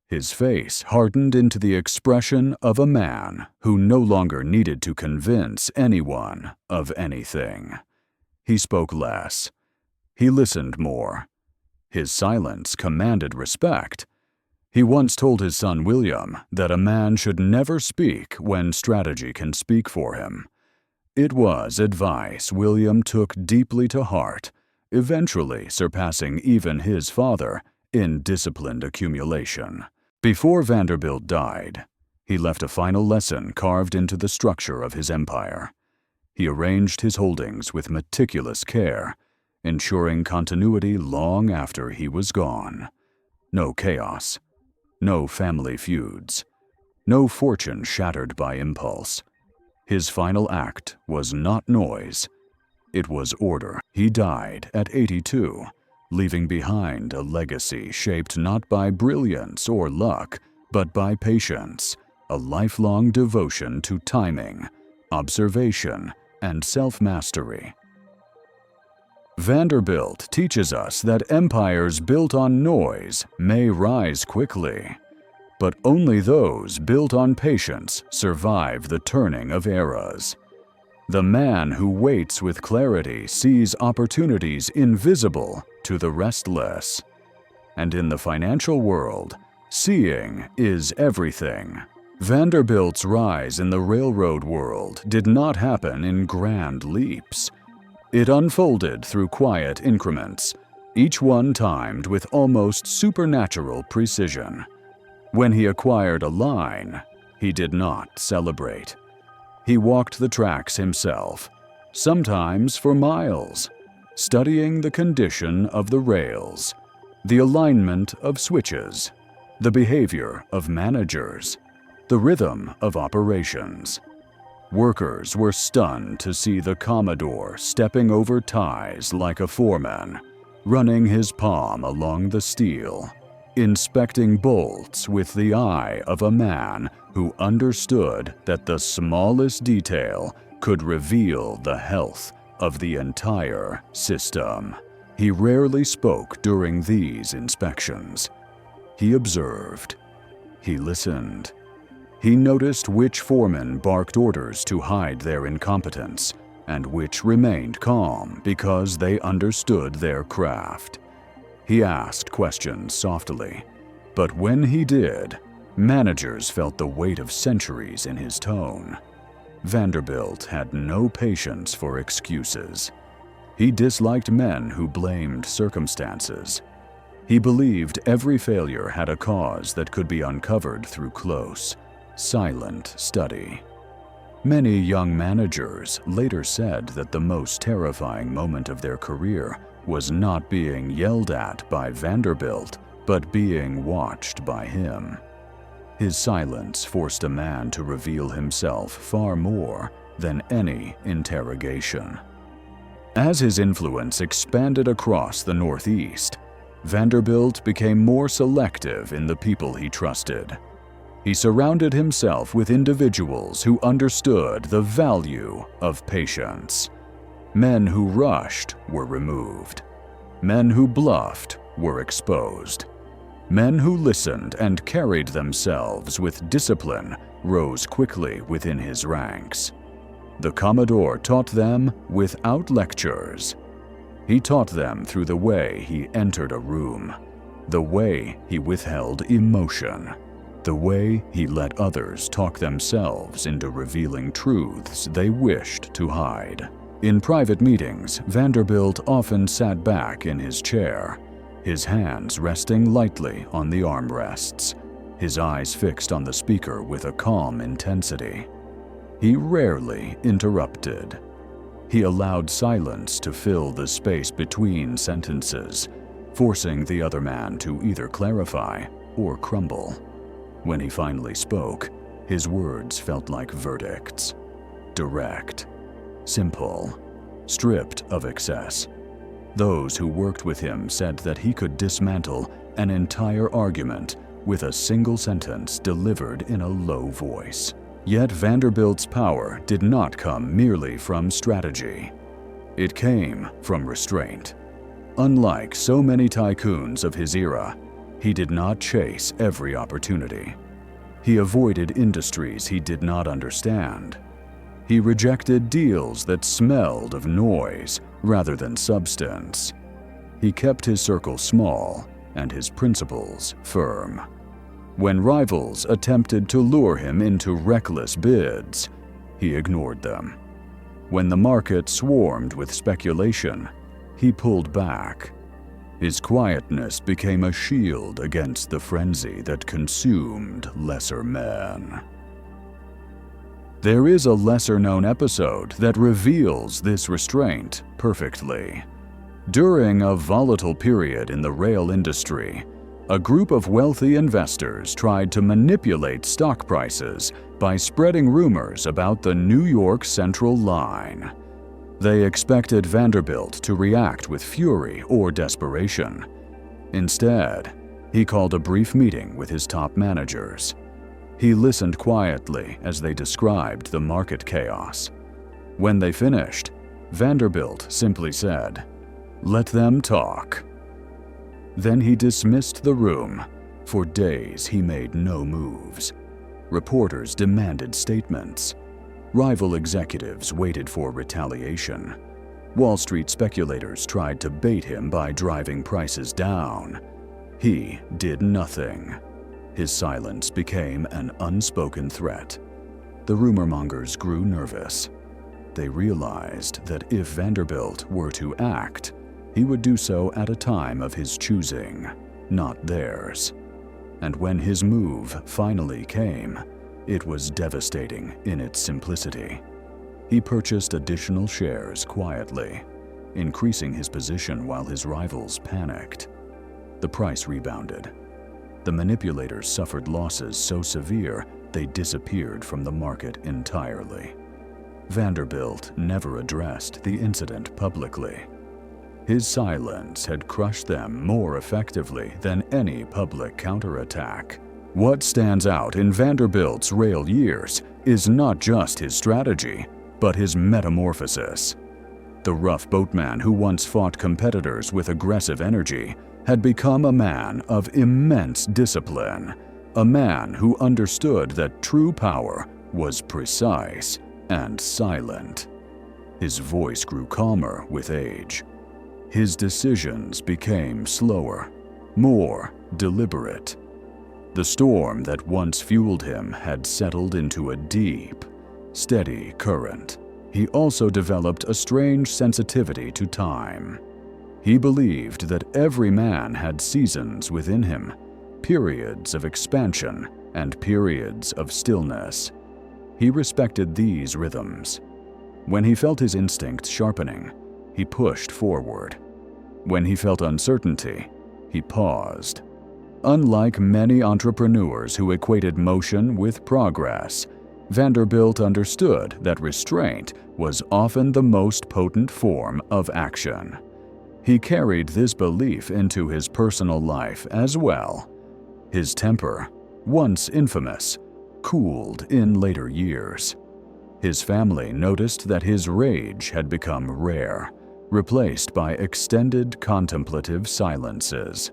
His face hardened into the expression of a man who no longer needed to convince anyone of anything. He spoke less. He listened more. His silence commanded respect. He once told his son William that a man should never speak when strategy can speak for him. It was advice William took deeply to heart, eventually surpassing even his father in disciplined accumulation. Before Vanderbilt died, he left a final lesson carved into the structure of his empire. He arranged his holdings with meticulous care, ensuring continuity long after he was gone. No chaos, no family feuds, no fortune shattered by impulse. His final act was not noise, it was order. He died at 82, leaving behind a legacy shaped not by brilliance or luck, but by patience, a lifelong devotion to timing, observation, and self-mastery. Vanderbilt teaches us that empires built on noise may rise quickly, but only those built on patience survive the turning of eras. The man who waits with clarity sees opportunities invisible to the restless. And in the financial world, seeing is everything. Vanderbilt's rise in the railroad world did not happen in grand leaps. It unfolded through quiet increments, each one timed with almost supernatural precision. When he acquired a line, he did not celebrate. He walked the tracks himself, sometimes for miles, studying the condition of the rails, the alignment of switches, the behavior of managers, the rhythm of operations. Workers were stunned to see the Commodore stepping over ties like a foreman, running his palm along the steel, inspecting bolts with the eye of a man who understood that the smallest detail could reveal the health of the entire system. He rarely spoke during these inspections. He observed. He listened. He noticed which foremen barked orders to hide their incompetence, and which remained calm because they understood their craft. He asked questions softly, but when he did, managers felt the weight of centuries in his tone. Vanderbilt had no patience for excuses. He disliked men who blamed circumstances. He believed every failure had a cause that could be uncovered through close, silent study. Many young managers later said that the most terrifying moment of their career was not being yelled at by Vanderbilt, but being watched by him. His silence forced a man to reveal himself far more than any interrogation. As his influence expanded across the Northeast, Vanderbilt became more selective in the people he trusted. He surrounded himself with individuals who understood the value of patience. Men who rushed were removed. Men who bluffed were exposed. Men who listened and carried themselves with discipline rose quickly within his ranks. The Commodore taught them without lectures. He taught them through the way he entered a room, the way he withheld emotion, the way he let others talk themselves into revealing truths they wished to hide. In private meetings, Vanderbilt often sat back in his chair, his hands resting lightly on the armrests, his eyes fixed on the speaker with a calm intensity. He rarely interrupted. He allowed silence to fill the space between sentences, forcing the other man to either clarify or crumble. When he finally spoke, his words felt like verdicts, direct, simple, stripped of excess. Those who worked with him said that he could dismantle an entire argument with a single sentence delivered in a low voice. Yet Vanderbilt's power did not come merely from strategy. It came from restraint. Unlike so many tycoons of his era, he did not chase every opportunity. He avoided industries he did not understand. He rejected deals that smelled of noise rather than substance. He kept his circle small and his principles firm. When rivals attempted to lure him into reckless bids, he ignored them. When the market swarmed with speculation, he pulled back. His quietness became a shield against the frenzy that consumed lesser men. There is a lesser-known episode that reveals this restraint perfectly. During a volatile period in the rail industry, a group of wealthy investors tried to manipulate stock prices by spreading rumors about the New York Central Line. They expected Vanderbilt to react with fury or desperation. Instead, he called a brief meeting with his top managers. He listened quietly as they described the market chaos. When they finished, Vanderbilt simply said, "Let them talk." Then he dismissed the room. For days he made no moves. Reporters demanded statements. Rival executives waited for retaliation. Wall Street speculators tried to bait him by driving prices down. He did nothing. His silence became an unspoken threat. The rumor-mongers grew nervous. They realized that if Vanderbilt were to act, he would do so at a time of his choosing, not theirs. And when his move finally came, it was devastating in its simplicity. He purchased additional shares quietly, increasing his position while his rivals panicked. The price rebounded. The manipulators suffered losses so severe they disappeared from the market entirely. Vanderbilt never addressed the incident publicly. His silence had crushed them more effectively than any public counterattack. What stands out in Vanderbilt's rail years is not just his strategy, but his metamorphosis. The rough boatman who once fought competitors with aggressive energy had become a man of immense discipline, a man who understood that true power was precise and silent. His voice grew calmer with age. His decisions became slower, more deliberate. The storm that once fueled him had settled into a deep, steady current. He also developed a strange sensitivity to time. He believed that every man had seasons within him, periods of expansion and periods of stillness. He respected these rhythms. When he felt his instincts sharpening, he pushed forward. When he felt uncertainty, he paused. Unlike many entrepreneurs who equated motion with progress, Vanderbilt understood that restraint was often the most potent form of action. He carried this belief into his personal life as well. His temper, once infamous, cooled in later years. His family noticed that his rage had become rare, replaced by extended contemplative silences.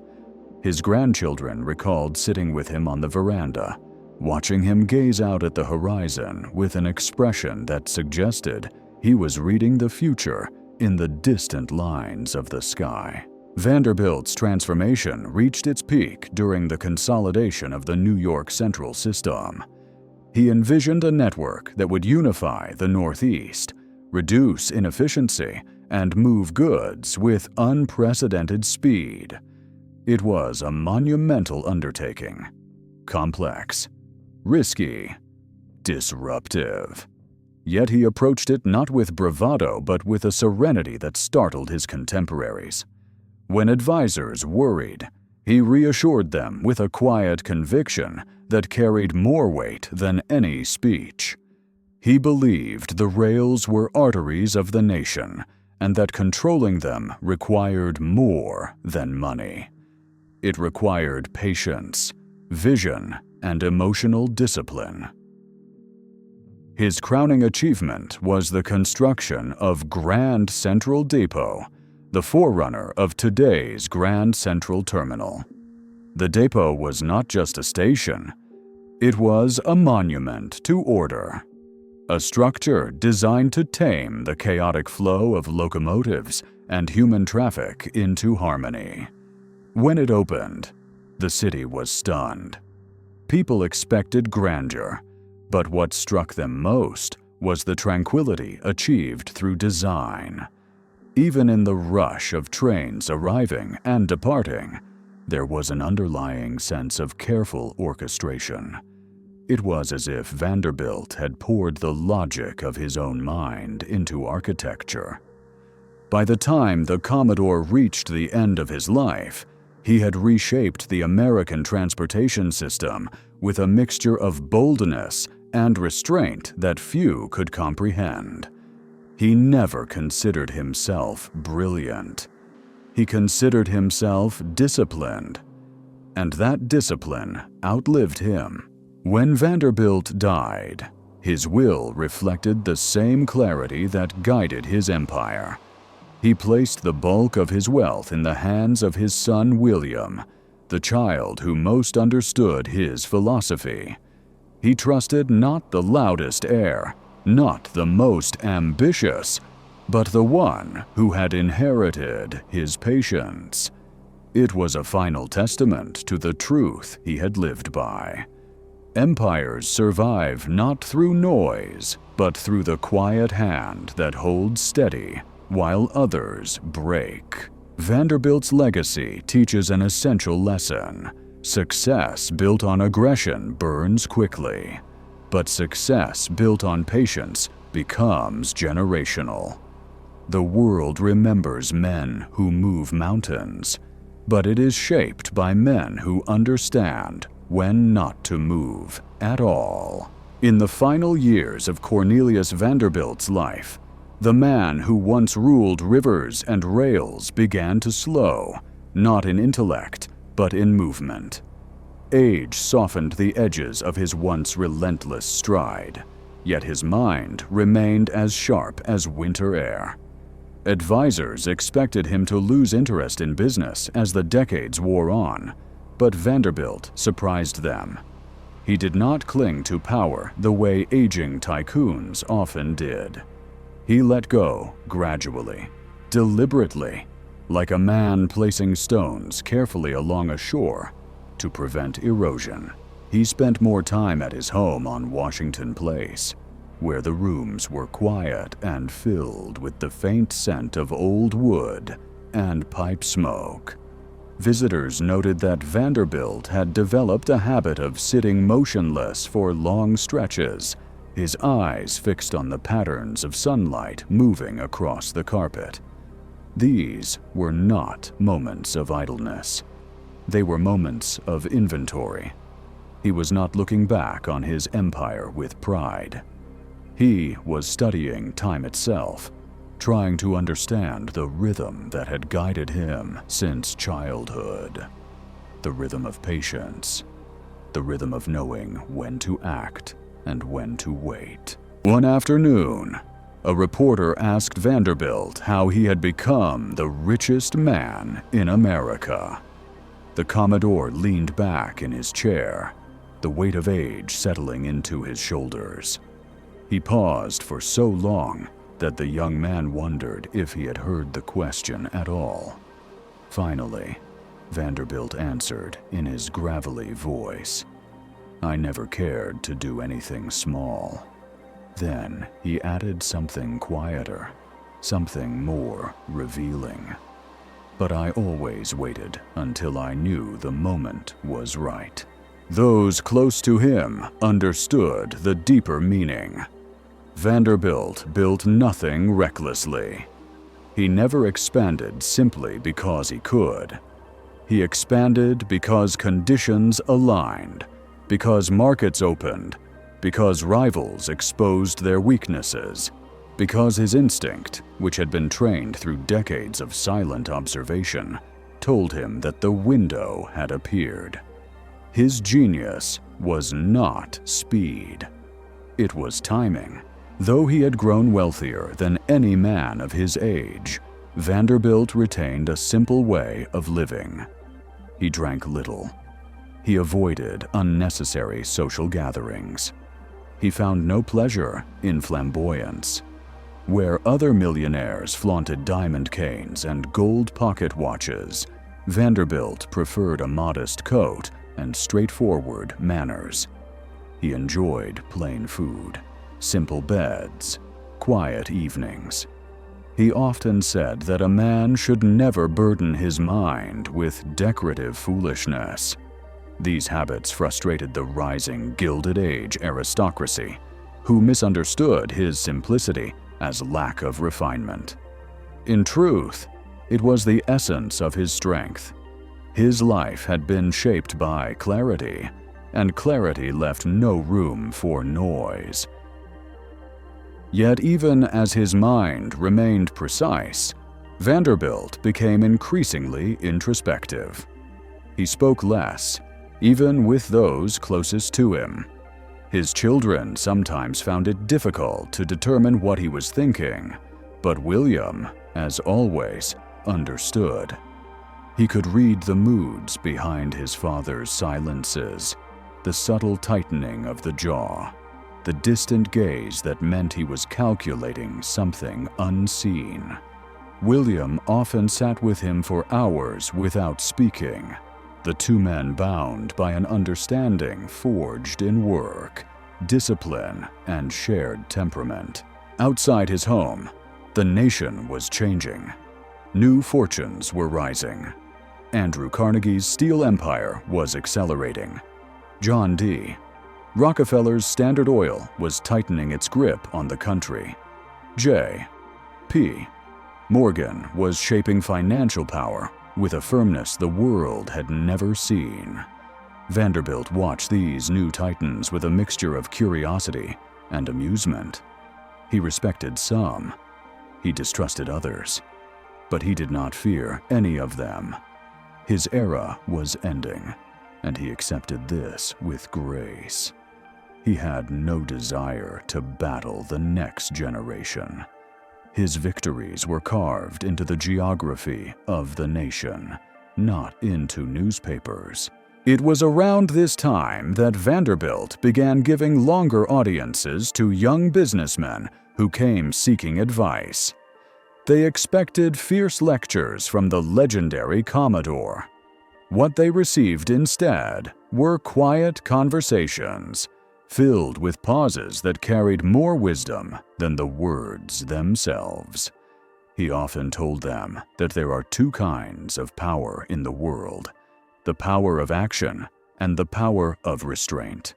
His grandchildren recalled sitting with him on the veranda, watching him gaze out at the horizon with an expression that suggested he was reading the future in the distant lines of the sky. Vanderbilt's transformation reached its peak during the consolidation of the New York Central system. He envisioned a network that would unify the Northeast, reduce inefficiency, and move goods with unprecedented speed. It was a monumental undertaking, complex, risky, disruptive. Yet he approached it not with bravado but with a serenity that startled his contemporaries. When advisors worried, he reassured them with a quiet conviction that carried more weight than any speech. He believed the rails were arteries of the nation, and that controlling them required more than money. It required patience, vision, and emotional discipline. His crowning achievement was the construction of Grand Central Depot, the forerunner of today's Grand Central Terminal. The depot was not just a station, it was a monument to order. A structure designed to tame the chaotic flow of locomotives and human traffic into harmony. When it opened, the city was stunned. People expected grandeur, but what struck them most was the tranquility achieved through design. Even in the rush of trains arriving and departing, there was an underlying sense of careful orchestration. It was as if Vanderbilt had poured the logic of his own mind into architecture. By the time the Commodore reached the end of his life, he had reshaped the American transportation system with a mixture of boldness and restraint that few could comprehend. He never considered himself brilliant. He considered himself disciplined, and that discipline outlived him. When Vanderbilt died, his will reflected the same clarity that guided his empire. He placed the bulk of his wealth in the hands of his son William, the child who most understood his philosophy. He trusted not the loudest heir, not the most ambitious, but the one who had inherited his patience. It was a final testament to the truth he had lived by. Empires survive not through noise, but through the quiet hand that holds steady while others break. Vanderbilt's legacy teaches an essential lesson. Success built on aggression burns quickly, but success built on patience becomes generational. The world remembers men who move mountains, but it is shaped by men who understand when not to move at all. In the final years of Cornelius Vanderbilt's life, the man who once ruled rivers and rails began to slow, not in intellect, but in movement. Age softened the edges of his once relentless stride, yet his mind remained as sharp as winter air. Advisors expected him to lose interest in business as the decades wore on, but Vanderbilt surprised them. He did not cling to power the way aging tycoons often did. He let go gradually, deliberately, like a man placing stones carefully along a shore to prevent erosion. He spent more time at his home on Washington Place, where the rooms were quiet and filled with the faint scent of old wood and pipe smoke. Visitors noted that Vanderbilt had developed a habit of sitting motionless for long stretches, his eyes fixed on the patterns of sunlight moving across the carpet. These were not moments of idleness. They were moments of inventory. He was not looking back on his empire with pride. He was studying time itself, trying to understand the rhythm that had guided him since childhood. The rhythm of patience, the rhythm of knowing when to act and when to wait. One afternoon, a reporter asked Vanderbilt how he had become the richest man in America. The Commodore leaned back in his chair, the weight of age settling into his shoulders. He paused for so long that the young man wondered if he had heard the question at all. Finally, Vanderbilt answered in his gravelly voice, "I never cared to do anything small." Then he added something quieter, something more revealing. "But I always waited until I knew the moment was right." Those close to him understood the deeper meaning. Vanderbilt built nothing recklessly. He never expanded simply because he could. He expanded because conditions aligned, because markets opened, because rivals exposed their weaknesses, because his instinct, which had been trained through decades of silent observation, told him that the window had appeared. His genius was not speed. It was timing. Though he had grown wealthier than any man of his age, Vanderbilt retained a simple way of living. He drank little. He avoided unnecessary social gatherings. He found no pleasure in flamboyance. Where other millionaires flaunted diamond canes and gold pocket watches, Vanderbilt preferred a modest coat and straightforward manners. He enjoyed plain food, simple beds, quiet evenings. He often said that a man should never burden his mind with decorative foolishness. These habits frustrated the rising Gilded Age aristocracy, who misunderstood his simplicity as lack of refinement. In truth, it was the essence of his strength. His life had been shaped by clarity, and clarity left no room for noise. Yet even as his mind remained precise, Vanderbilt became increasingly introspective. He spoke less, even with those closest to him. His children sometimes found it difficult to determine what he was thinking, but William, as always, understood. He could read the moods behind his father's silences, the subtle tightening of the jaw, the distant gaze that meant he was calculating something unseen. William often sat with him for hours without speaking, the two men bound by an understanding forged in work, discipline, and shared temperament. Outside his home, the nation was changing. New fortunes were rising. Andrew Carnegie's steel empire was accelerating. John D. Rockefeller's Standard Oil was tightening its grip on the country. J. P. Morgan was shaping financial power with a firmness the world had never seen. Vanderbilt watched these new titans with a mixture of curiosity and amusement. He respected some. He distrusted others. But he did not fear any of them. His era was ending, and he accepted this with grace. He had no desire to battle the next generation. His victories were carved into the geography of the nation, not into newspapers. It was around this time that Vanderbilt began giving longer audiences to young businessmen who came seeking advice. They expected fierce lectures from the legendary Commodore. What they received instead were quiet conversations, filled with pauses that carried more wisdom than the words themselves. He often told them that there are two kinds of power in the world: the power of action and the power of restraint.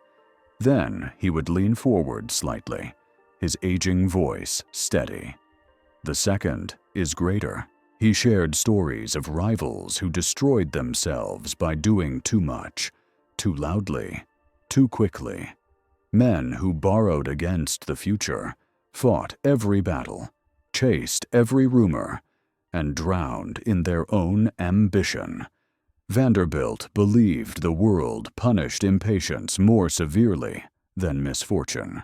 Then he would lean forward slightly, his aging voice steady. The second is greater. He shared stories of rivals who destroyed themselves by doing too much, too loudly, too quickly. Men who borrowed against the future, fought every battle, chased every rumor, and drowned in their own ambition. Vanderbilt believed the world punished impatience more severely than misfortune.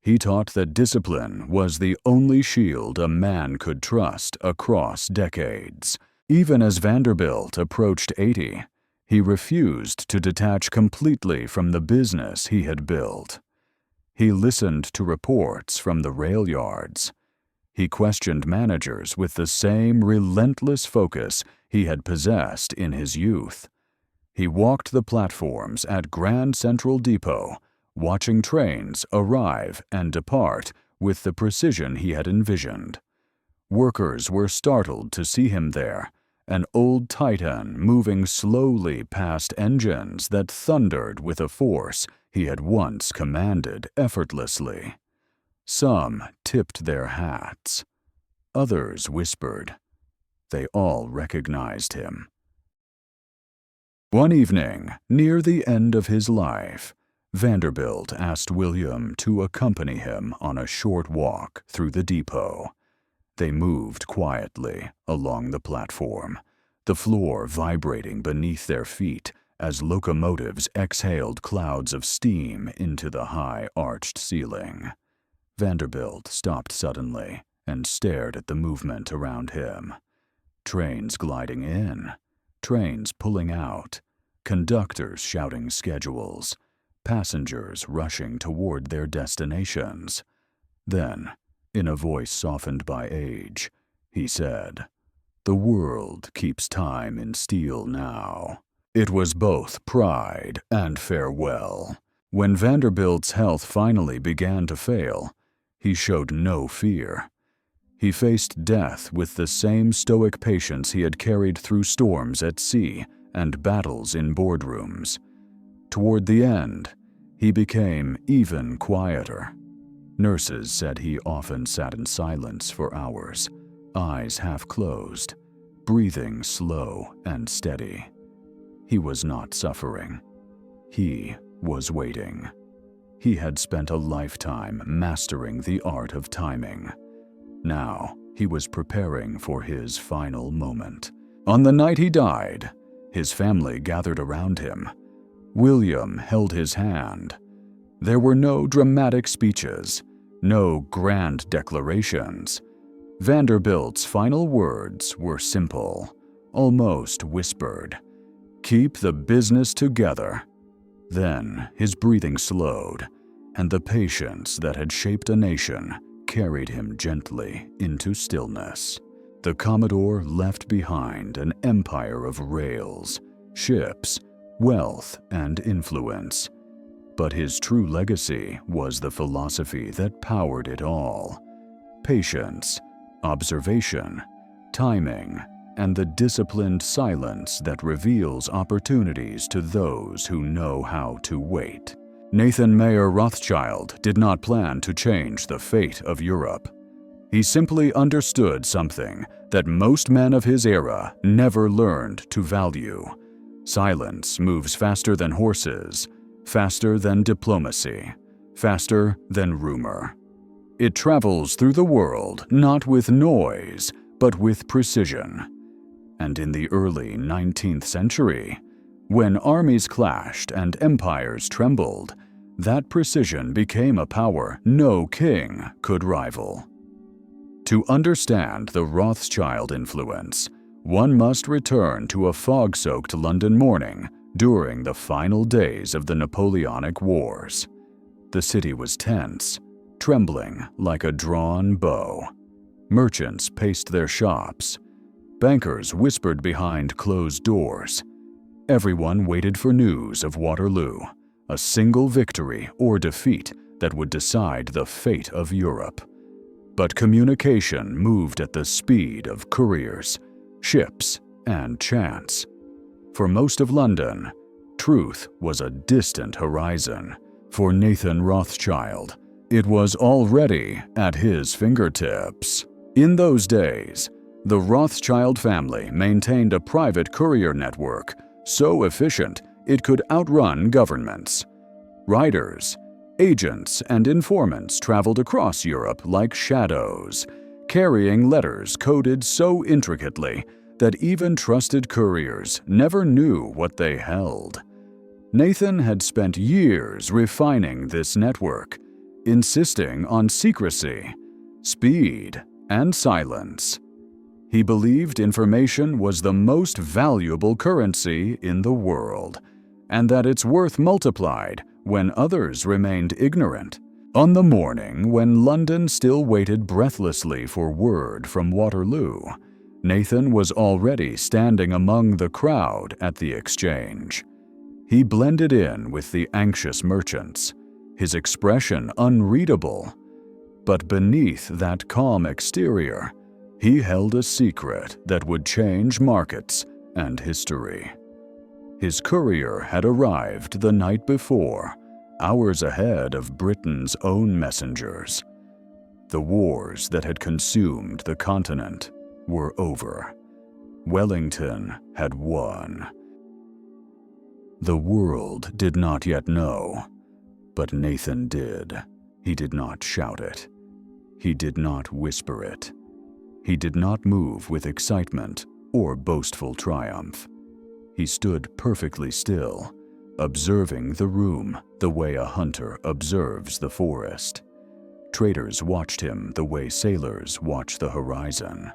He taught that discipline was the only shield a man could trust across decades. Even as Vanderbilt approached 80, he refused to detach completely from the business he had built. He listened to reports from the rail yards. He questioned managers with the same relentless focus he had possessed in his youth. He walked the platforms at Grand Central Depot, watching trains arrive and depart with the precision he had envisioned. Workers were startled to see him there, an old titan moving slowly past engines that thundered with a force he had once commanded effortlessly. Some tipped their hats. Others whispered. They all recognized him. One evening, near the end of his life, Vanderbilt asked William to accompany him on a short walk through the depot. They moved quietly along the platform, the floor vibrating beneath their feet as locomotives exhaled clouds of steam into the high arched ceiling. Vanderbilt stopped suddenly and stared at the movement around him. Trains gliding in, trains pulling out, conductors shouting schedules, passengers rushing toward their destinations. Then, in a voice softened by age, he said, "The world keeps time in steel now." It was both pride and farewell. When Vanderbilt's health finally began to fail, he showed no fear. He faced death with the same stoic patience he had carried through storms at sea and battles in boardrooms. Toward the end, he became even quieter. Nurses said he often sat in silence for hours, eyes half closed, breathing slow and steady. He was not suffering. He was waiting. He had spent a lifetime mastering the art of timing. Now, he was preparing for his final moment. On the night he died, his family gathered around him. William held his hand. There were no dramatic speeches, no grand declarations. Vanderbilt's final words were simple, almost whispered. "Keep the business together." Then his breathing slowed, and the patience that had shaped a nation carried him gently into stillness. The Commodore left behind an empire of rails, ships, wealth, and influence. But his true legacy was the philosophy that powered it all: patience, observation, timing, and the disciplined silence that reveals opportunities to those who know how to wait. Nathan Mayer Rothschild did not plan to change the fate of Europe. He simply understood something that most men of his era never learned to value. Silence moves faster than horses, faster than diplomacy, faster than rumor. It travels through the world not with noise, but with precision. And in the early 19th century, when armies clashed and empires trembled, that precision became a power no king could rival. To understand the Rothschild influence, one must return to a fog-soaked London morning during the final days of the Napoleonic Wars. The city was tense, trembling like a drawn bow. Merchants paced their shops. Bankers whispered behind closed doors. Everyone waited for news of Waterloo, a single victory or defeat that would decide the fate of Europe. But communication moved at the speed of couriers, ships, and chance. For most of London, truth was a distant horizon. For Nathan Rothschild, it was already at his fingertips. In those days, the Rothschild family maintained a private courier network so efficient it could outrun governments. Riders, agents, and informants traveled across Europe like shadows, carrying letters coded so intricately that even trusted couriers never knew what they held. Nathan had spent years refining this network, insisting on secrecy, speed, and silence. He believed information was the most valuable currency in the world, and that its worth multiplied when others remained ignorant. On the morning when London still waited breathlessly for word from Waterloo, Nathan was already standing among the crowd at the exchange. He blended in with the anxious merchants, his expression unreadable. But beneath that calm exterior, he held a secret that would change markets and history. His courier had arrived the night before, hours ahead of Britain's own messengers. The wars that had consumed the continent were over. Wellington had won. The world did not yet know, but Nathan did. He did not shout it. He did not whisper it. He did not move with excitement or boastful triumph. He stood perfectly still, observing the room the way a hunter observes the forest. Traders watched him the way sailors watch the horizon.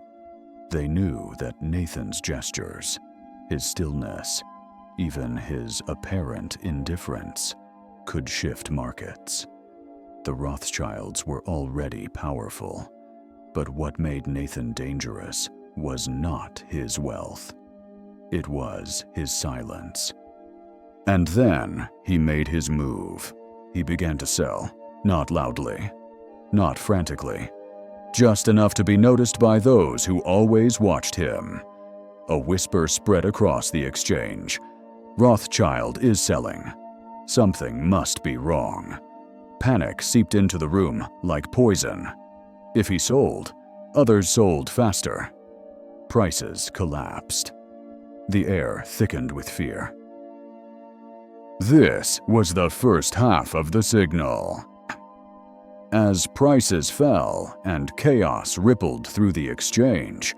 They knew that Nathan's gestures, his stillness, even his apparent indifference, could shift markets. The Rothschilds were already powerful, but what made Nathan dangerous was not his wealth. It was his silence. And then he made his move. He began to sell, not loudly, not frantically, just enough to be noticed by those who always watched him. A whisper spread across the exchange. Rothschild is selling. Something must be wrong. Panic seeped into the room like poison. If he sold, others sold faster. Prices collapsed. The air thickened with fear. This was the first half of the signal. As prices fell and chaos rippled through the exchange,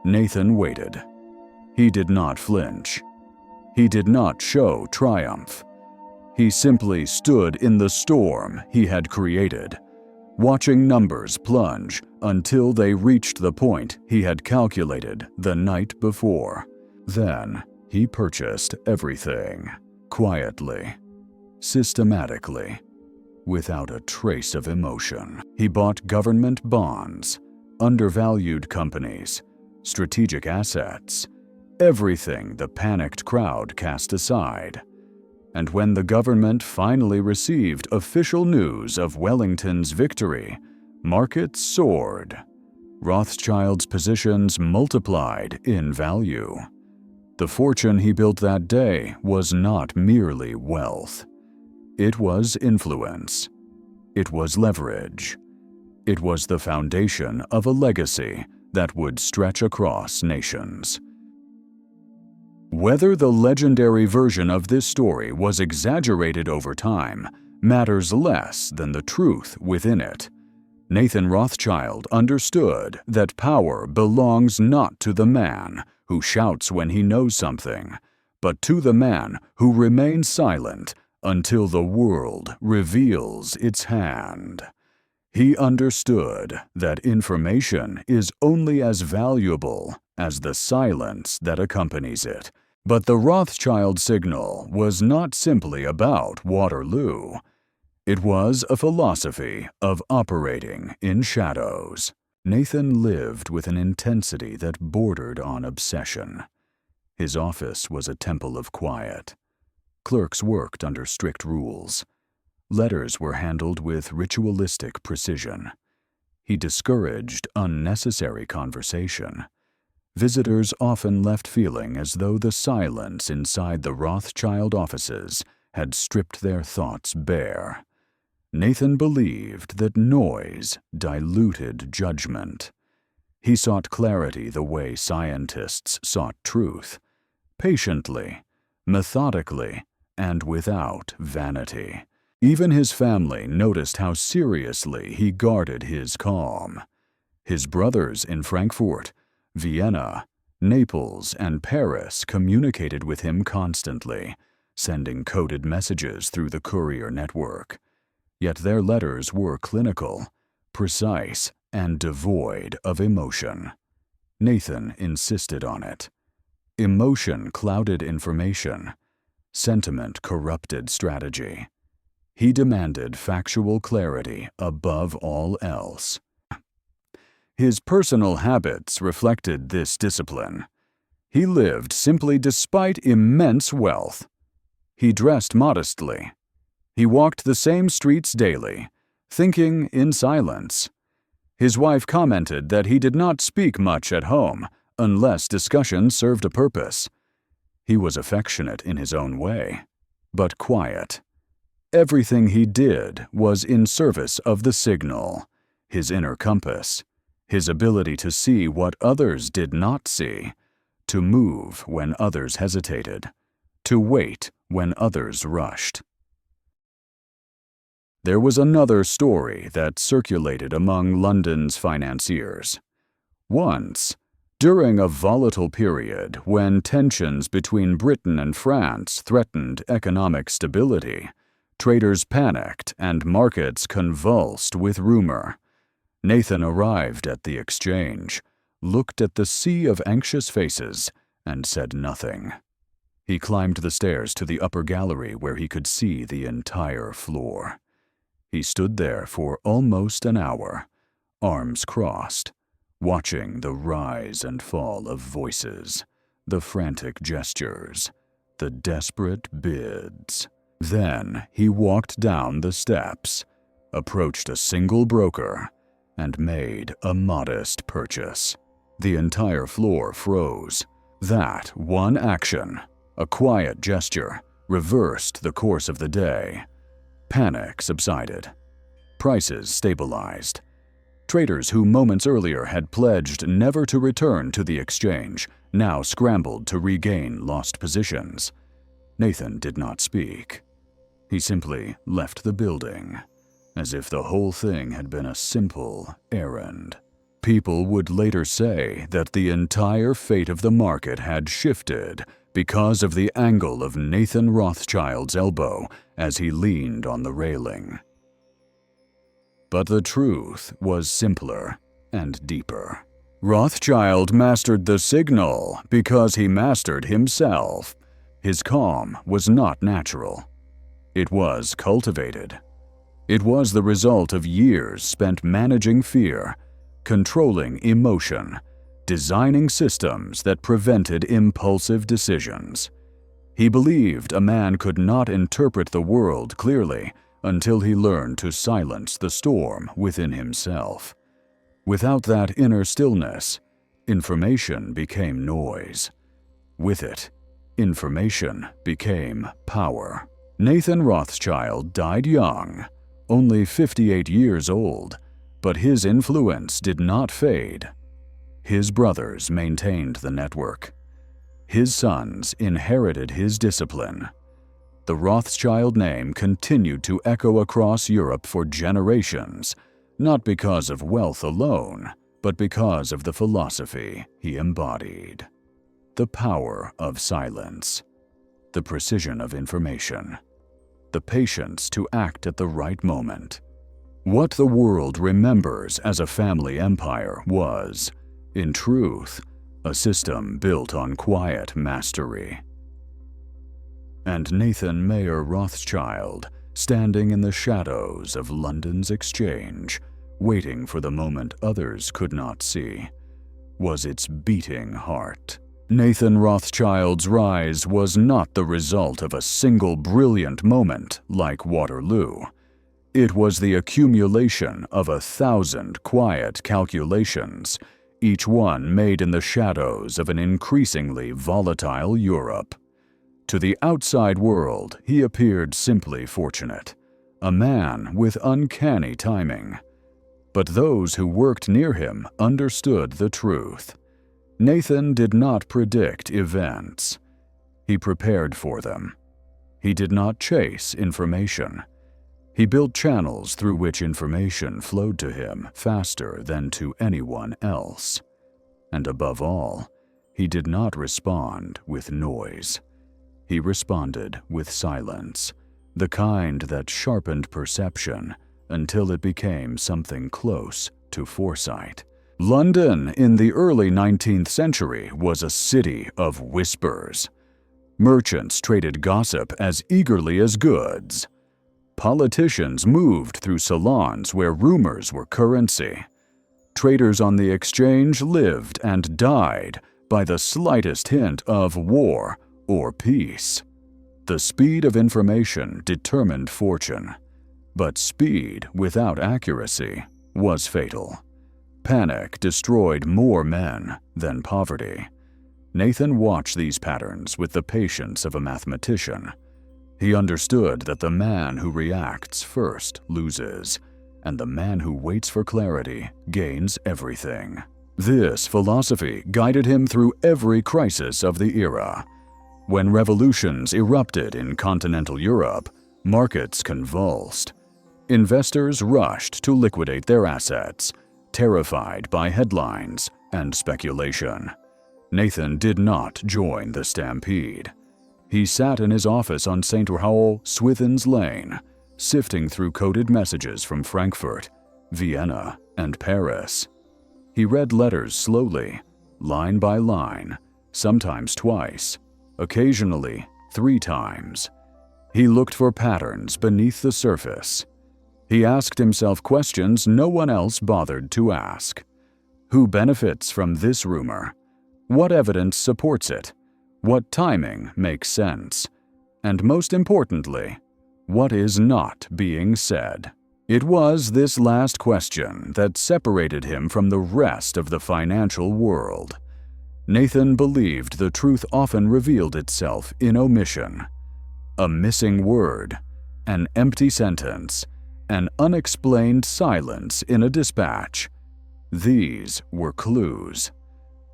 Nathan waited. He did not flinch. He did not show triumph. He simply stood in the storm he had created, watching numbers plunge until they reached the point he had calculated the night before. Then he purchased everything, quietly, systematically, without a trace of emotion. He bought government bonds, undervalued companies, strategic assets, everything the panicked crowd cast aside. And when the government finally received official news of Wellington's victory, markets soared. Rothschild's positions multiplied in value. The fortune he built that day was not merely wealth. It was influence. It was leverage. It was the foundation of a legacy that would stretch across nations. Whether the legendary version of this story was exaggerated over time matters less than the truth within it. Nathan Rothschild understood that power belongs not to the man who shouts when he knows something, but to the man who remains silent until the world reveals its hand. He understood that information is only as valuable as the silence that accompanies it. But the Rothschild signal was not simply about Waterloo. It was a philosophy of operating in shadows. Nathan lived with an intensity that bordered on obsession. His office was a temple of quiet. Clerks worked under strict rules. Letters were handled with ritualistic precision. He discouraged unnecessary conversation. Visitors often left feeling as though the silence inside the Rothschild offices had stripped their thoughts bare. Nathan believed that noise diluted judgment. He sought clarity the way scientists sought truth, patiently, methodically, and without vanity. Even his family noticed how seriously he guarded his calm. His brothers in Frankfurt, Vienna, Naples, and Paris communicated with him constantly, sending coded messages through the courier network. Yet their letters were clinical, precise, and devoid of emotion. Nathan insisted on it. Emotion clouded information. Sentiment corrupted strategy. He demanded factual clarity above all else. His personal habits reflected this discipline. He lived simply despite immense wealth. He dressed modestly. He walked the same streets daily, thinking in silence. His wife commented that he did not speak much at home unless discussion served a purpose. He was affectionate in his own way, but quiet. Everything he did was in service of the signal, his inner compass, his ability to see what others did not see, to move when others hesitated, to wait when others rushed. There was another story that circulated among London's financiers. Once, During a volatile period when tensions between Britain and France threatened economic stability, traders panicked and markets convulsed with rumor. Nathan arrived at the exchange, looked at the sea of anxious faces, and said nothing. He climbed the stairs to the upper gallery where he could see the entire floor. He stood there for almost an hour, arms crossed, watching the rise and fall of voices, the frantic gestures, the desperate bids. Then he walked down the steps, approached a single broker, and made a modest purchase. The entire floor froze. That one action, a quiet gesture, reversed the course of the day. Panic subsided. Prices stabilized. Traders who moments earlier had pledged never to return to the exchange now scrambled to regain lost positions. Nathan did not speak. He simply left the building, as if the whole thing had been a simple errand. People would later say that the entire fate of the market had shifted because of the angle of Nathan Rothschild's elbow as he leaned on the railing. But the truth was simpler and deeper. Rothschild mastered the signal because he mastered himself. His calm was not natural. It was cultivated. It was the result of years spent managing fear, controlling emotion, designing systems that prevented impulsive decisions. He believed a man could not interpret the world clearly until he learned to silence the storm within himself. Without that inner stillness, information became noise. With it, information became power. Nathan Rothschild died young, only 58 years old, but his influence did not fade. His brothers maintained the network. His sons inherited his discipline. The Rothschild name continued to echo across Europe for generations, not because of wealth alone, but because of the philosophy he embodied. The power of silence, the precision of information, the patience to act at the right moment. What the world remembers as a family empire was, in truth, a system built on quiet mastery. And Nathan Mayer Rothschild, standing in the shadows of London's exchange, waiting for the moment others could not see, was its beating heart. Nathan Rothschild's rise was not the result of a single brilliant moment like Waterloo. It was the accumulation of 1,000 quiet calculations, each one made in the shadows of an increasingly volatile Europe. To the outside world, he appeared simply fortunate, a man with uncanny timing. But those who worked near him understood the truth. Nathan did not predict events. He prepared for them. He did not chase information. He built channels through which information flowed to him faster than to anyone else. And above all, he did not respond with noise. He responded with silence, the kind that sharpened perception until it became something close to foresight. London in the early 19th century was a city of whispers. Merchants traded gossip as eagerly as goods. Politicians moved through salons where rumors were currency. Traders on the exchange lived and died by the slightest hint of war or peace. The speed of information determined fortune, but speed without accuracy was fatal. Panic destroyed more men than poverty. Nathan watched these patterns with the patience of a mathematician. He understood that the man who reacts first loses, and the man who waits for clarity gains everything. This philosophy guided him through every crisis of the era. When revolutions erupted in continental Europe, markets convulsed. Investors rushed to liquidate their assets, terrified by headlines, and speculation. Nathan did not join the stampede. He sat in his office on St. Raoul Swithin's Lane, sifting through coded messages from Frankfurt, Vienna, and Paris. He read letters slowly, line by line, sometimes twice, occasionally 3 times. He looked for patterns beneath the surface. He asked himself questions no one else bothered to ask. Who benefits from this rumor? What evidence supports it? What timing makes sense? And most importantly, what is not being said? It was this last question that separated him from the rest of the financial world. Nathan believed the truth often revealed itself in omission. A missing word, an empty sentence, an unexplained silence in a dispatch. These were clues.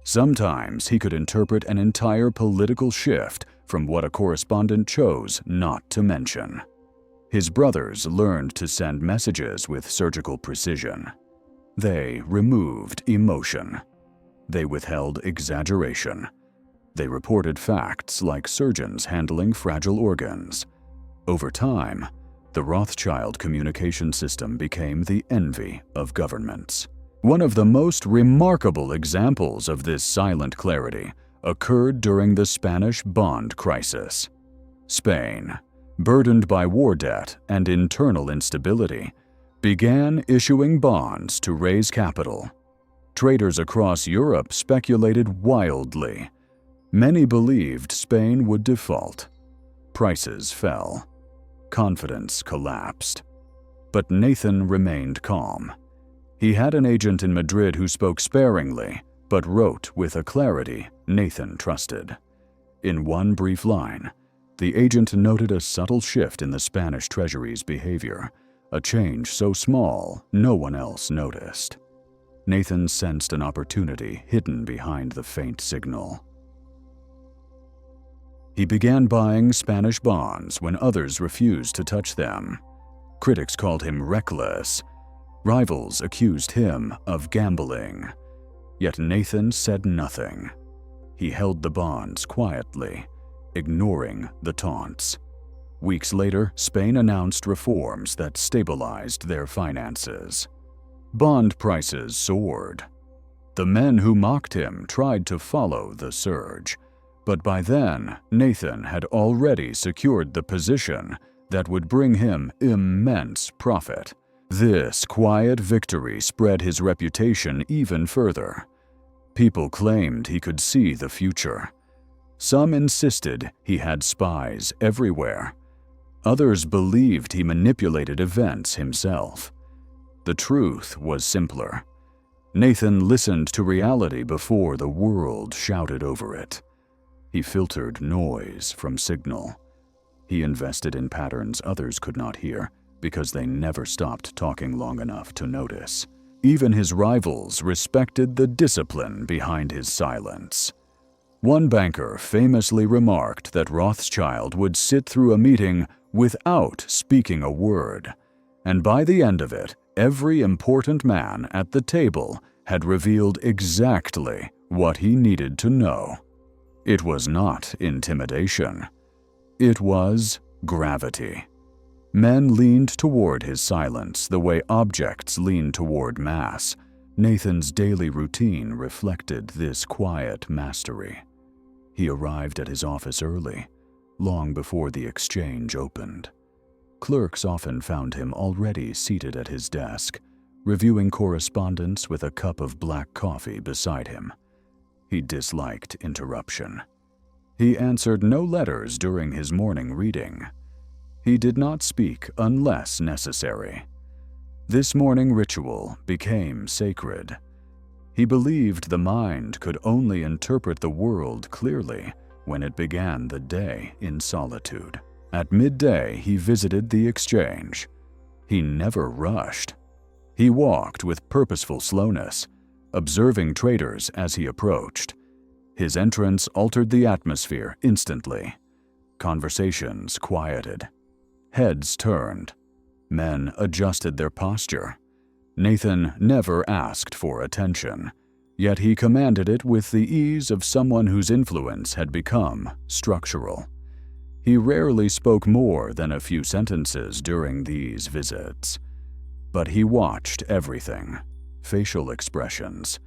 Sometimes he could interpret an entire political shift from what a correspondent chose not to mention. His brothers learned to send messages with surgical precision. They removed emotion. They withheld exaggeration. They reported facts like surgeons handling fragile organs. Over time, the Rothschild communication system became the envy of governments. One of the most remarkable examples of this silent clarity occurred during the Spanish bond crisis. Spain, burdened by war debt and internal instability, began issuing bonds to raise capital. Traders across Europe speculated wildly. Many believed Spain would default. Prices fell. Confidence collapsed. But Nathan remained calm. He had an agent in Madrid who spoke sparingly, but wrote with a clarity Nathan trusted. In one brief line, the agent noted a subtle shift in the Spanish treasury's behavior, a change so small no one else noticed. Nathan sensed an opportunity hidden behind the faint signal. He began buying Spanish bonds when others refused to touch them. Critics called him reckless. Rivals accused him of gambling. Yet Nathan said nothing. He held the bonds quietly, ignoring the taunts. Weeks later, Spain announced reforms that stabilized their finances. Bond prices soared. The men who mocked him tried to follow the surge, but by then, Nathan had already secured the position that would bring him immense profit. This quiet victory spread his reputation even further. People claimed he could see the future. Some insisted he had spies everywhere. Others believed he manipulated events himself. The truth was simpler. Nathan listened to reality before the world shouted over it. He filtered noise from signal. He invested in patterns others could not hear because they never stopped talking long enough to notice. Even his rivals respected the discipline behind his silence. One banker famously remarked that Rothschild would sit through a meeting without speaking a word, and by the end of it, every important man at the table had revealed exactly what he needed to know. It was not intimidation. It was gravity. Men leaned toward his silence the way objects lean toward mass. Nathan's daily routine reflected this quiet mastery. He arrived at his office early, long before the exchange opened. Clerks often found him already seated at his desk, reviewing correspondence with a cup of black coffee beside him. He disliked interruption. He answered no letters during his morning reading. He did not speak unless necessary. This morning ritual became sacred. He believed the mind could only interpret the world clearly when it began the day in solitude. At midday, he visited the exchange. He never rushed. He walked with purposeful slowness, observing traders as he approached. His entrance altered the atmosphere instantly. Conversations quieted. Heads turned. Men adjusted their posture. Nathan never asked for attention. Yet he commanded it with the ease of someone whose influence had become structural. He rarely spoke more than a few sentences during these visits. But he watched everything: facial expressions,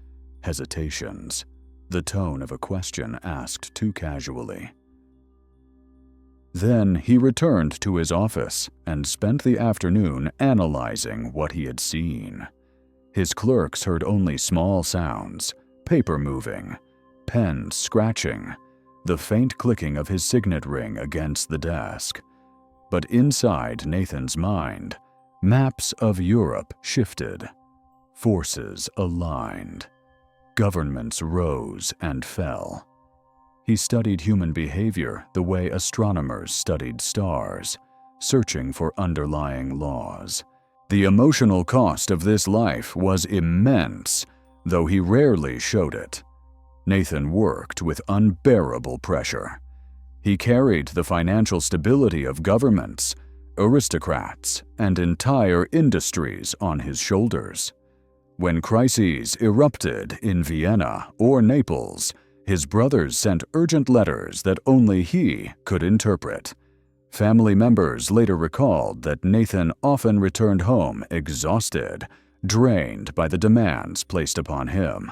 hesitations, the tone of a question asked too casually. Then he returned to his office and spent the afternoon analyzing what he had seen. His clerks heard only small sounds: paper moving, pens scratching, the faint clicking of his signet ring against the desk. But inside Nathan's mind, maps of Europe shifted, forces aligned, governments rose and fell. He studied human behavior the way astronomers studied stars, searching for underlying laws. The emotional cost of this life was immense, though he rarely showed it. Nathan worked with unbearable pressure. He carried the financial stability of governments, aristocrats, and entire industries on his shoulders. When crises erupted in Vienna or Naples, his brothers sent urgent letters that only he could interpret. Family members later recalled that Nathan often returned home exhausted, drained by the demands placed upon him.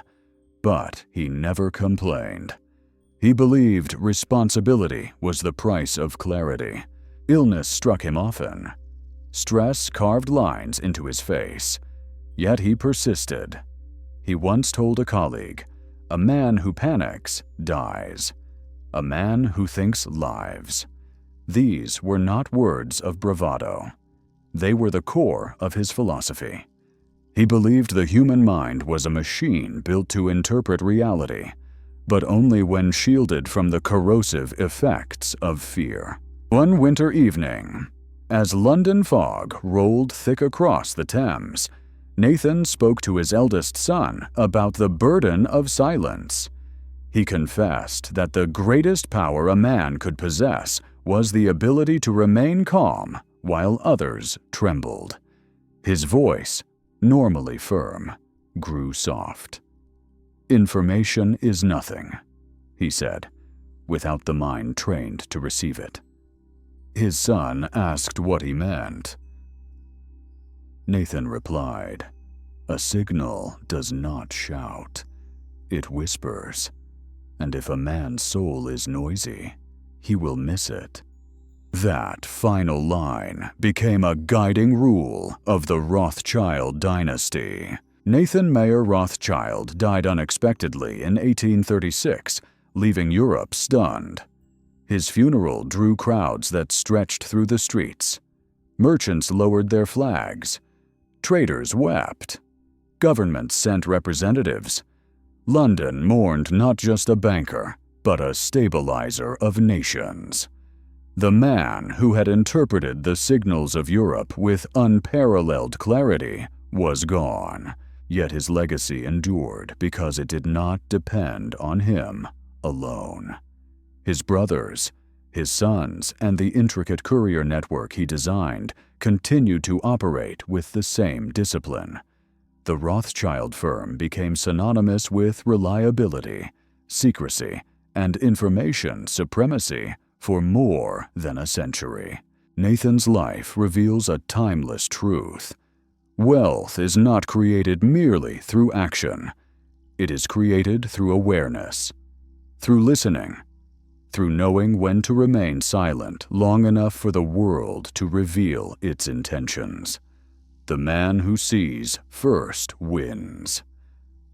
But he never complained. He believed responsibility was the price of clarity. Illness struck him often. Stress carved lines into his face. Yet he persisted. He once told a colleague, "A man who panics dies. A man who thinks lives." These were not words of bravado. They were the core of his philosophy. He believed the human mind was a machine built to interpret reality, but only when shielded from the corrosive effects of fear. One winter evening, as London fog rolled thick across the Thames, Nathan spoke to his eldest son about the burden of silence. He confessed that the greatest power a man could possess was the ability to remain calm while others trembled. His voice, normally firm, grew soft. "Information is nothing," he said, without the mind trained to receive it. His son asked what he meant. Nathan replied, "A signal does not shout. It whispers. And if a man's soul is noisy, he will miss it." That final line became a guiding rule of the Rothschild dynasty. Nathan Mayer Rothschild died unexpectedly in 1836, leaving Europe stunned. His funeral drew crowds that stretched through the streets. Merchants lowered their flags. Traders wept. Governments sent representatives. London mourned not just a banker, but a stabilizer of nations. The man who had interpreted the signals of Europe with unparalleled clarity was gone, yet his legacy endured because it did not depend on him alone. His brothers, his sons, and the intricate courier network he designed continued to operate with the same discipline. The Rothschild firm became synonymous with reliability, secrecy, and information supremacy for more than a century. Nathan's life reveals a timeless truth. Wealth is not created merely through action. It is created through awareness, through listening, through knowing when to remain silent long enough for the world to reveal its intentions. The man who sees first wins.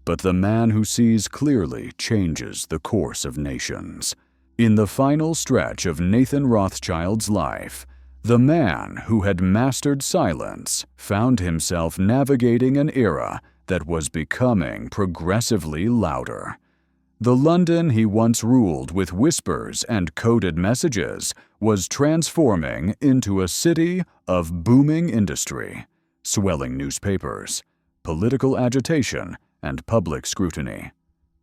But the man who sees clearly changes the course of nations. In the final stretch of Nathan Rothschild's life, the man who had mastered silence found himself navigating an era that was becoming progressively louder. The London he once ruled with whispers and coded messages was transforming into a city of booming industry, swelling newspapers, political agitation, and public scrutiny.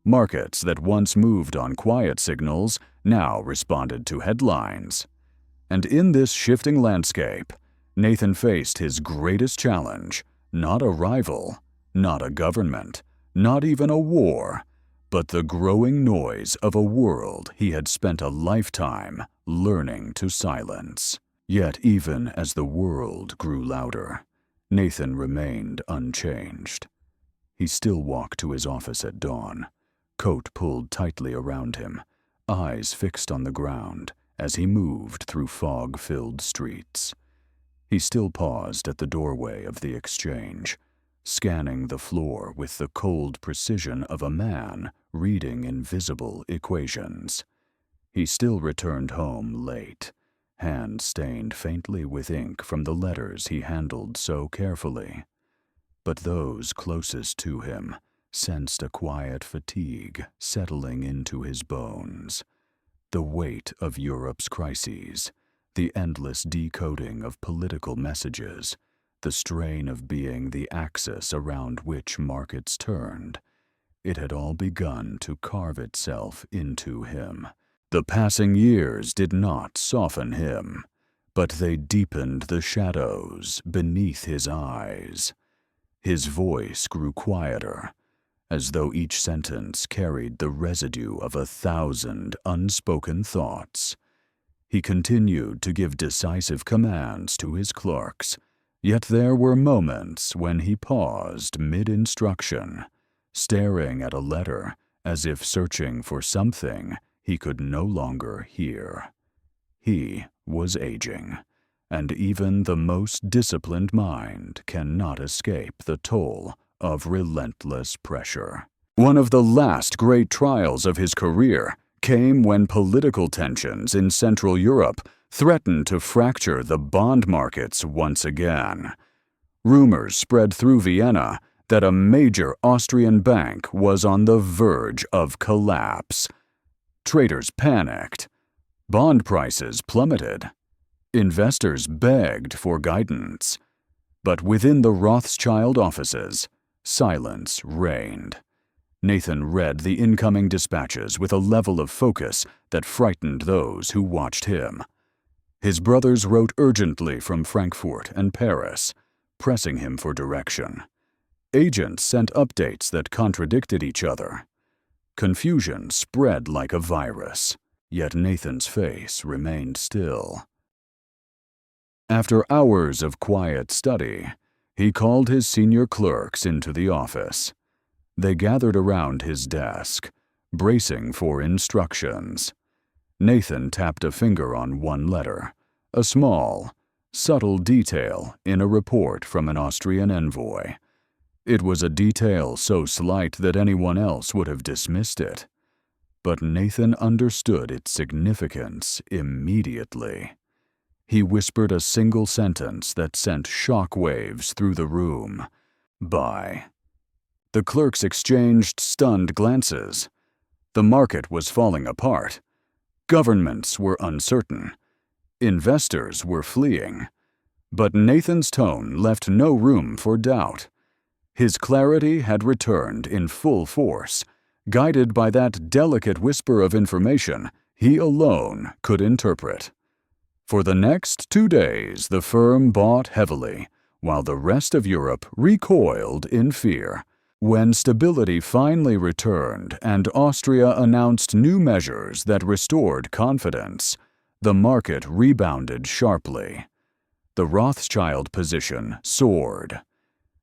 Markets that once moved on quiet signals now responded to headlines. And in this shifting landscape, Nathan faced his greatest challenge: not a rival, not a government, not even a war, but the growing noise of a world he had spent a lifetime learning to silence. Yet even as the world grew louder, Nathan remained unchanged. He still walked to his office at dawn, coat pulled tightly around him, eyes fixed on the ground as he moved through fog-filled streets. He still paused at the doorway of the exchange, scanning the floor with the cold precision of a man reading invisible equations. He still returned home late, hands stained faintly with ink from the letters he handled so carefully. But those closest to him sensed a quiet fatigue settling into his bones. The weight of Europe's crises, the endless decoding of political messages, the strain of being the axis around which markets turned, it had all begun to carve itself into him. The passing years did not soften him, but they deepened the shadows beneath his eyes. His voice grew quieter, as though each sentence carried the residue of 1,000 unspoken thoughts. He continued to give decisive commands to his clerks, yet there were moments when he paused mid-instruction, staring at a letter as if searching for something he could no longer hear. He was aging, and even the most disciplined mind cannot escape the toll of relentless pressure. One of the last great trials of his career came when political tensions in Central Europe threatened to fracture the bond markets once again. Rumors spread through Vienna that a major Austrian bank was on the verge of collapse. Traders panicked. Bond prices plummeted. Investors begged for guidance. But within the Rothschild offices, silence reigned. Nathan read the incoming dispatches with a level of focus that frightened those who watched him. His brothers wrote urgently from Frankfurt and Paris, pressing him for direction. Agents sent updates that contradicted each other. Confusion spread like a virus, yet Nathan's face remained still. After hours of quiet study, he called his senior clerks into the office. They gathered around his desk, bracing for instructions. Nathan tapped a finger on one letter, a small, subtle detail in a report from an Austrian envoy. It was a detail so slight that anyone else would have dismissed it. But Nathan understood its significance immediately. He whispered a single sentence that sent shock waves through the room. Buy. The clerks exchanged stunned glances. The market was falling apart. Governments were uncertain. Investors were fleeing. But Nathan's tone left no room for doubt. His clarity had returned in full force, guided by that delicate whisper of information he alone could interpret. For the next 2 days, the firm bought heavily, while the rest of Europe recoiled in fear. When stability finally returned and Austria announced new measures that restored confidence, the market rebounded sharply. The Rothschild position soared.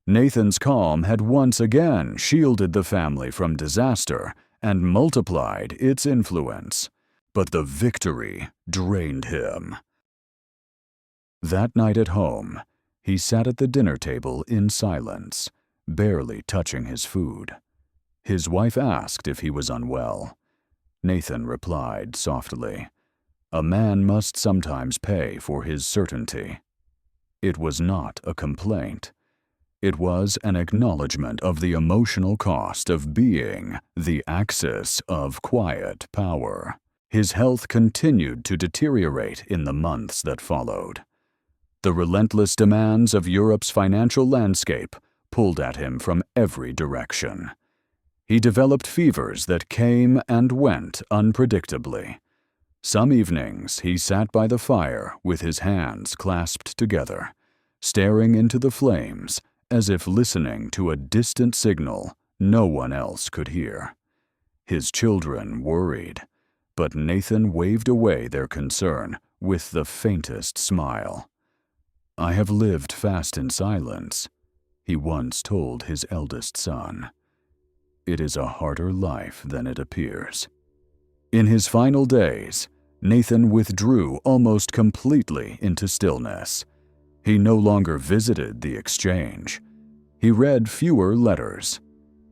Nathan's calm had once again shielded the family from disaster and multiplied its influence. But the victory drained him. That night at home, he sat at the dinner table in silence, barely touching his food. His wife asked if he was unwell. Nathan replied softly, "A man must sometimes pay for his certainty." It was not a complaint. It was an acknowledgement of the emotional cost of being the axis of quiet power. His health continued to deteriorate in the months that followed. The relentless demands of Europe's financial landscape pulled at him from every direction. He developed fevers that came and went unpredictably. Some evenings he sat by the fire with his hands clasped together, staring into the flames as if listening to a distant signal No one else could hear. His children worried, but Nathan waved away their concern with the faintest smile. "I have lived fast in silence," he once told his eldest son. "It is a harder life than it appears." In his final days, Nathan withdrew almost completely into stillness. He no longer visited the exchange. He read fewer letters.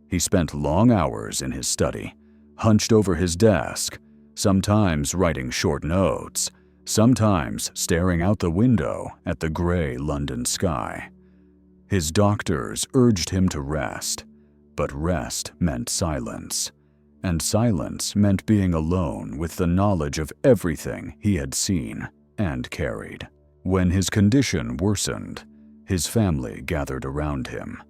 He spent long hours in his study, hunched over his desk, sometimes writing short notes, sometimes staring out the window at the gray London sky. His doctors urged him to rest, but rest meant silence, and silence meant being alone with the knowledge of everything he had seen and carried. When his condition worsened, his family gathered around him.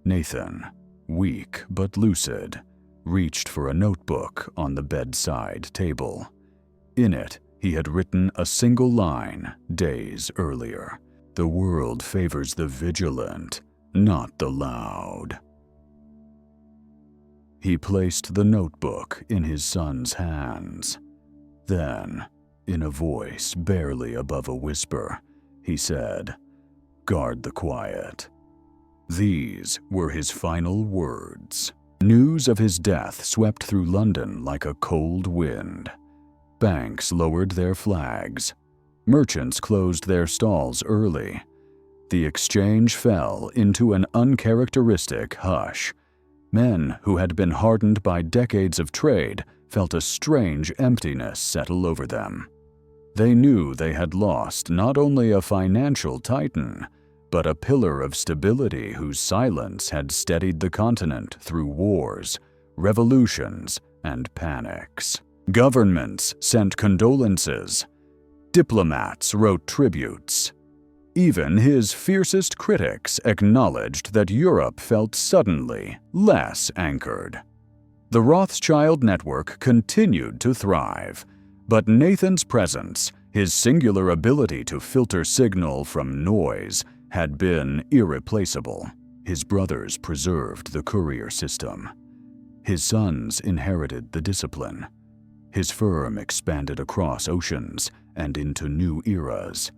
Nathan, weak but lucid, reached for a notebook on the bedside table. In it, he had written a single line days earlier. "The world favors the vigilant, not the loud." He placed the notebook in his son's hands. Then, in a voice barely above a whisper, he said, "Guard the quiet." These were his final words. News of his death swept through London like a cold wind. Banks lowered their flags. Merchants closed their stalls early. The exchange fell into an uncharacteristic hush. Men who had been hardened by decades of trade felt a strange emptiness settle over them. They knew they had lost not only a financial titan, but a pillar of stability whose silence had steadied the continent through wars, revolutions, and panics. Governments sent condolences. Diplomats wrote tributes. Even his fiercest critics acknowledged that Europe felt suddenly less anchored. The Rothschild network continued to thrive, but Nathan's presence, his singular ability to filter signal from noise, had been irreplaceable. His brothers preserved the courier system. His sons inherited the discipline. His firm expanded across oceans and into new eras.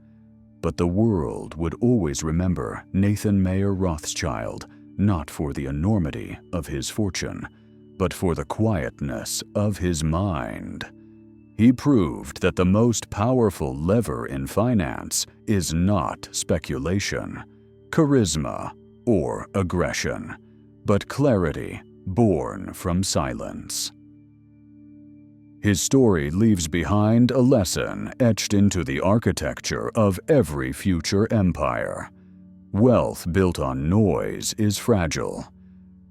But the world would always remember Nathan Mayer Rothschild not for the enormity of his fortune, but for the quietness of his mind. He proved that the most powerful lever in finance is not speculation, charisma, or aggression, but clarity born from silence. His story leaves behind a lesson etched into the architecture of every future empire. Wealth built on noise is fragile.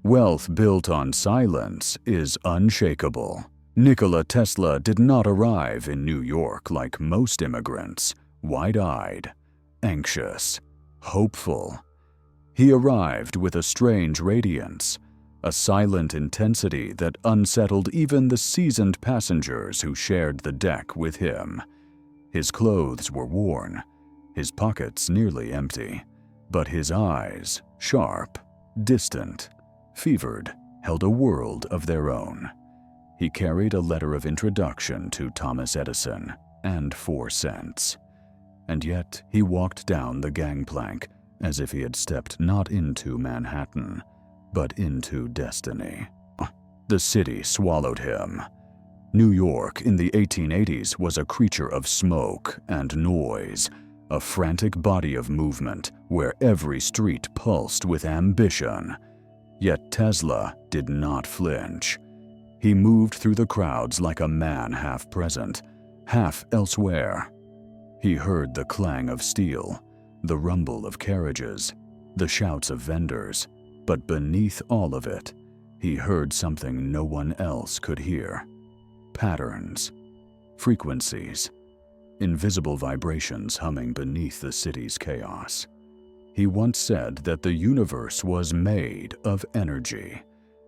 Wealth built on silence is unshakable. Nikola Tesla did not arrive in New York like most immigrants, wide-eyed, anxious, hopeful. He arrived with a strange radiance, a silent intensity that unsettled even the seasoned passengers who shared the deck with him. His clothes were worn, his pockets nearly empty, but his eyes, sharp, distant, fevered, held a world of their own. He carried a letter of introduction to Thomas Edison and 4 cents. And yet he walked down the gangplank as if he had stepped not into Manhattan, but into destiny. The city swallowed him. New York in the 1880s was a creature of smoke and noise, a frantic body of movement where every street pulsed with ambition. Yet Tesla did not flinch. He moved through the crowds like a man half present, half elsewhere. He heard the clang of steel, the rumble of carriages, the shouts of vendors, but beneath all of it, he heard something no one else could hear. Patterns, frequencies, invisible vibrations humming beneath the city's chaos. He once said that the universe was made of energy,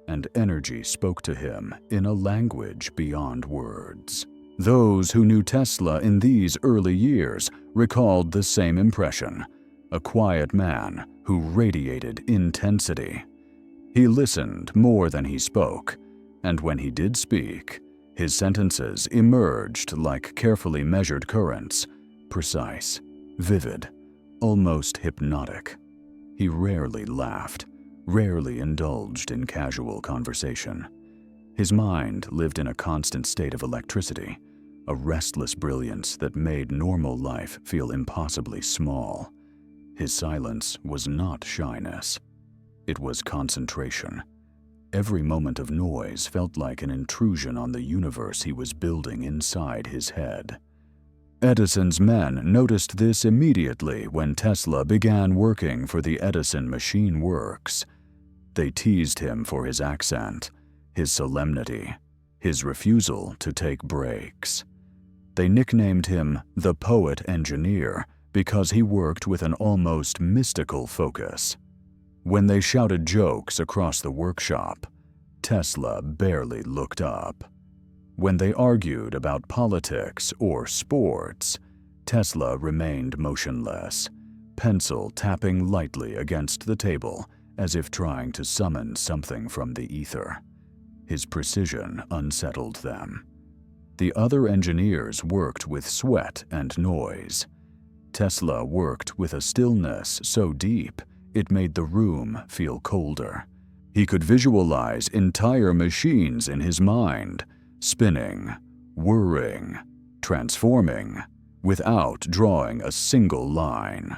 and energy spoke to him in a language beyond words. Those who knew Tesla in these early years recalled the same impression, a quiet man who radiated intensity. He listened more than he spoke, and when he did speak, his sentences emerged like carefully measured currents, precise, vivid, almost hypnotic. He rarely laughed, rarely indulged in casual conversation. His mind lived in a constant state of electricity, a restless brilliance that made normal life feel impossibly small. His silence was not shyness. It was concentration. Every moment of noise felt like an intrusion on the universe he was building inside his head. Edison's men noticed this immediately when Tesla began working for the Edison Machine Works. They teased him for his accent, his solemnity, his refusal to take breaks. They nicknamed him the Poet Engineer because he worked with an almost mystical focus. When they shouted jokes across the workshop, Tesla barely looked up. When they argued about politics or sports, Tesla remained motionless, pencil tapping lightly against the table as if trying to summon something from the ether. His precision unsettled them. The other engineers worked with sweat and noise. Tesla worked with a stillness so deep it made the room feel colder. He could visualize entire machines in his mind, spinning, whirring, transforming, without drawing a single line.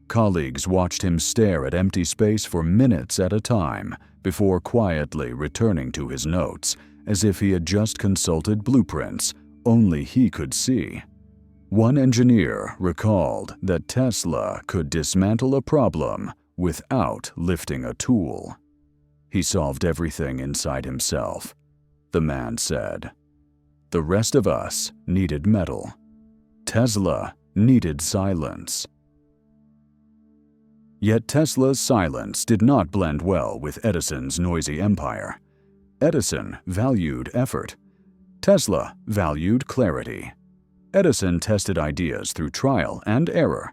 Colleagues watched him stare at empty space for minutes at a time before quietly returning to his notes as if he had just consulted blueprints only he could see. One engineer recalled that Tesla could dismantle a problem without lifting a tool. He solved everything inside himself, the man said. The rest of us needed metal. Tesla needed silence. Yet Tesla's silence did not blend well with Edison's noisy empire. Edison valued effort. Tesla valued clarity. Edison tested ideas through trial and error.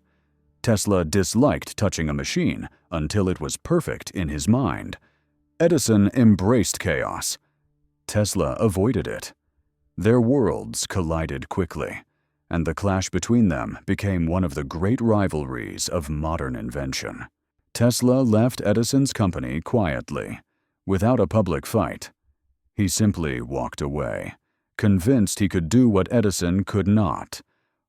Tesla disliked touching a machine until it was perfect in his mind. Edison embraced chaos. Tesla avoided it. Their worlds collided quickly, and the clash between them became one of the great rivalries of modern invention. Tesla left Edison's company quietly, without a public fight. He simply walked away, convinced he could do what Edison could not: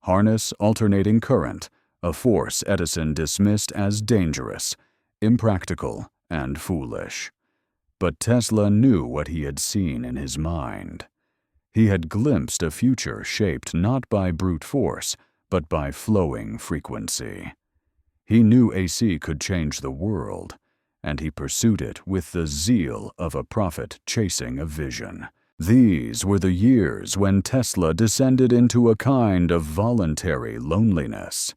harness alternating current, a force Edison dismissed as dangerous, impractical, and foolish. But Tesla knew what he had seen in his mind. He had glimpsed a future shaped not by brute force, but by flowing frequency. He knew AC could change the world, and he pursued it with the zeal of a prophet chasing a vision. These were the years when Tesla descended into a kind of voluntary loneliness.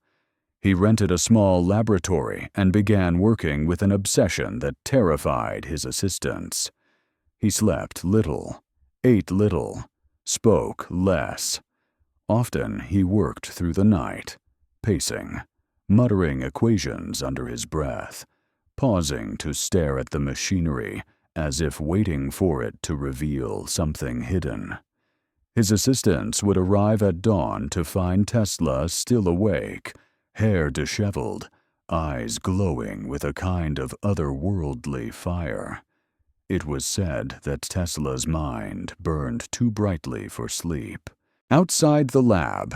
He rented a small laboratory and began working with an obsession that terrified his assistants. He slept little, ate little, spoke less. Often he worked through the night, pacing, muttering equations under his breath, pausing to stare at the machinery as if waiting for it to reveal something hidden. His assistants would arrive at dawn to find Tesla still awake, hair disheveled, eyes glowing with a kind of otherworldly fire. It was said that Tesla's mind burned too brightly for sleep. Outside the lab,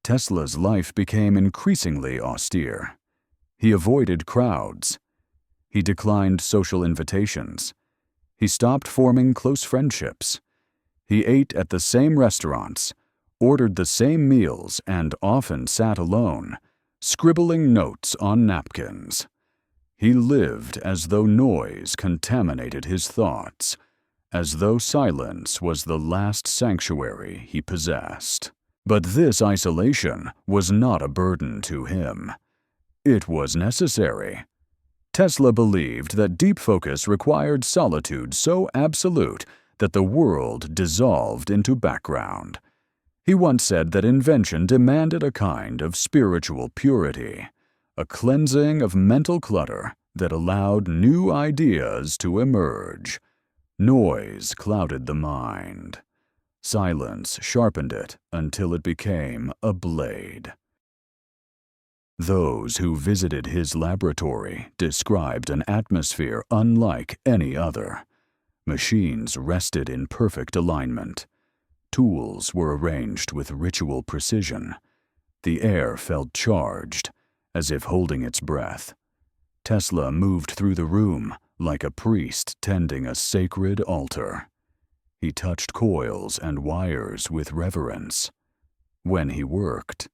Tesla's life became increasingly austere. He avoided crowds. He declined social invitations. He stopped forming close friendships. He ate at the same restaurants, ordered the same meals, and often sat alone, scribbling notes on napkins. He lived as though noise contaminated his thoughts, as though silence was the last sanctuary he possessed. But this isolation was not a burden to him. It was necessary. Tesla believed that deep focus required solitude so absolute that the world dissolved into background. He once said that invention demanded a kind of spiritual purity, a cleansing of mental clutter that allowed new ideas to emerge. Noise clouded the mind. Silence sharpened it until it became a blade. Those who visited his laboratory described an atmosphere unlike any other. Machines rested in perfect alignment. Tools were arranged with ritual precision. The air felt charged, as if holding its breath. Tesla moved through the room like a priest tending a sacred altar. He touched coils and wires with reverence. When he worked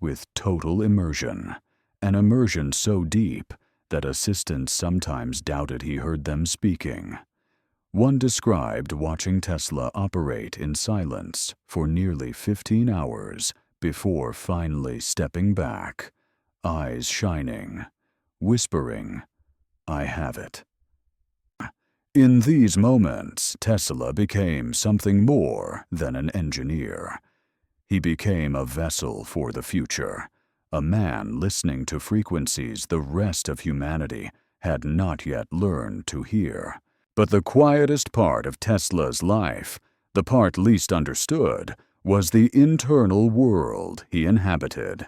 with total immersion, an immersion so deep that assistants sometimes doubted he heard them speaking. One described watching Tesla operate in silence for nearly 15 hours before finally stepping back, eyes shining, whispering, "I have it." In these moments, Tesla became something more than an engineer. He became a vessel for the future, a man listening to frequencies the rest of humanity had not yet learned to hear. But the quietest part of Tesla's life, the part least understood, was the internal world he inhabited.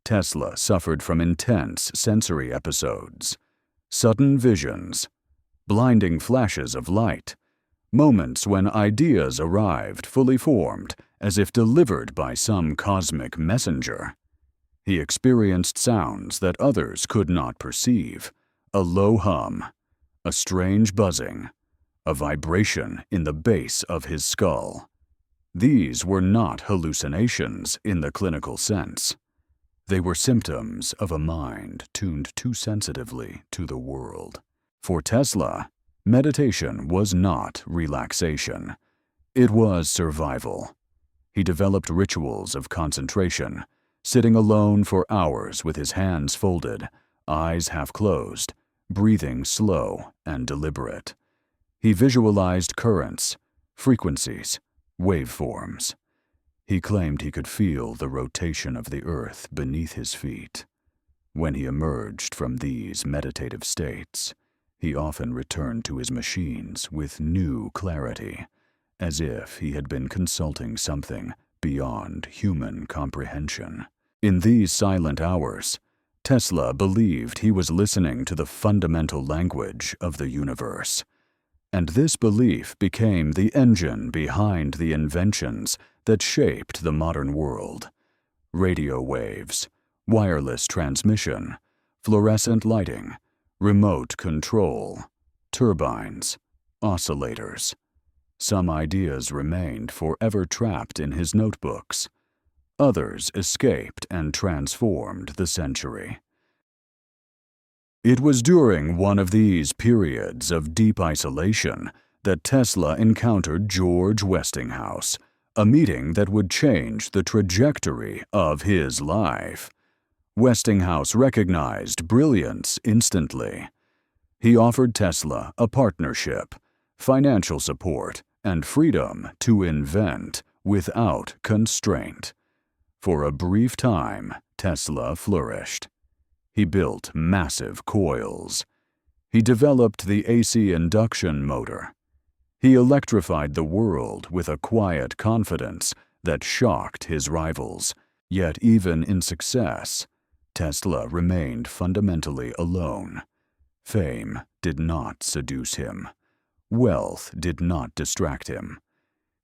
Tesla suffered from intense sensory episodes, sudden visions, blinding flashes of light, moments when ideas arrived fully formed as if delivered by some cosmic messenger. He experienced sounds that others could not perceive, a low hum, a strange buzzing, a vibration in the base of his skull. These were not hallucinations in the clinical sense. They were symptoms of a mind tuned too sensitively to the world. For Tesla, meditation was not relaxation. It was survival. He developed rituals of concentration, sitting alone for hours with his hands folded, eyes half closed, breathing slow and deliberate. He visualized currents, frequencies, waveforms. He claimed he could feel the rotation of the earth beneath his feet. When he emerged from these meditative states, he often returned to his machines with new clarity, as if he had been consulting something beyond human comprehension. In these silent hours, Tesla believed he was listening to the fundamental language of the universe. And this belief became the engine behind the inventions that shaped the modern world. Radio waves, wireless transmission, fluorescent lighting, remote control, turbines, oscillators. Some ideas remained forever trapped in his notebooks. Others escaped and transformed the century. It was during one of these periods of deep isolation that Tesla encountered George Westinghouse, a meeting that would change the trajectory of his life. Westinghouse recognized brilliance instantly. He offered Tesla a partnership, financial support, and freedom to invent without constraint. For a brief time, Tesla flourished. He built massive coils. He developed the AC induction motor. He electrified the world with a quiet confidence that shocked his rivals. Yet even in success, Tesla remained fundamentally alone. Fame did not seduce him. Wealth did not distract him.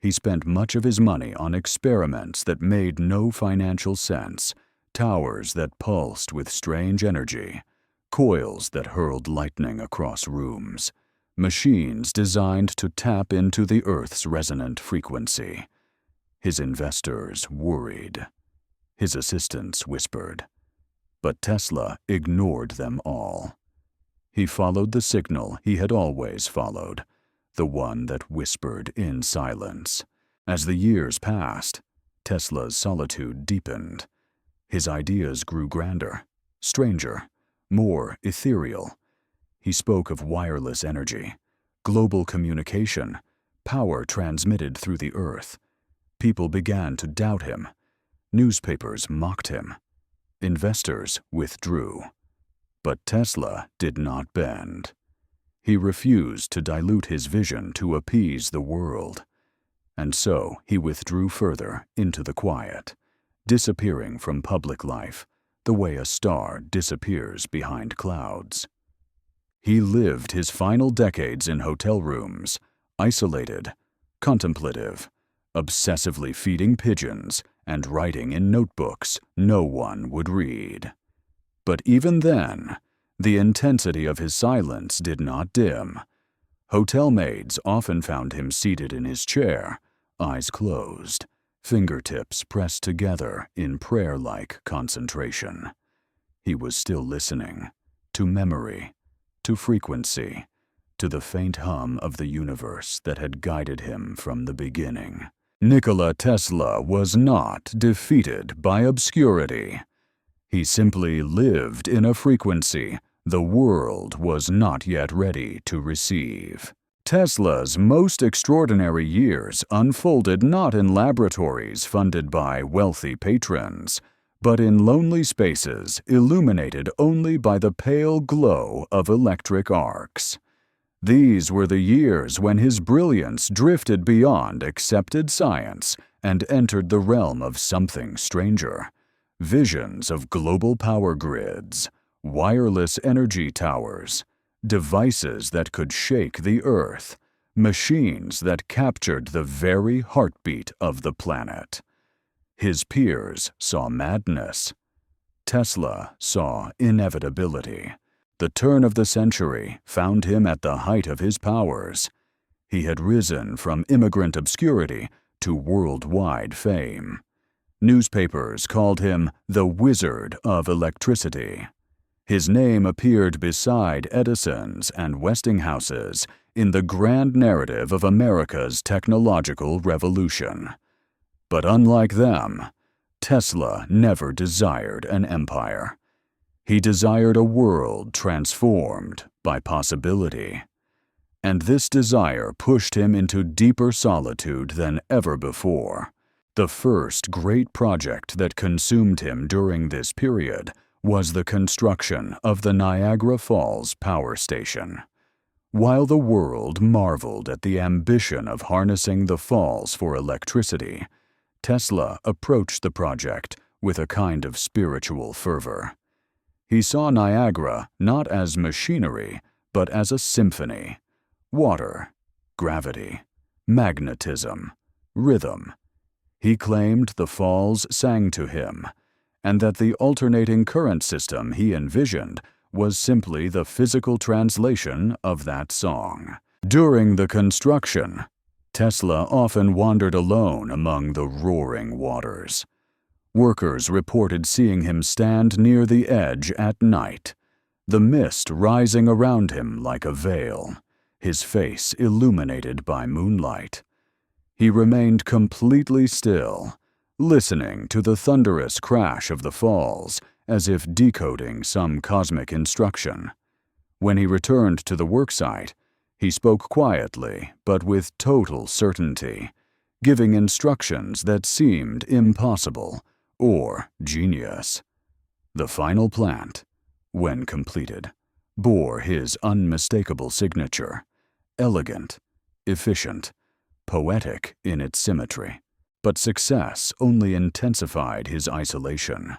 He spent much of his money on experiments that made no financial sense, towers that pulsed with strange energy, coils that hurled lightning across rooms, machines designed to tap into the Earth's resonant frequency. His investors worried. His assistants whispered. But Tesla ignored them all. He followed the signal he had always followed, the one that whispered in silence. As the years passed, Tesla's solitude deepened. His ideas grew grander, stranger, more ethereal. He spoke of wireless energy, global communication, power transmitted through the earth. People began to doubt him. Newspapers mocked him. Investors withdrew. But Tesla did not bend. He refused to dilute his vision to appease the world. And so he withdrew further into the quiet, disappearing from public life the way a star disappears behind clouds. He lived his final decades in hotel rooms, isolated, contemplative, obsessively feeding pigeons and writing in notebooks no one would read. But even then, the intensity of his silence did not dim. Hotel maids often found him seated in his chair, eyes closed, fingertips pressed together in prayer-like concentration. He was still listening, to memory, to frequency, to the faint hum of the universe that had guided him from the beginning. Nikola Tesla was not defeated by obscurity. He simply lived in a frequency the world was not yet ready to receive. Tesla's most extraordinary years unfolded not in laboratories funded by wealthy patrons, but in lonely spaces illuminated only by the pale glow of electric arcs. These were the years when his brilliance drifted beyond accepted science and entered the realm of something stranger. Visions of global power grids, wireless energy towers, devices that could shake the earth, machines that captured the very heartbeat of the planet. His peers saw madness. Tesla saw inevitability. The turn of the century found him at the height of his powers. He had risen from immigrant obscurity to worldwide fame. Newspapers called him the Wizard of Electricity. His name appeared beside Edison's and Westinghouse's in the grand narrative of America's technological revolution. But unlike them, Tesla never desired an empire. He desired a world transformed by possibility. And this desire pushed him into deeper solitude than ever before. The first great project that consumed him during this period was the construction of the Niagara Falls Power Station. While the world marveled at the ambition of harnessing the falls for electricity, Tesla approached the project with a kind of spiritual fervor. He saw Niagara not as machinery, but as a symphony. Water, gravity, magnetism, rhythm. He claimed the falls sang to him, and that the alternating current system he envisioned was simply the physical translation of that song. During the construction, Tesla often wandered alone among the roaring waters. Workers reported seeing him stand near the edge at night, the mist rising around him like a veil, his face illuminated by moonlight. He remained completely still, listening to the thunderous crash of the falls as if decoding some cosmic instruction. When he returned to the worksite, he spoke quietly but with total certainty, giving instructions that seemed impossible or genius. The final plant, when completed, bore his unmistakable signature, elegant, efficient, poetic in its symmetry. But success only intensified his isolation.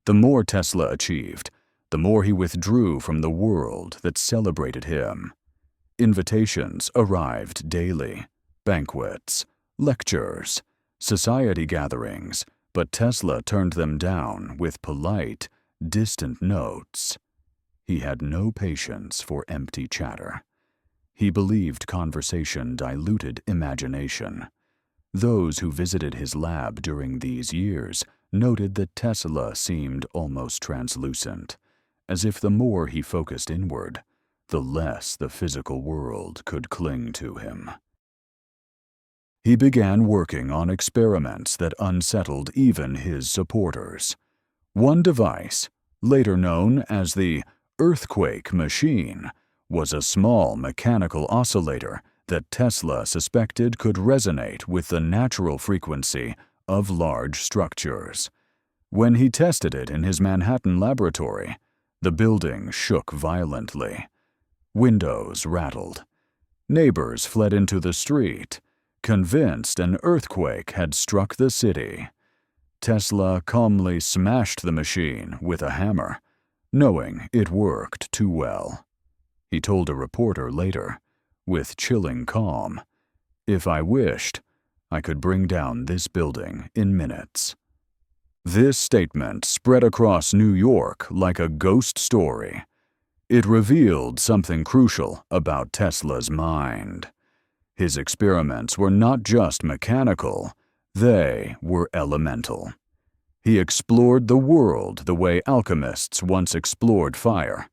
The more Tesla achieved, the more he withdrew from the world that celebrated him. Invitations arrived daily, banquets, lectures, society gatherings, but Tesla turned them down with polite, distant notes. He had no patience for empty chatter. He believed conversation diluted imagination. Those who visited his lab during these years noted that Tesla seemed almost translucent, as if the more he focused inward, the less the physical world could cling to him. He began working on experiments that unsettled even his supporters. One device, later known as the earthquake machine, was a small mechanical oscillator that Tesla suspected could resonate with the natural frequency of large structures. When he tested it in his Manhattan laboratory, The building shook violently. Windows rattled. Neighbors fled into the street, convinced an earthquake had struck the city. Tesla calmly smashed the machine with a hammer, knowing it worked too well. He told a reporter later, with chilling calm, "If I wished, I could bring down this building in minutes." This statement spread across New York like a ghost story. It revealed something crucial about Tesla's mind. His experiments were not just mechanical, they were elemental. He explored the world the way alchemists once explored fire.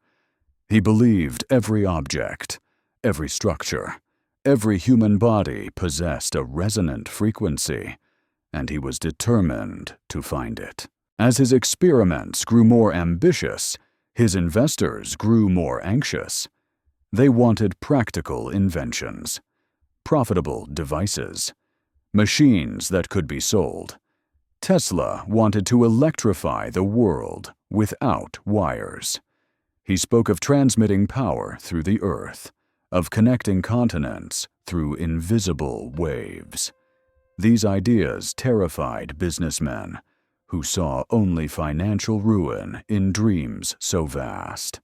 He believed every object, every structure, every human body possessed a resonant frequency, and he was determined to find it. As his experiments grew more ambitious, his investors grew more anxious. They wanted practical inventions, profitable devices, machines that could be sold. Tesla wanted to electrify the world without wires. He spoke of transmitting power through the earth, of connecting continents through invisible waves. These ideas terrified businessmen who saw only financial ruin in dreams so vast.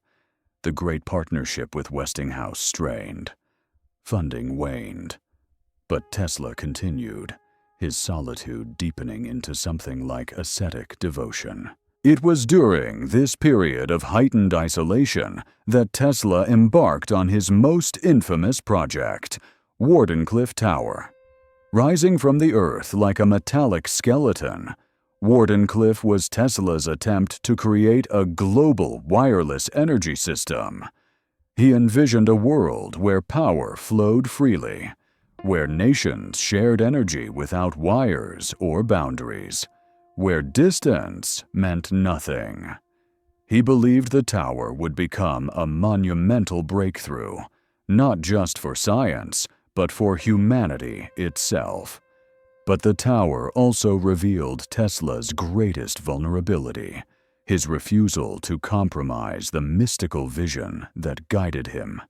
The great partnership with Westinghouse strained. Funding waned. But Tesla continued, his solitude deepening into something like ascetic devotion. It was during this period of heightened isolation that Tesla embarked on his most infamous project, Wardenclyffe Tower. Rising from the earth like a metallic skeleton, Wardenclyffe was Tesla's attempt to create a global wireless energy system. He envisioned a world where power flowed freely, where nations shared energy without wires or boundaries, where distance meant nothing. He believed the tower would become a monumental breakthrough, not just for science, but for humanity itself. But the tower also revealed Tesla's greatest vulnerability, his refusal to compromise the mystical vision that guided him.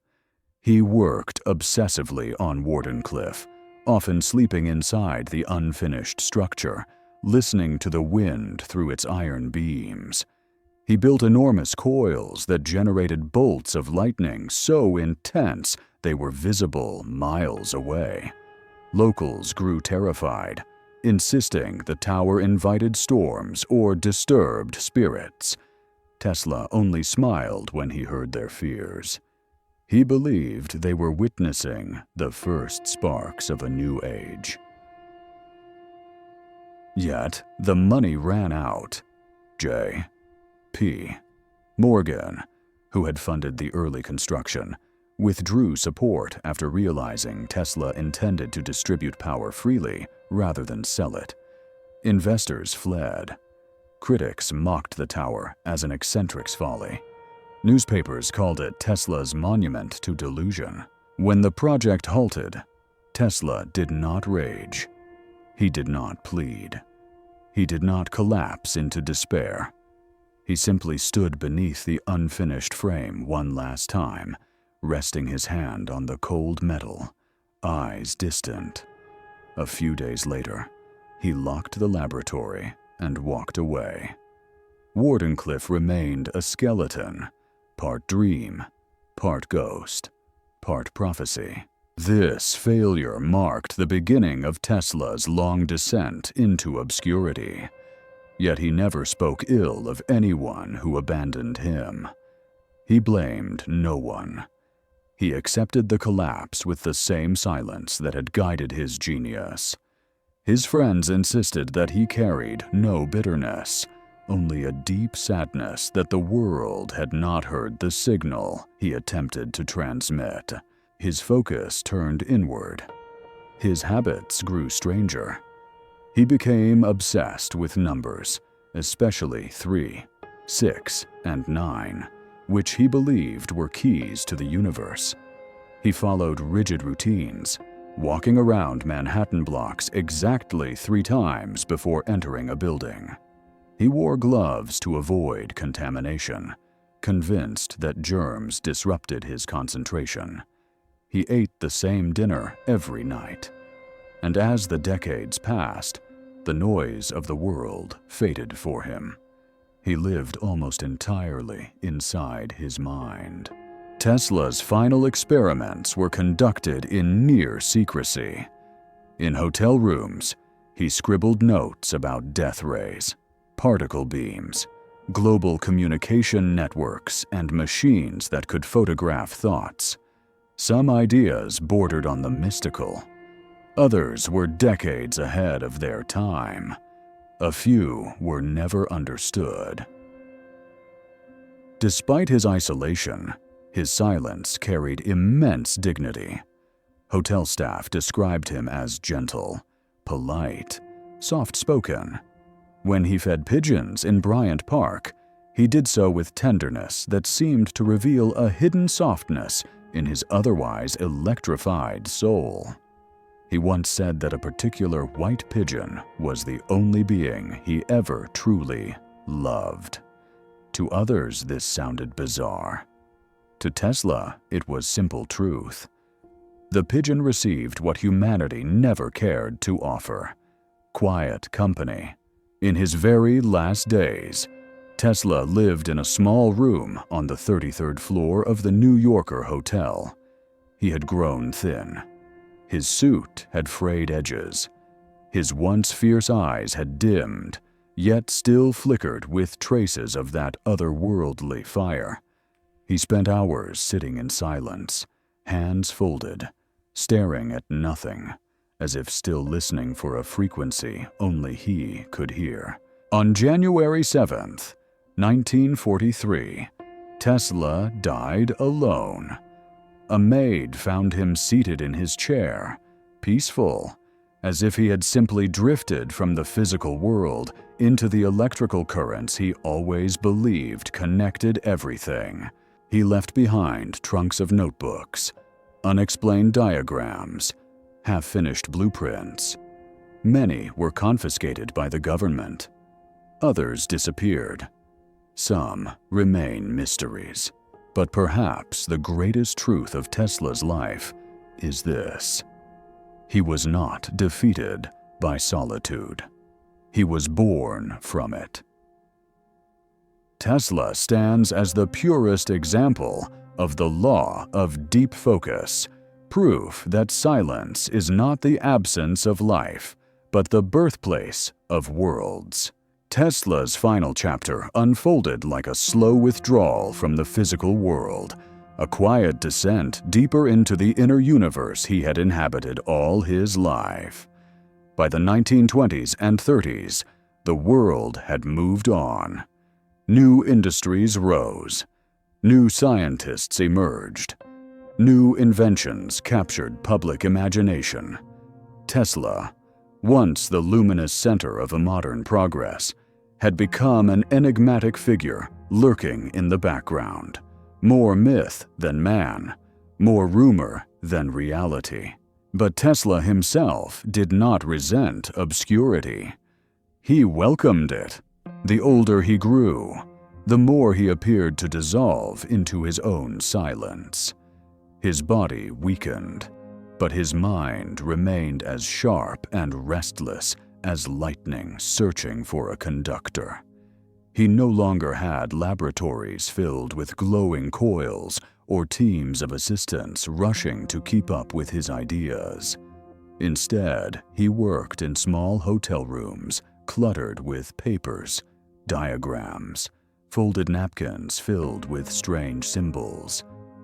He worked obsessively on Wardenclyffe, often sleeping inside the unfinished structure, listening to the wind through its iron beams. He built enormous coils that generated bolts of lightning so intense they were visible miles away. Locals grew terrified, insisting the tower invited storms or disturbed spirits. Tesla only smiled when he heard their fears. He believed they were witnessing the first sparks of a new age. Yet, the money ran out. J.P. Morgan, who had funded the early construction, withdrew support after realizing Tesla intended to distribute power freely rather than sell it. Investors fled. Critics mocked the tower as an eccentric's folly. Newspapers called it Tesla's monument to delusion. When the project halted, Tesla did not rage. He did not plead. He did not collapse into despair. He simply stood beneath the unfinished frame one last time, resting his hand on the cold metal, eyes distant. A few days later, he locked the laboratory and walked away. Wardenclyffe remained a skeleton, part dream, part ghost, part prophecy. This failure marked the beginning of Tesla's long descent into obscurity. Yet he never spoke ill of anyone who abandoned him. He blamed no one. He accepted the collapse with the same silence that had guided his genius. His friends insisted that he carried no bitterness, only a deep sadness that the world had not heard the signal he attempted to transmit. His focus turned inward. His habits grew stranger. He became obsessed with numbers, especially 3, 6, and 9, which he believed were keys to the universe. He followed rigid routines, walking around Manhattan blocks exactly 3 times before entering a building. He wore gloves to avoid contamination, convinced that germs disrupted his concentration. He ate the same dinner every night. And as the decades passed, the noise of the world faded for him. He lived almost entirely inside his mind. Tesla's final experiments were conducted in near secrecy. In hotel rooms, he scribbled notes about death rays, particle beams, global communication networks, and machines that could photograph thoughts. Some ideas bordered on the mystical. Others were decades ahead of their time. A few were never understood. Despite his isolation, his silence carried immense dignity. Hotel staff described him as gentle, polite, soft-spoken. When he fed pigeons in Bryant Park, he did so with tenderness that seemed to reveal a hidden softness in his otherwise electrified soul. He once said that a particular white pigeon was the only being he ever truly loved. To others, this sounded bizarre. To Tesla, it was simple truth. The pigeon received what humanity never cared to offer: quiet company. In his very last days, Tesla lived in a small room on the 33rd floor of the New Yorker Hotel. He had grown thin. His suit had frayed edges. His once fierce eyes had dimmed, yet still flickered with traces of that otherworldly fire. He spent hours sitting in silence, hands folded, staring at nothing, as if still listening for a frequency only he could hear. On January 7th, 1943, Tesla died alone. A maid found him seated in his chair, peaceful, as if he had simply drifted from the physical world into the electrical currents he always believed connected everything. He left behind trunks of notebooks, unexplained diagrams, half-finished blueprints. Many were confiscated by the government. Others disappeared. Some remain mysteries. But perhaps the greatest truth of Tesla's life is this: he was not defeated by solitude. He was born from it. Tesla stands as the purest example of the law of deep focus, proof that silence is not the absence of life, but the birthplace of worlds. Tesla's final chapter unfolded like a slow withdrawal from the physical world, a quiet descent deeper into the inner universe he had inhabited all his life. By the 1920s and 30s, the world had moved on. New industries rose. New scientists emerged. New inventions captured public imagination. Tesla, once the luminous center of a modern progress, had become an enigmatic figure lurking in the background, more myth than man, more rumor than reality. But Tesla himself did not resent obscurity. He welcomed it. The older he grew, the more he appeared to dissolve into his own silence. His body weakened, but his mind remained as sharp and restless as lightning searching for a conductor. He no longer had laboratories filled with glowing coils or teams of assistants rushing to keep up with his ideas. Instead, he worked in small hotel rooms cluttered with papers, diagrams, folded napkins filled with strange symbols,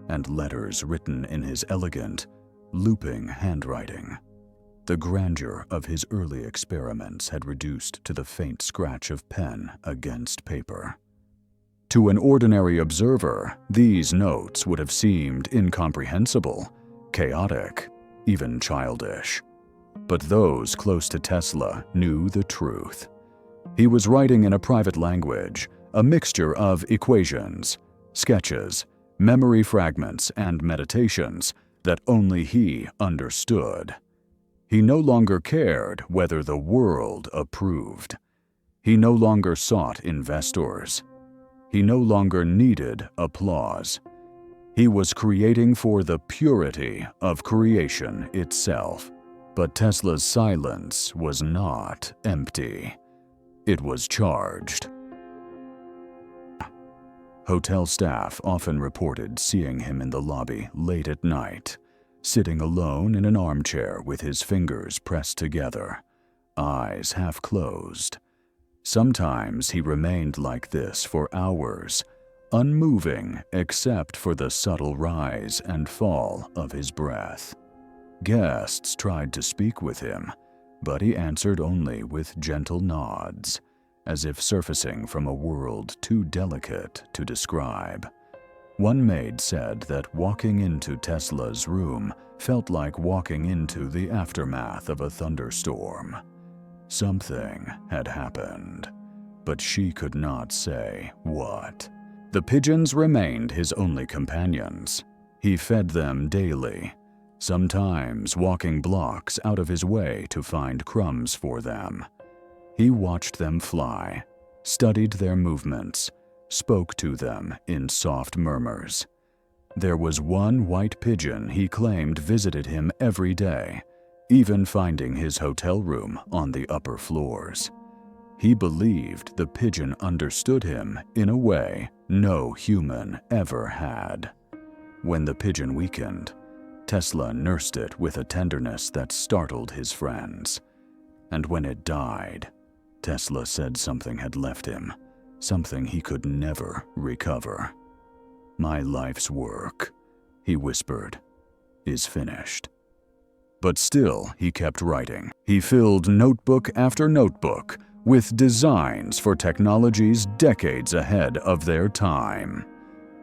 and letters written in his elegant, looping handwriting. The grandeur of his early experiments had reduced to the faint scratch of pen against paper. To an ordinary observer, these notes would have seemed incomprehensible, chaotic, even childish. But those close to Tesla knew the truth. He was writing in a private language, a mixture of equations, sketches, memory fragments, and meditations that only he understood. He no longer cared whether the world approved. He no longer sought investors. He no longer needed applause. He was creating for the purity of creation itself. But Tesla's silence was not empty. It was charged. Hotel staff often reported seeing him in the lobby late at night, sitting alone in an armchair with his fingers pressed together, eyes half closed. Sometimes he remained like this for hours, unmoving except for the subtle rise and fall of his breath. Guests tried to speak with him, but he answered only with gentle nods, as if surfacing from a world too delicate to describe. One maid said that walking into Tesla's room felt like walking into the aftermath of a thunderstorm. Something had happened, but she could not say what. The pigeons remained his only companions. He fed them daily, sometimes walking blocks out of his way to find crumbs for them. He watched them fly, studied their movements, spoke to them in soft murmurs. There was one white pigeon he claimed visited him every day, even finding his hotel room on the upper floors. He believed the pigeon understood him in a way no human ever had. When the pigeon weakened, Tesla nursed it with a tenderness that startled his friends. And when it died, Tesla said something had left him, something he could never recover. "My life's work," he whispered, "is finished." But still, he kept writing. He filled notebook after notebook with designs for technologies decades ahead of their time.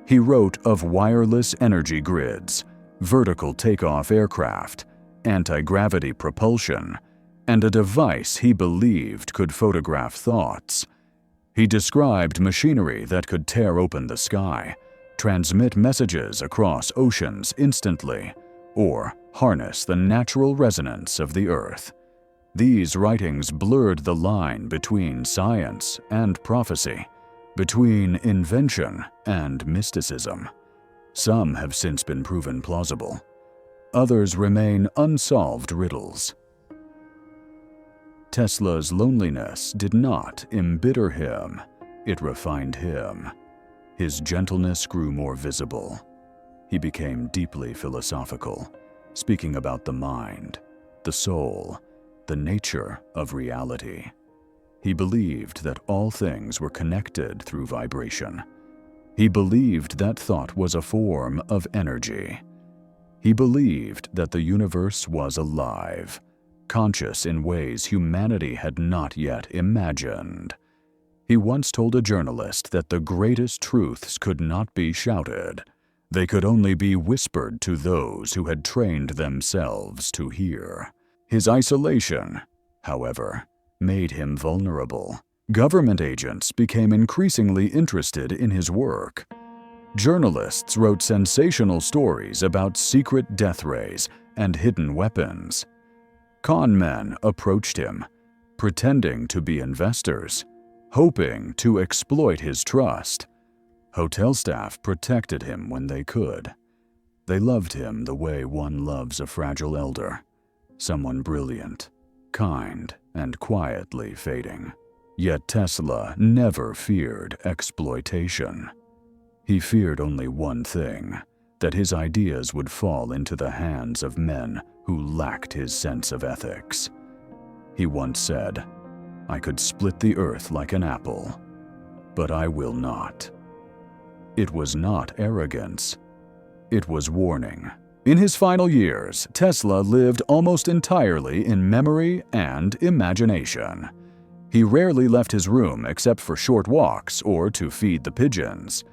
He wrote of wireless energy grids, vertical takeoff aircraft, anti-gravity propulsion, and a device he believed could photograph thoughts. He described machinery that could tear open the sky, transmit messages across oceans instantly, or harness the natural resonance of the earth. These writings blurred the line between science and prophecy, between invention and mysticism. Some have since been proven plausible. Others remain unsolved riddles. Tesla's loneliness did not embitter him, it refined him. His gentleness grew more visible. He became deeply philosophical, speaking about the mind, the soul, the nature of reality. He believed that all things were connected through vibration. He believed that thought was a form of energy. He believed that the universe was alive, conscious in ways humanity had not yet imagined. He once told a journalist that the greatest truths could not be shouted. They could only be whispered to those who had trained themselves to hear. His isolation, however, made him vulnerable. Government agents became increasingly interested in his work. Journalists wrote sensational stories about secret death rays and hidden weapons. Con men approached him, pretending to be investors, hoping to exploit his trust. Hotel staff protected him when they could. They loved him the way one loves a fragile elder, someone brilliant, kind, and quietly fading. Yet Tesla never feared exploitation. He feared only one thing, that his ideas would fall into the hands of men who lacked his sense of ethics. He once said, "I could split the earth like an apple, but I will not." It was not arrogance. It was warning. In his final years, Tesla lived almost entirely in memory and imagination. He rarely left his room except for short walks or to feed the pigeons.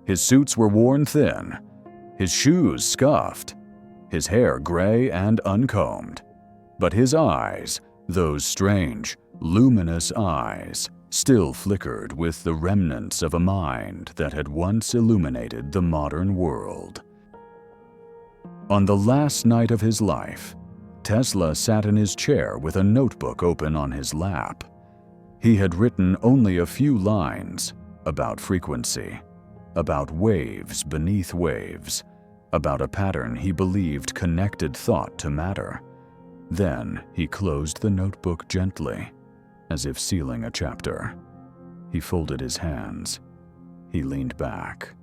His suits were worn thin, his shoes scuffed, his hair gray and uncombed. But his eyes, those strange, luminous eyes, still flickered with the remnants of a mind that had once illuminated the modern world. On the last night of his life, Tesla sat in his chair with a notebook open on his lap. He had written only a few lines, about frequency, about waves beneath waves, about a pattern he believed connected thought to matter. Then he closed the notebook gently, as if sealing a chapter. He folded his hands. He leaned back,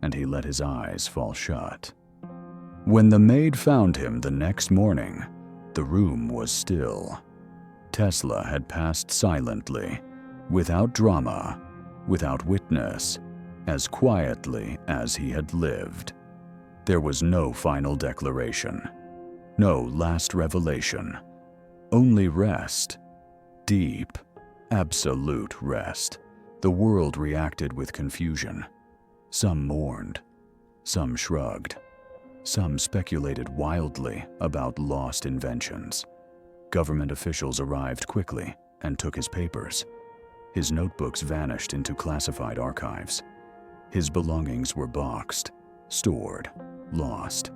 and he let his eyes fall shut. When the maid found him the next morning, the room was still. Tesla had passed silently, without drama, without witness, as quietly as he had lived. There was no final declaration, no last revelation, only rest, deep, absolute rest. The world reacted with confusion. Some mourned, some shrugged, some speculated wildly about lost inventions. Government officials arrived quickly and took his papers. His notebooks vanished into classified archives. His belongings were boxed, stored, lost.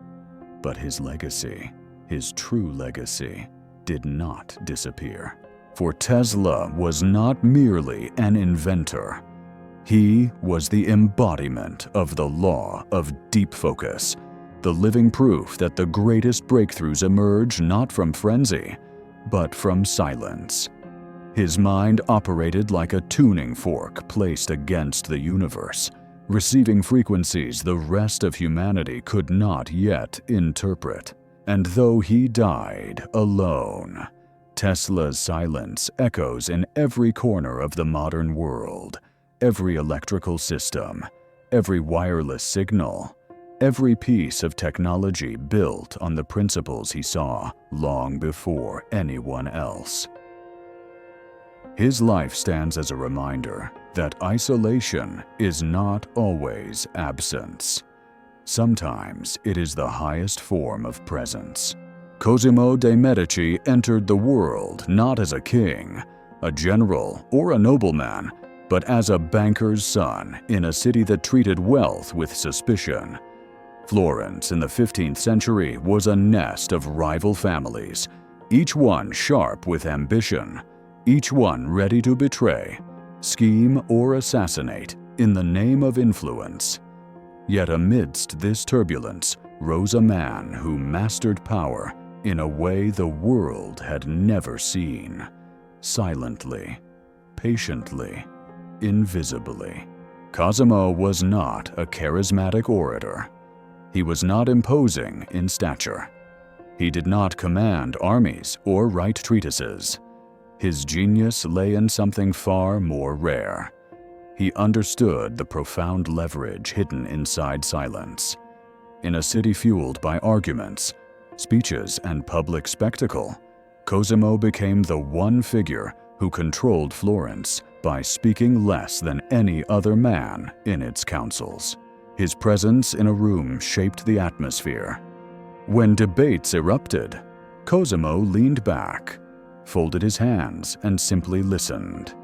But his legacy, his true legacy, did not disappear. For Tesla was not merely an inventor. He was the embodiment of the law of deep focus, the living proof that the greatest breakthroughs emerge not from frenzy, but from silence. His mind operated like a tuning fork placed against the universe, receiving frequencies the rest of humanity could not yet interpret. And though he died alone, Tesla's silence echoes in every corner of the modern world, every electrical system, every wireless signal, every piece of technology built on the principles he saw long before anyone else. His life stands as a reminder that isolation is not always absence. Sometimes it is the highest form of presence. Cosimo de' Medici entered the world not as a king, a general, or a nobleman, but as a banker's son in a city that treated wealth with suspicion. Florence in the 15th century was a nest of rival families, each one sharp with ambition, each one ready to betray, scheme, or assassinate in the name of influence. Yet amidst this turbulence rose a man who mastered power in a way the world had never seen, silently, patiently, invisibly. Cosimo was not a charismatic orator. He was not imposing in stature. He did not command armies or write treatises. His genius lay in something far more rare. He understood the profound leverage hidden inside silence. In a city fueled by arguments, speeches, and public spectacle, Cosimo became the one figure who controlled Florence by speaking less than any other man in its councils. His presence in a room shaped the atmosphere. When debates erupted, Cosimo leaned back, folded his hands, and simply listened.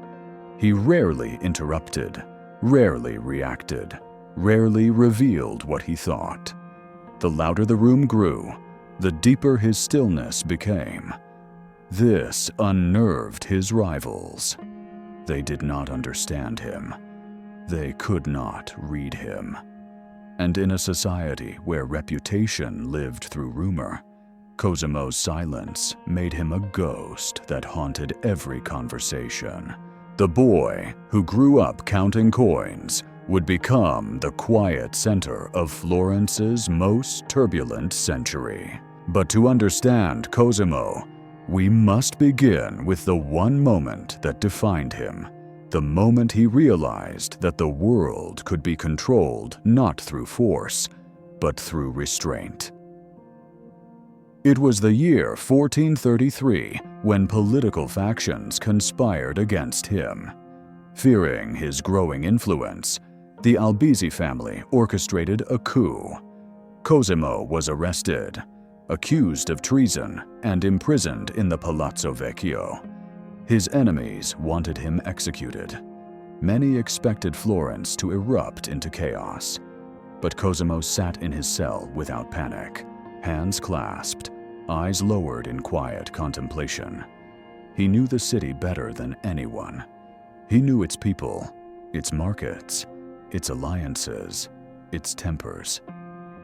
He rarely interrupted, rarely reacted, rarely revealed what he thought. The louder the room grew, the deeper his stillness became. This unnerved his rivals. They did not understand him. They could not read him. And in a society where reputation lived through rumor, Cosimo's silence made him a ghost that haunted every conversation. The boy who grew up counting coins would become the quiet center of Florence's most turbulent century. But to understand Cosimo, we must begin with the one moment that defined him, the moment he realized that the world could be controlled not through force, but through restraint. It was the year 1433 when political factions conspired against him. Fearing his growing influence, the Albizzi family orchestrated a coup. Cosimo was arrested, accused of treason, and imprisoned in the Palazzo Vecchio. His enemies wanted him executed. Many expected Florence to erupt into chaos, but Cosimo sat in his cell without panic, hands clasped, eyes lowered in quiet contemplation. He knew the city better than anyone. He knew its people, its markets, its alliances, its tempers.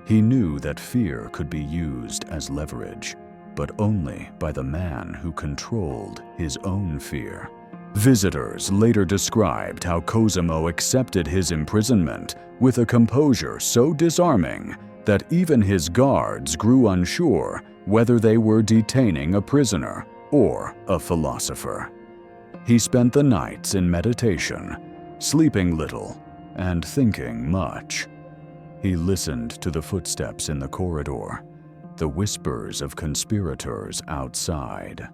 He knew that fear could be used as leverage, but only by the man who controlled his own fear. Visitors later described how Cosimo accepted his imprisonment with a composure so disarming that even his guards grew unsure whether they were detaining a prisoner or a philosopher. He spent the nights in meditation, sleeping little and thinking much. He listened to the footsteps in the corridor, the whispers of conspirators outside.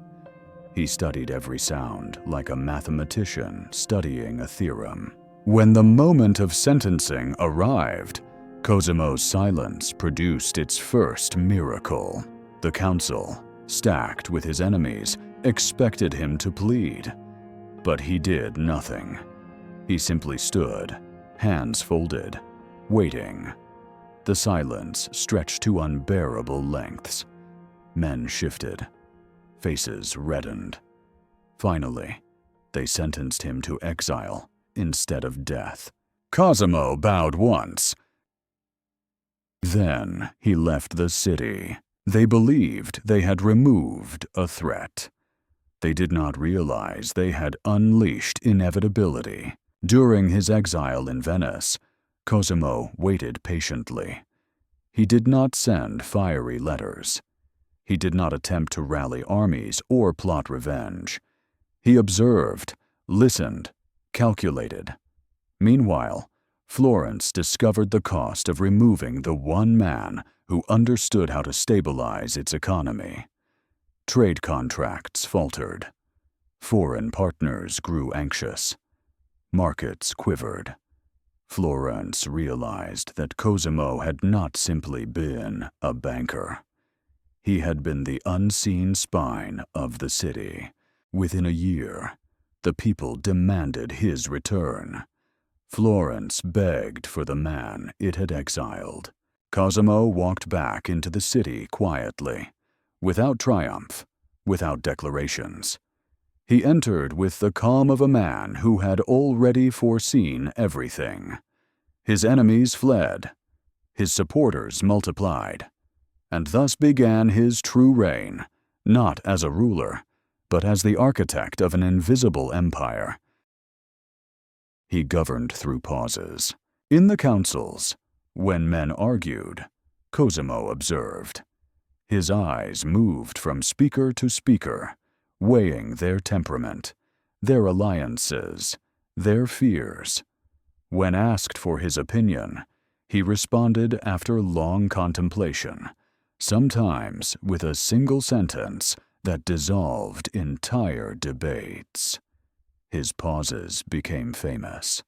He studied every sound like a mathematician studying a theorem. When the moment of sentencing arrived, Cosimo's silence produced its first miracle. The council, stacked with his enemies, expected him to plead. But he did nothing. He simply stood, hands folded, waiting. The silence stretched to unbearable lengths. Men shifted. Faces reddened. Finally, they sentenced him to exile instead of death. Cosimo bowed once. Then he left the city. They believed they had removed a threat. They did not realize they had unleashed inevitability. During his exile in Venice, Cosimo waited patiently. He did not send fiery letters. He did not attempt to rally armies or plot revenge. He observed, listened, calculated. Meanwhile, Florence discovered the cost of removing the one man who understood how to stabilize its economy. Trade contracts faltered. Foreign partners grew anxious. Markets quivered. Florence realized that Cosimo had not simply been a banker. He had been the unseen spine of the city. Within a year, the people demanded his return. Florence begged for the man it had exiled. Cosimo walked back into the city quietly, without triumph, without declarations. He entered with the calm of a man who had already foreseen everything. His enemies fled. His supporters multiplied. And thus began his true reign, not as a ruler, but as the architect of an invisible empire. He governed through pauses. In the councils, when men argued, Cosimo observed. His eyes moved from speaker to speaker, weighing their temperament, their alliances, their fears. When asked for his opinion, he responded after long contemplation, sometimes with a single sentence that dissolved entire debates. His pauses became famous.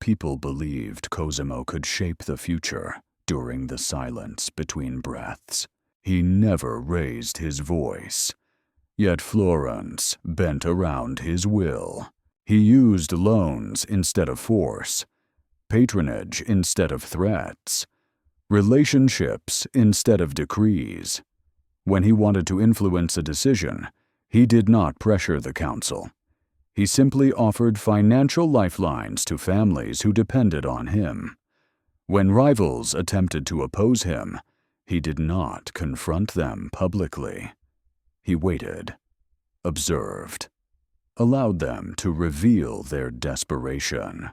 People believed Cosimo could shape the future during the silence between breaths. He never raised his voice. Yet Florence bent around his will. He used loans instead of force, patronage instead of threats, relationships instead of decrees. When he wanted to influence a decision, he did not pressure the council. He simply offered financial lifelines to families who depended on him. When rivals attempted to oppose him, he did not confront them publicly. He waited, observed, allowed them to reveal their desperation.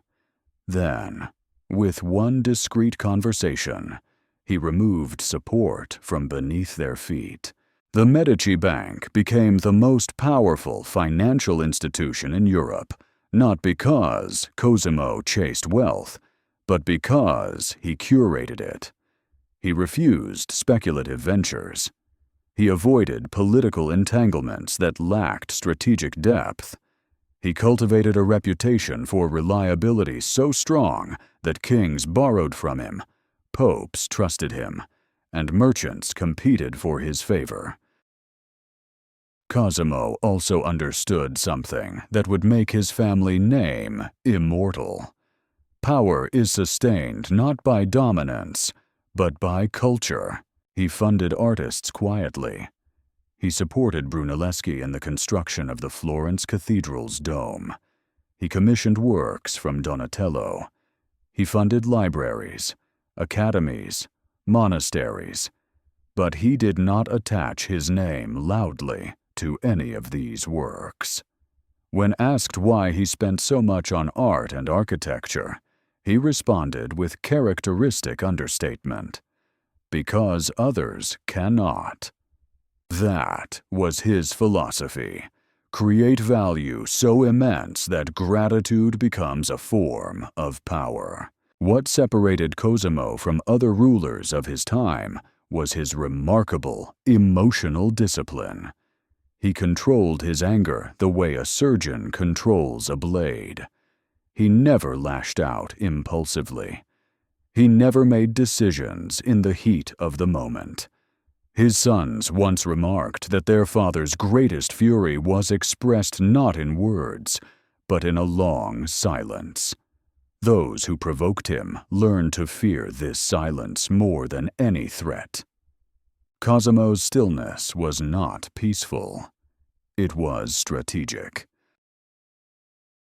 Then, with one discreet conversation, he removed support from beneath their feet. The Medici Bank became the most powerful financial institution in Europe, not because Cosimo chased wealth, but because he curated it. He refused speculative ventures. He avoided political entanglements that lacked strategic depth. He cultivated a reputation for reliability so strong that kings borrowed from him, popes trusted him, and merchants competed for his favor. Cosimo also understood something that would make his family name immortal. Power is sustained not by dominance, but by culture. He funded artists quietly. He supported Brunelleschi in the construction of the Florence Cathedral's dome. He commissioned works from Donatello. He funded libraries, academies, monasteries, but he did not attach his name loudly to any of these works. When asked why he spent so much on art and architecture, he responded with characteristic understatement, "Because others cannot." That was his philosophy. Create value so immense that gratitude becomes a form of power. What separated Cosimo from other rulers of his time was his remarkable emotional discipline. He controlled his anger the way a surgeon controls a blade. He never lashed out impulsively. He never made decisions in the heat of the moment. His sons once remarked that their father's greatest fury was expressed not in words, but in a long silence. Those who provoked him learned to fear this silence more than any threat. Cosimo's stillness was not peaceful. It was strategic.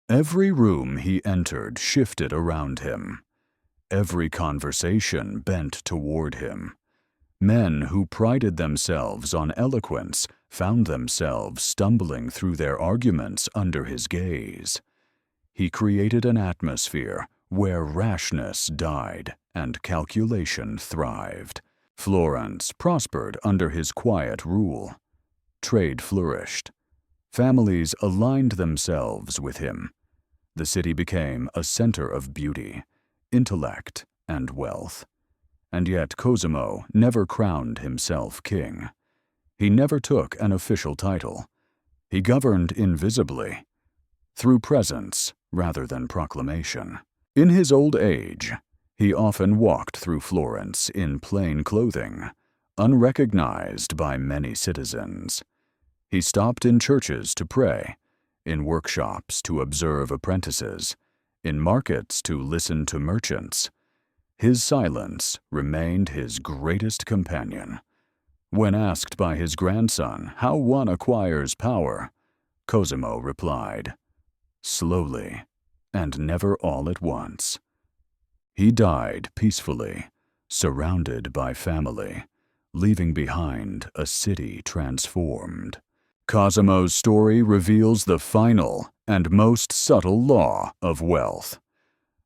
Every room he entered shifted around him. Every conversation bent toward him. Men who prided themselves on eloquence found themselves stumbling through their arguments under his gaze. He created an atmosphere where rashness died and calculation thrived. Florence prospered under his quiet rule. Trade flourished. Families aligned themselves with him. The city became a center of beauty, intellect, and wealth. And yet Cosimo never crowned himself king. He never took an official title. He governed invisibly, through presence rather than proclamation. In his old age, he often walked through Florence in plain clothing, unrecognized by many citizens. He stopped in churches to pray, in workshops to observe apprentices, in markets to listen to merchants. His silence remained his greatest companion. When asked by his grandson how one acquires power, Cosimo replied, "Slowly, and never all at once." He died peacefully, surrounded by family, leaving behind a city transformed. Cosimo's story reveals the final and most subtle law of wealth.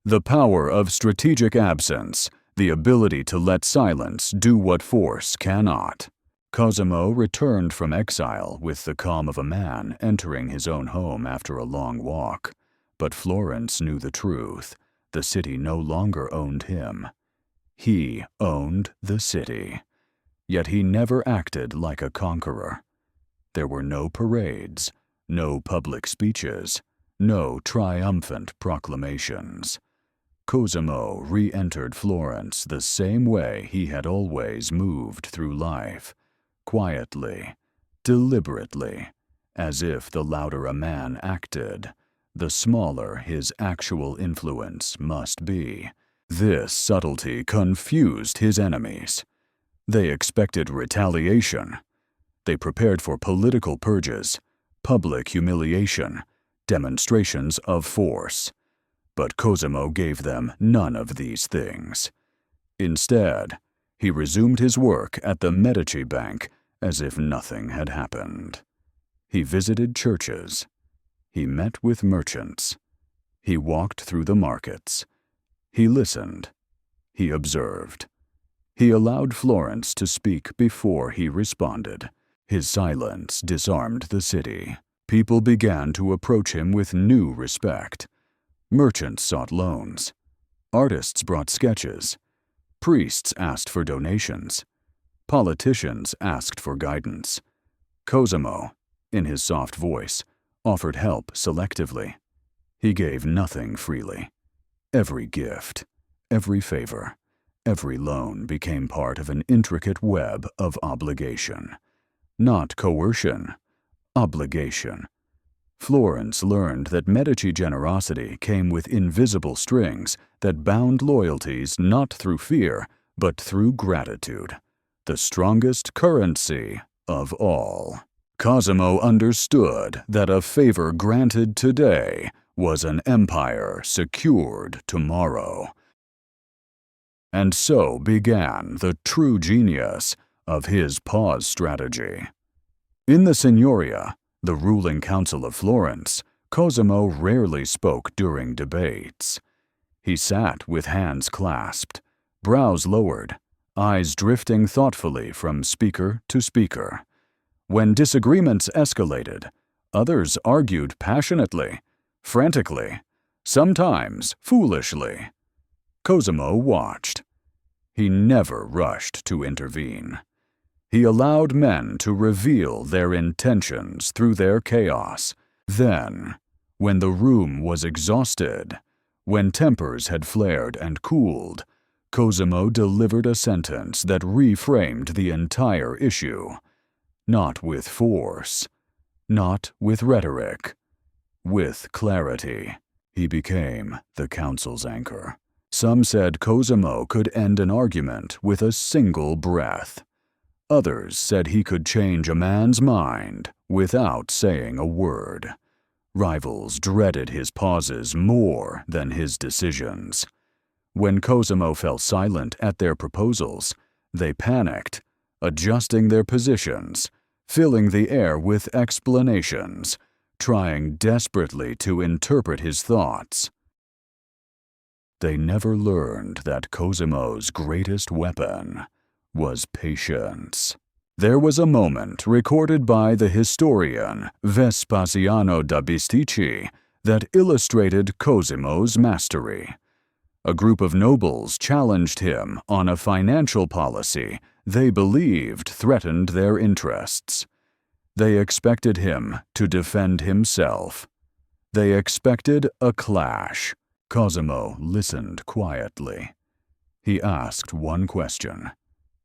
The power of strategic absence, the ability to let silence do what force cannot. Cosimo returned from exile with the calm of a man entering his own home after a long walk. But Florence knew the truth. The city no longer owned him. He owned the city. Yet he never acted like a conqueror. There were no parades, no public speeches, no triumphant proclamations. Cosimo re-entered Florence the same way he had always moved through life, quietly, deliberately, as if the louder a man acted, the smaller his actual influence must be. This subtlety confused his enemies. They expected retaliation. They prepared for political purges, public humiliation, demonstrations of force. But Cosimo gave them none of these things. Instead, he resumed his work at the Medici Bank as if nothing had happened. He visited churches. He met with merchants. He walked through the markets. He listened. He observed. He allowed Florence to speak before he responded. His silence disarmed the city. People began to approach him with new respect. Merchants sought loans. Artists brought sketches. Priests asked for donations. Politicians asked for guidance. Cosimo, in his soft voice, offered help selectively. He gave nothing freely. Every gift, every favor, every loan became part of an intricate web of obligation. Not coercion, obligation. Florence learned that Medici generosity came with invisible strings that bound loyalties not through fear, but through gratitude, the strongest currency of all. Cosimo understood that a favor granted today was an empire secured tomorrow. And so began the true genius of his pause strategy. In the Signoria, the ruling council of Florence, Cosimo rarely spoke during debates. He sat with hands clasped, brows lowered, eyes drifting thoughtfully from speaker to speaker. When disagreements escalated, others argued passionately, frantically, sometimes foolishly. Cosimo watched. He never rushed to intervene. He allowed men to reveal their intentions through their chaos. Then, when the room was exhausted, when tempers had flared and cooled, Cosimo delivered a sentence that reframed the entire issue. Not with force, not with rhetoric, with clarity. He became the council's anchor. Some said Cosimo could end an argument with a single breath. Others said he could change a man's mind without saying a word. Rivals dreaded his pauses more than his decisions. When Cosimo fell silent at their proposals, they panicked, adjusting their positions, filling the air with explanations, trying desperately to interpret his thoughts. They never learned that Cosimo's greatest weapon was patience. There was a moment recorded by the historian Vespasiano da Bisticci that illustrated Cosimo's mastery. A group of nobles challenged him on a financial policy they believed threatened their interests. They expected him to defend himself. They expected a clash. Cosimo listened quietly. He asked one question.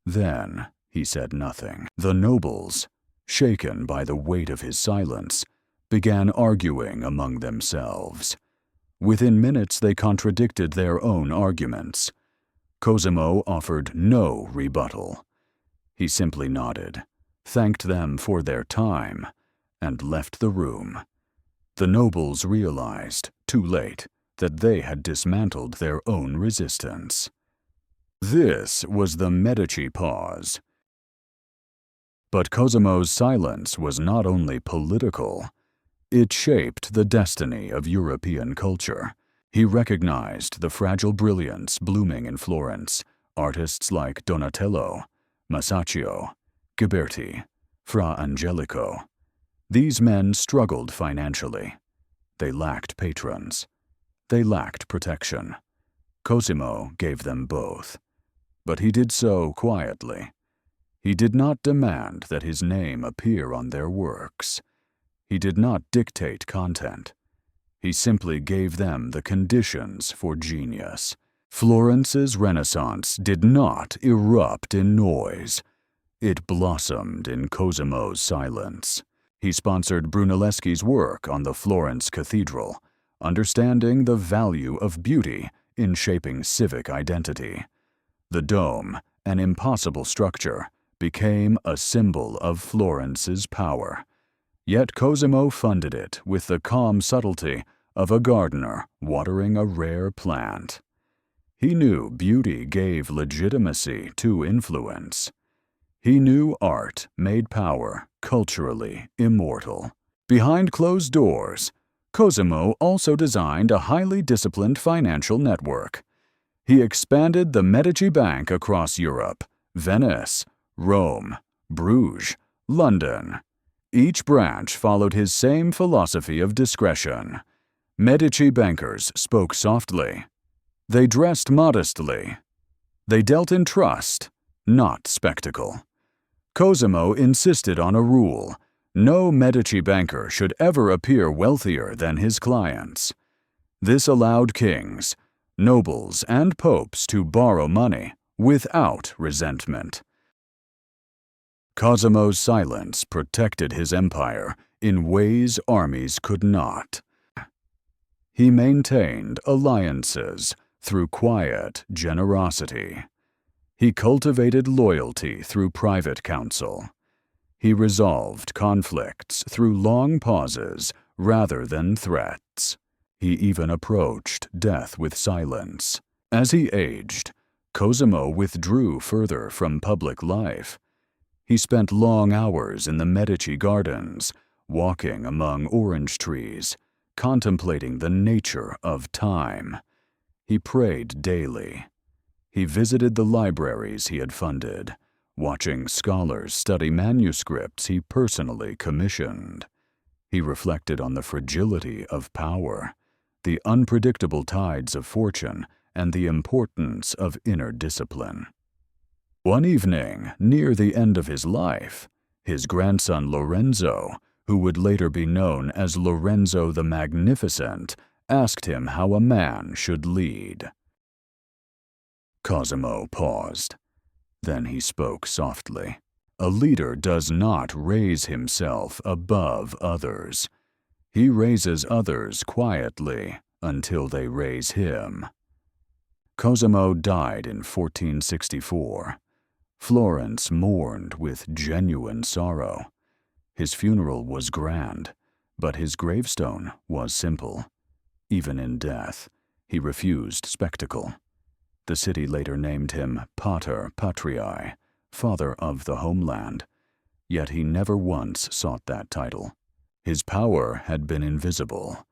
Then he said nothing. The nobles, shaken by the weight of his silence, began arguing among themselves. Within minutes they contradicted their own arguments. Cosimo offered no rebuttal. He simply nodded, thanked them for their time, and left the room. The nobles realized, too late, that they had dismantled their own resistance. This was the Medici pause. But Cosimo's silence was not only political. It shaped the destiny of European culture. He recognized the fragile brilliance blooming in Florence, artists like Donatello, Masaccio, Ghiberti, Fra Angelico. These men struggled financially. They lacked patrons. They lacked protection. Cosimo gave them both. But he did so quietly. He did not demand that his name appear on their works. He did not dictate content. He simply gave them the conditions for genius. Florence's Renaissance did not erupt in noise. It blossomed in Cosimo's silence. He sponsored Brunelleschi's work on the Florence Cathedral, understanding the value of beauty in shaping civic identity. The dome, an impossible structure, became a symbol of Florence's power. Yet Cosimo funded it with the calm subtlety of a gardener watering a rare plant. He knew beauty gave legitimacy to influence. He knew art made power culturally immortal. Behind closed doors, Cosimo also designed a highly disciplined financial network. He expanded the Medici Bank across Europe, Venice, Rome, Bruges, London. Each branch followed his same philosophy of discretion. Medici bankers spoke softly. They dressed modestly. They dealt in trust, not spectacle. Cosimo insisted on a rule: no Medici banker should ever appear wealthier than his clients. This allowed kings, nobles, and popes to borrow money without resentment. Cosimo's silence protected his empire in ways armies could not. He maintained alliances through quiet generosity. He cultivated loyalty through private counsel. He resolved conflicts through long pauses rather than threats. He even approached death with silence. As he aged, Cosimo withdrew further from public life. He spent long hours in the Medici gardens, walking among orange trees, contemplating the nature of time. He prayed daily. He visited the libraries he had funded, watching scholars study manuscripts he personally commissioned. He reflected on the fragility of power, the unpredictable tides of fortune, and the importance of inner discipline. One evening, near the end of his life, his grandson Lorenzo, who would later be known as Lorenzo the Magnificent, asked him how a man should lead. Cosimo paused. Then he spoke softly. A leader does not raise himself above others. He raises others quietly until they raise him. Cosimo died in 1464. Florence mourned with genuine sorrow. His funeral was grand, but his gravestone was simple. Even in death, he refused spectacle. The city later named him Pater Patriae, Father of the Homeland, yet he never once sought that title. His power had been invisible.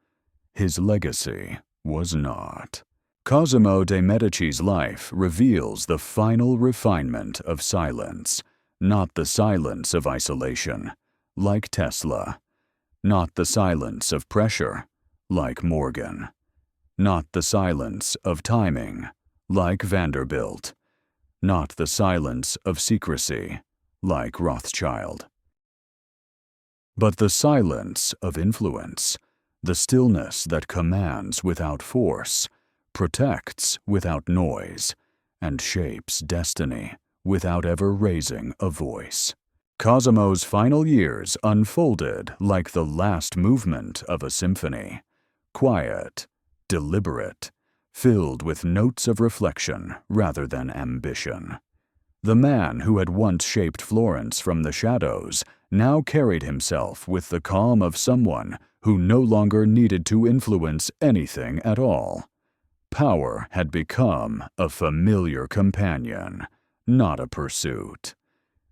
His legacy was not. Cosimo de' Medici's life reveals the final refinement of silence, not the silence of isolation, like Tesla, not the silence of pressure, like Morgan, not the silence of timing, like Vanderbilt, not the silence of secrecy, like Rothschild, but the silence of influence, the stillness that commands without force, protects without noise, and shapes destiny without ever raising a voice. Cosimo's final years unfolded like the last movement of a symphony, quiet, deliberate, filled with notes of reflection rather than ambition. The man who had once shaped Florence from the shadows now carried himself with the calm of someone who no longer needed to influence anything at all. Power had become a familiar companion, not a pursuit.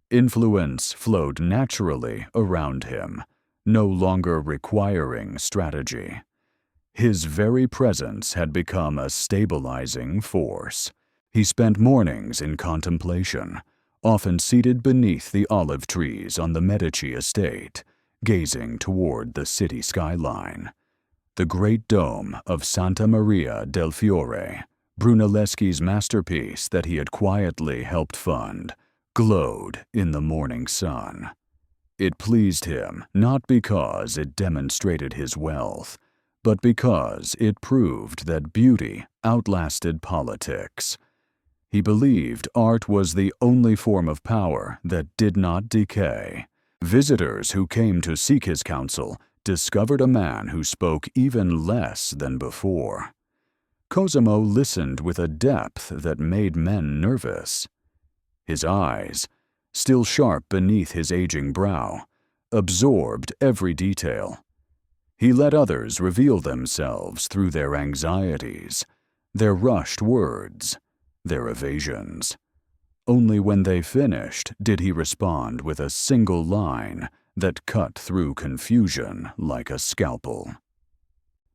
Influence flowed naturally around him, no longer requiring strategy. His very presence had become a stabilizing force. He spent mornings in contemplation, often seated beneath the olive trees on the Medici estate, gazing toward the city skyline. The great dome of Santa Maria del Fiore, Brunelleschi's masterpiece that he had quietly helped fund, glowed in the morning sun. It pleased him not because it demonstrated his wealth, but because it proved that beauty outlasted politics. He believed art was the only form of power that did not decay. Visitors who came to seek his counsel discovered a man who spoke even less than before. Cosimo listened with a depth that made men nervous. His eyes, still sharp beneath his aging brow, absorbed every detail. He let others reveal themselves through their anxieties, their rushed words, their evasions. Only when they finished did he respond with a single line that cut through confusion like a scalpel.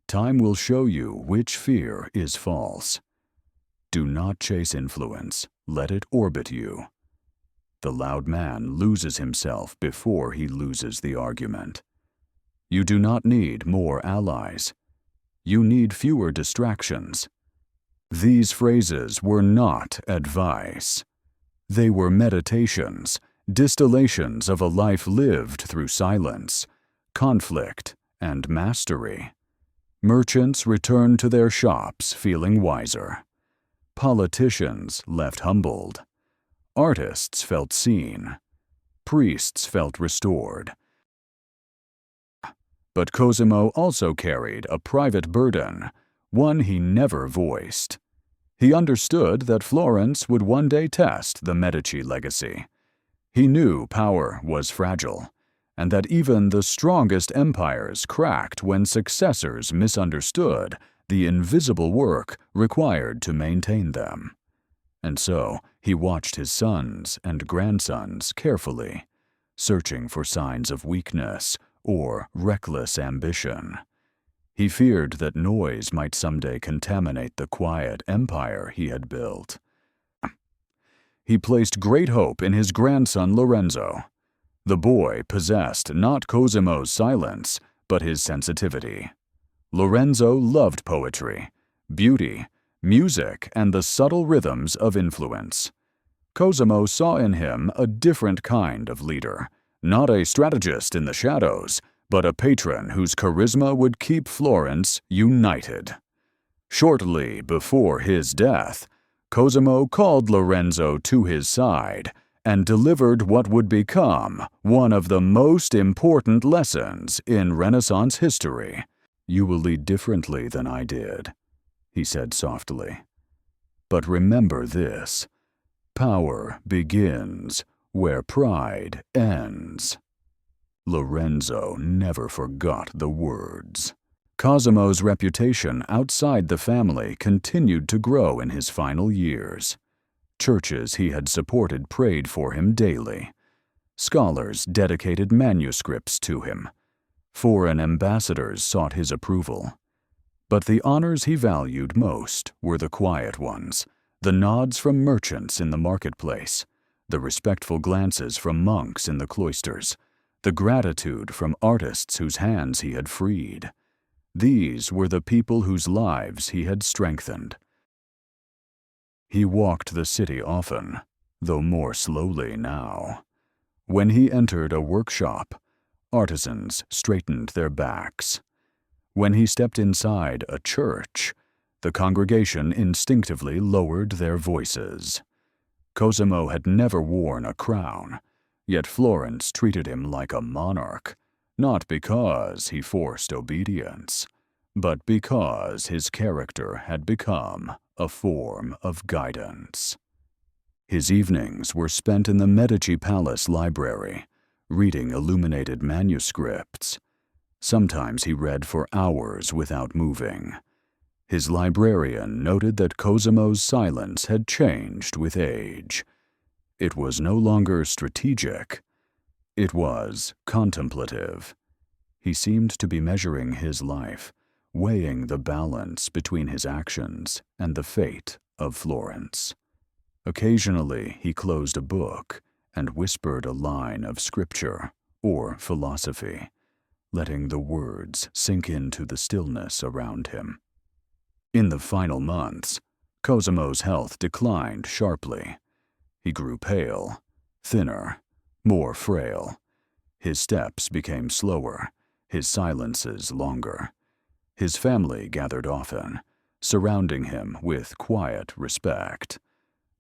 Time will show you which fear is false. Do not chase influence, let it orbit you. The loud man loses himself before he loses the argument. You do not need more allies. You need fewer distractions. These phrases were not advice. They were meditations, distillations of a life lived through silence, conflict, and mastery. Merchants returned to their shops feeling wiser. Politicians left humbled. Artists felt seen. Priests felt restored. But Cosimo also carried a private burden, one he never voiced. He understood that Florence would one day test the Medici legacy. He knew power was fragile, and that even the strongest empires cracked when successors misunderstood the invisible work required to maintain them. And so he watched his sons and grandsons carefully, searching for signs of weakness or reckless ambition. He feared that noise might someday contaminate the quiet empire he had built. He placed great hope in his grandson Lorenzo. The boy possessed not Cosimo's silence, but his sensitivity. Lorenzo loved poetry, beauty, music, and the subtle rhythms of influence. Cosimo saw in him a different kind of leader, not a strategist in the shadows, but a patron whose charisma would keep Florence united. Shortly before his death, Cosimo called Lorenzo to his side and delivered what would become one of the most important lessons in Renaissance history. "You will lead differently than I did," he said softly. "But remember this: power begins where pride ends." Lorenzo never forgot the words. Cosimo's reputation outside the family continued to grow in his final years. Churches he had supported prayed for him daily. Scholars dedicated manuscripts to him. Foreign ambassadors sought his approval. But the honors he valued most were the quiet ones, the nods from merchants in the marketplace, the respectful glances from monks in the cloisters, the gratitude from artists whose hands he had freed. These were the people whose lives he had strengthened. He walked the city often, though more slowly now. When he entered a workshop, artisans straightened their backs. When he stepped inside a church, the congregation instinctively lowered their voices. Cosimo had never worn a crown, yet Florence treated him like a monarch, not because he forced obedience, but because his character had become a form of guidance. His evenings were spent in the Medici Palace library, reading illuminated manuscripts. Sometimes he read for hours without moving. His librarian noted that Cosimo's silence had changed with age. It was no longer strategic. It was contemplative. He seemed to be measuring his life, weighing the balance between his actions and the fate of Florence. Occasionally he closed a book and whispered a line of scripture or philosophy, letting the words sink into the stillness around him. In the final months, Cosimo's health declined sharply. He grew pale, thinner, more frail. His steps became slower, his silences longer. His family gathered often, surrounding him with quiet respect.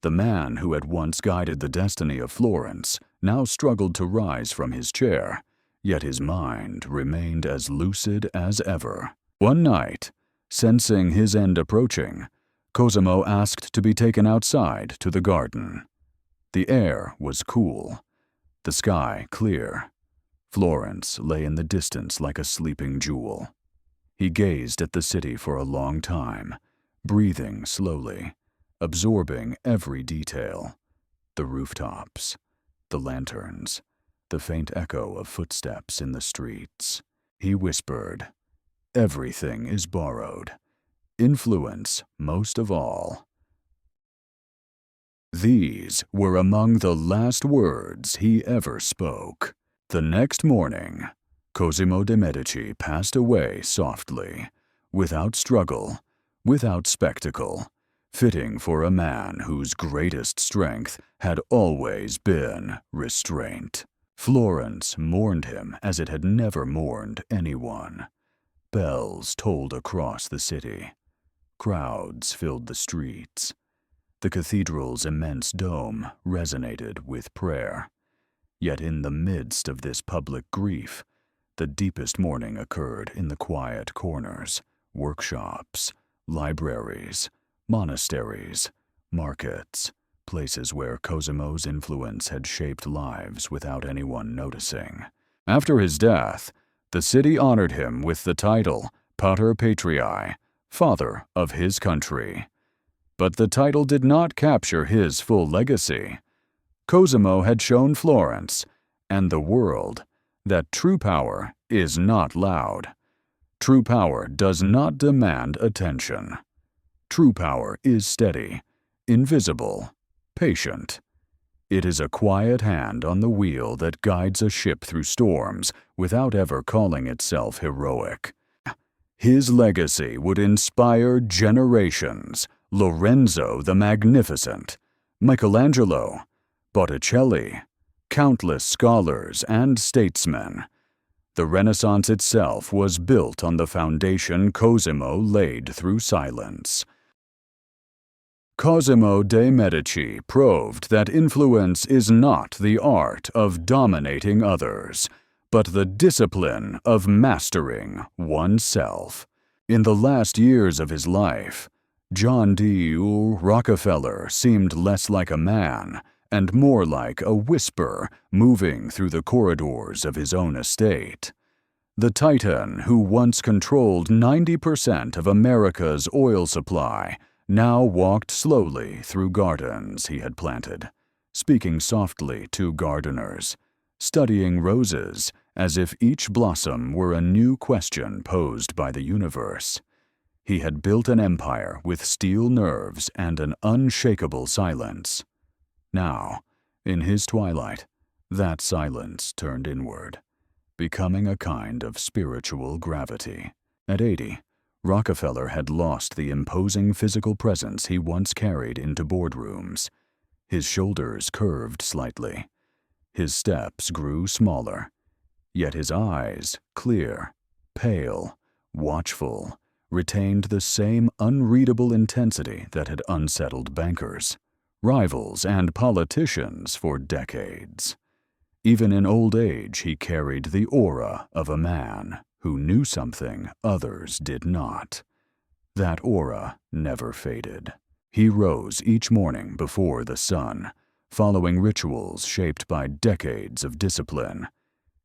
The man who had once guided the destiny of Florence now struggled to rise from his chair, yet his mind remained as lucid as ever. One night, sensing his end approaching, Cosimo asked to be taken outside to the garden. The air was cool, the sky clear. Florence lay in the distance like a sleeping jewel. He gazed at the city for a long time, breathing slowly, absorbing every detail: the rooftops, the lanterns, the faint echo of footsteps in the streets. He whispered, "Everything is borrowed. Influence most of all." These were among the last words he ever spoke. The next morning, Cosimo de' Medici passed away softly, without struggle, without spectacle, fitting for a man whose greatest strength had always been restraint. Florence mourned him as it had never mourned anyone. Bells tolled across the city. Crowds filled the streets. The cathedral's immense dome resonated with prayer. Yet in the midst of this public grief, the deepest mourning occurred in the quiet corners, workshops, libraries, monasteries, markets, places where Cosimo's influence had shaped lives without anyone noticing. After his death, the city honored him with the title Pater Patriae, Father of his country. But the title did not capture his full legacy. Cosimo had shown Florence and the world that true power is not loud. True power does not demand attention. True power is steady, invisible, patient. It is a quiet hand on the wheel that guides a ship through storms without ever calling itself heroic. His legacy would inspire generations: Lorenzo the Magnificent, Michelangelo, Botticelli, countless scholars and statesmen. The Renaissance itself was built on the foundation Cosimo laid through silence. Cosimo de' Medici proved that influence is not the art of dominating others, but the discipline of mastering oneself. In the last years of his life, John D. Rockefeller seemed less like a man and more like a whisper moving through the corridors of his own estate. The titan who once controlled 90% of America's oil supply now walked slowly through gardens he had planted, speaking softly to gardeners, studying roses as if each blossom were a new question posed by the universe. He had built an empire with steel nerves and an unshakable silence. Now, in his twilight, that silence turned inward, becoming a kind of spiritual gravity. At 80, Rockefeller had lost the imposing physical presence he once carried into boardrooms. His shoulders curved slightly. His steps grew smaller. Yet his eyes, clear, pale, watchful, retained the same unreadable intensity that had unsettled bankers, rivals, and politicians for decades. Even in old age, he carried the aura of a man who knew something others did not. That aura never faded. He rose each morning before the sun, following rituals shaped by decades of discipline.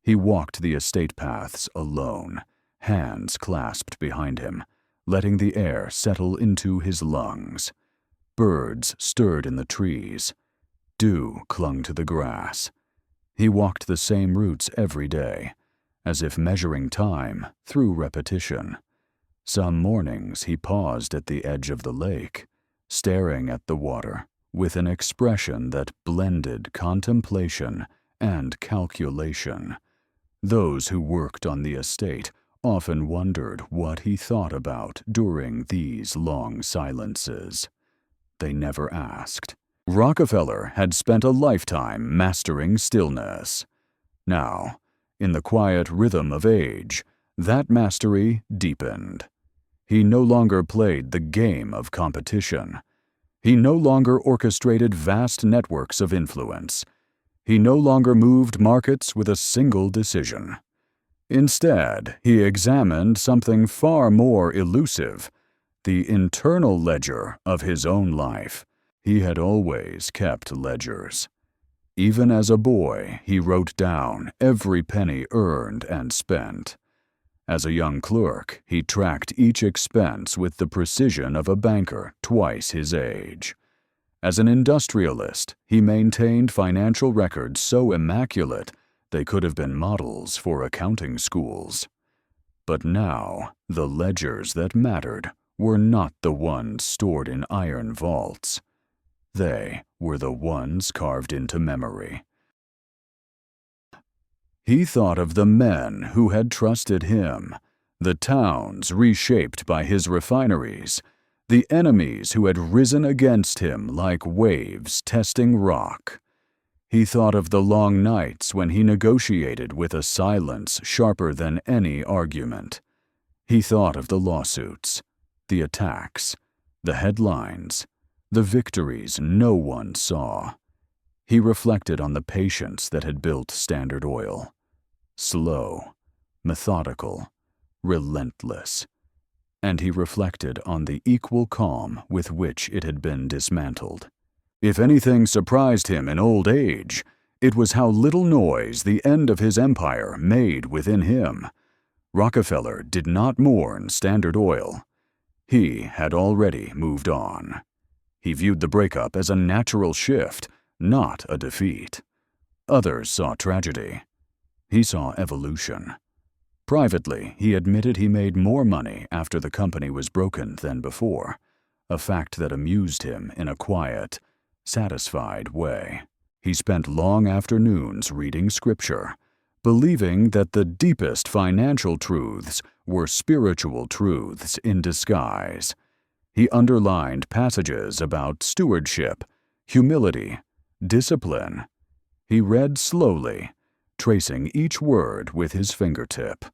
He walked the estate paths alone, hands clasped behind him, letting the air settle into his lungs. Birds stirred in the trees. Dew clung to the grass. He walked the same routes every day, as if measuring time through repetition. Some mornings he paused at the edge of the lake, staring at the water with an expression that blended contemplation and calculation. Those who worked on the estate often wondered what he thought about during these long silences. They never asked. Rockefeller had spent a lifetime mastering stillness. Now, in the quiet rhythm of age, that mastery deepened. He no longer played the game of competition. He no longer orchestrated vast networks of influence. He no longer moved markets with a single decision. Instead, he examined something far more elusive, the internal ledger of his own life. He had always kept ledgers. Even as a boy, he wrote down every penny earned and spent. As a young clerk, he tracked each expense with the precision of a banker twice his age. As an industrialist, he maintained financial records so immaculate they could have been models for accounting schools. But now, the ledgers that mattered were not the ones stored in iron vaults. They were the ones carved into memory. He thought of the men who had trusted him, the towns reshaped by his refineries, the enemies who had risen against him like waves testing rock. He thought of the long nights when he negotiated with a silence sharper than any argument. He thought of the lawsuits, the attacks, the headlines, the victories no one saw. He reflected on the patience that had built Standard Oil. Slow, methodical, relentless. And he reflected on the equal calm with which it had been dismantled. If anything surprised him in old age, It was how little noise the end of his empire made within him. Rockefeller did not mourn Standard Oil. He had already moved on. He viewed the breakup as a natural shift, not a defeat. Others saw tragedy. He saw evolution. Privately, he admitted he made more money after the company was broken than before, a fact that amused him in a quiet, satisfied way. He spent long afternoons reading scripture, believing that the deepest financial truths were spiritual truths in disguise. He underlined passages about stewardship, humility, discipline. He read slowly, tracing each word with his fingertip.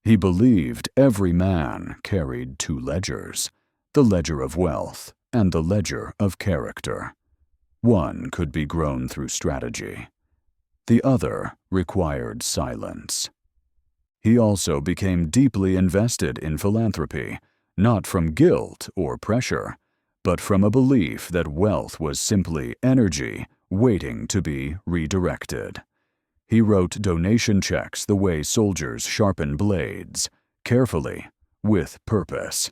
He believed every man carried two ledgers, the ledger of wealth and the ledger of character. One could be grown through strategy. The other required silence. He also became deeply invested in philanthropy, not from guilt or pressure, but from a belief that wealth was simply energy waiting to be redirected. He wrote donation checks the way soldiers sharpen blades, carefully, with purpose.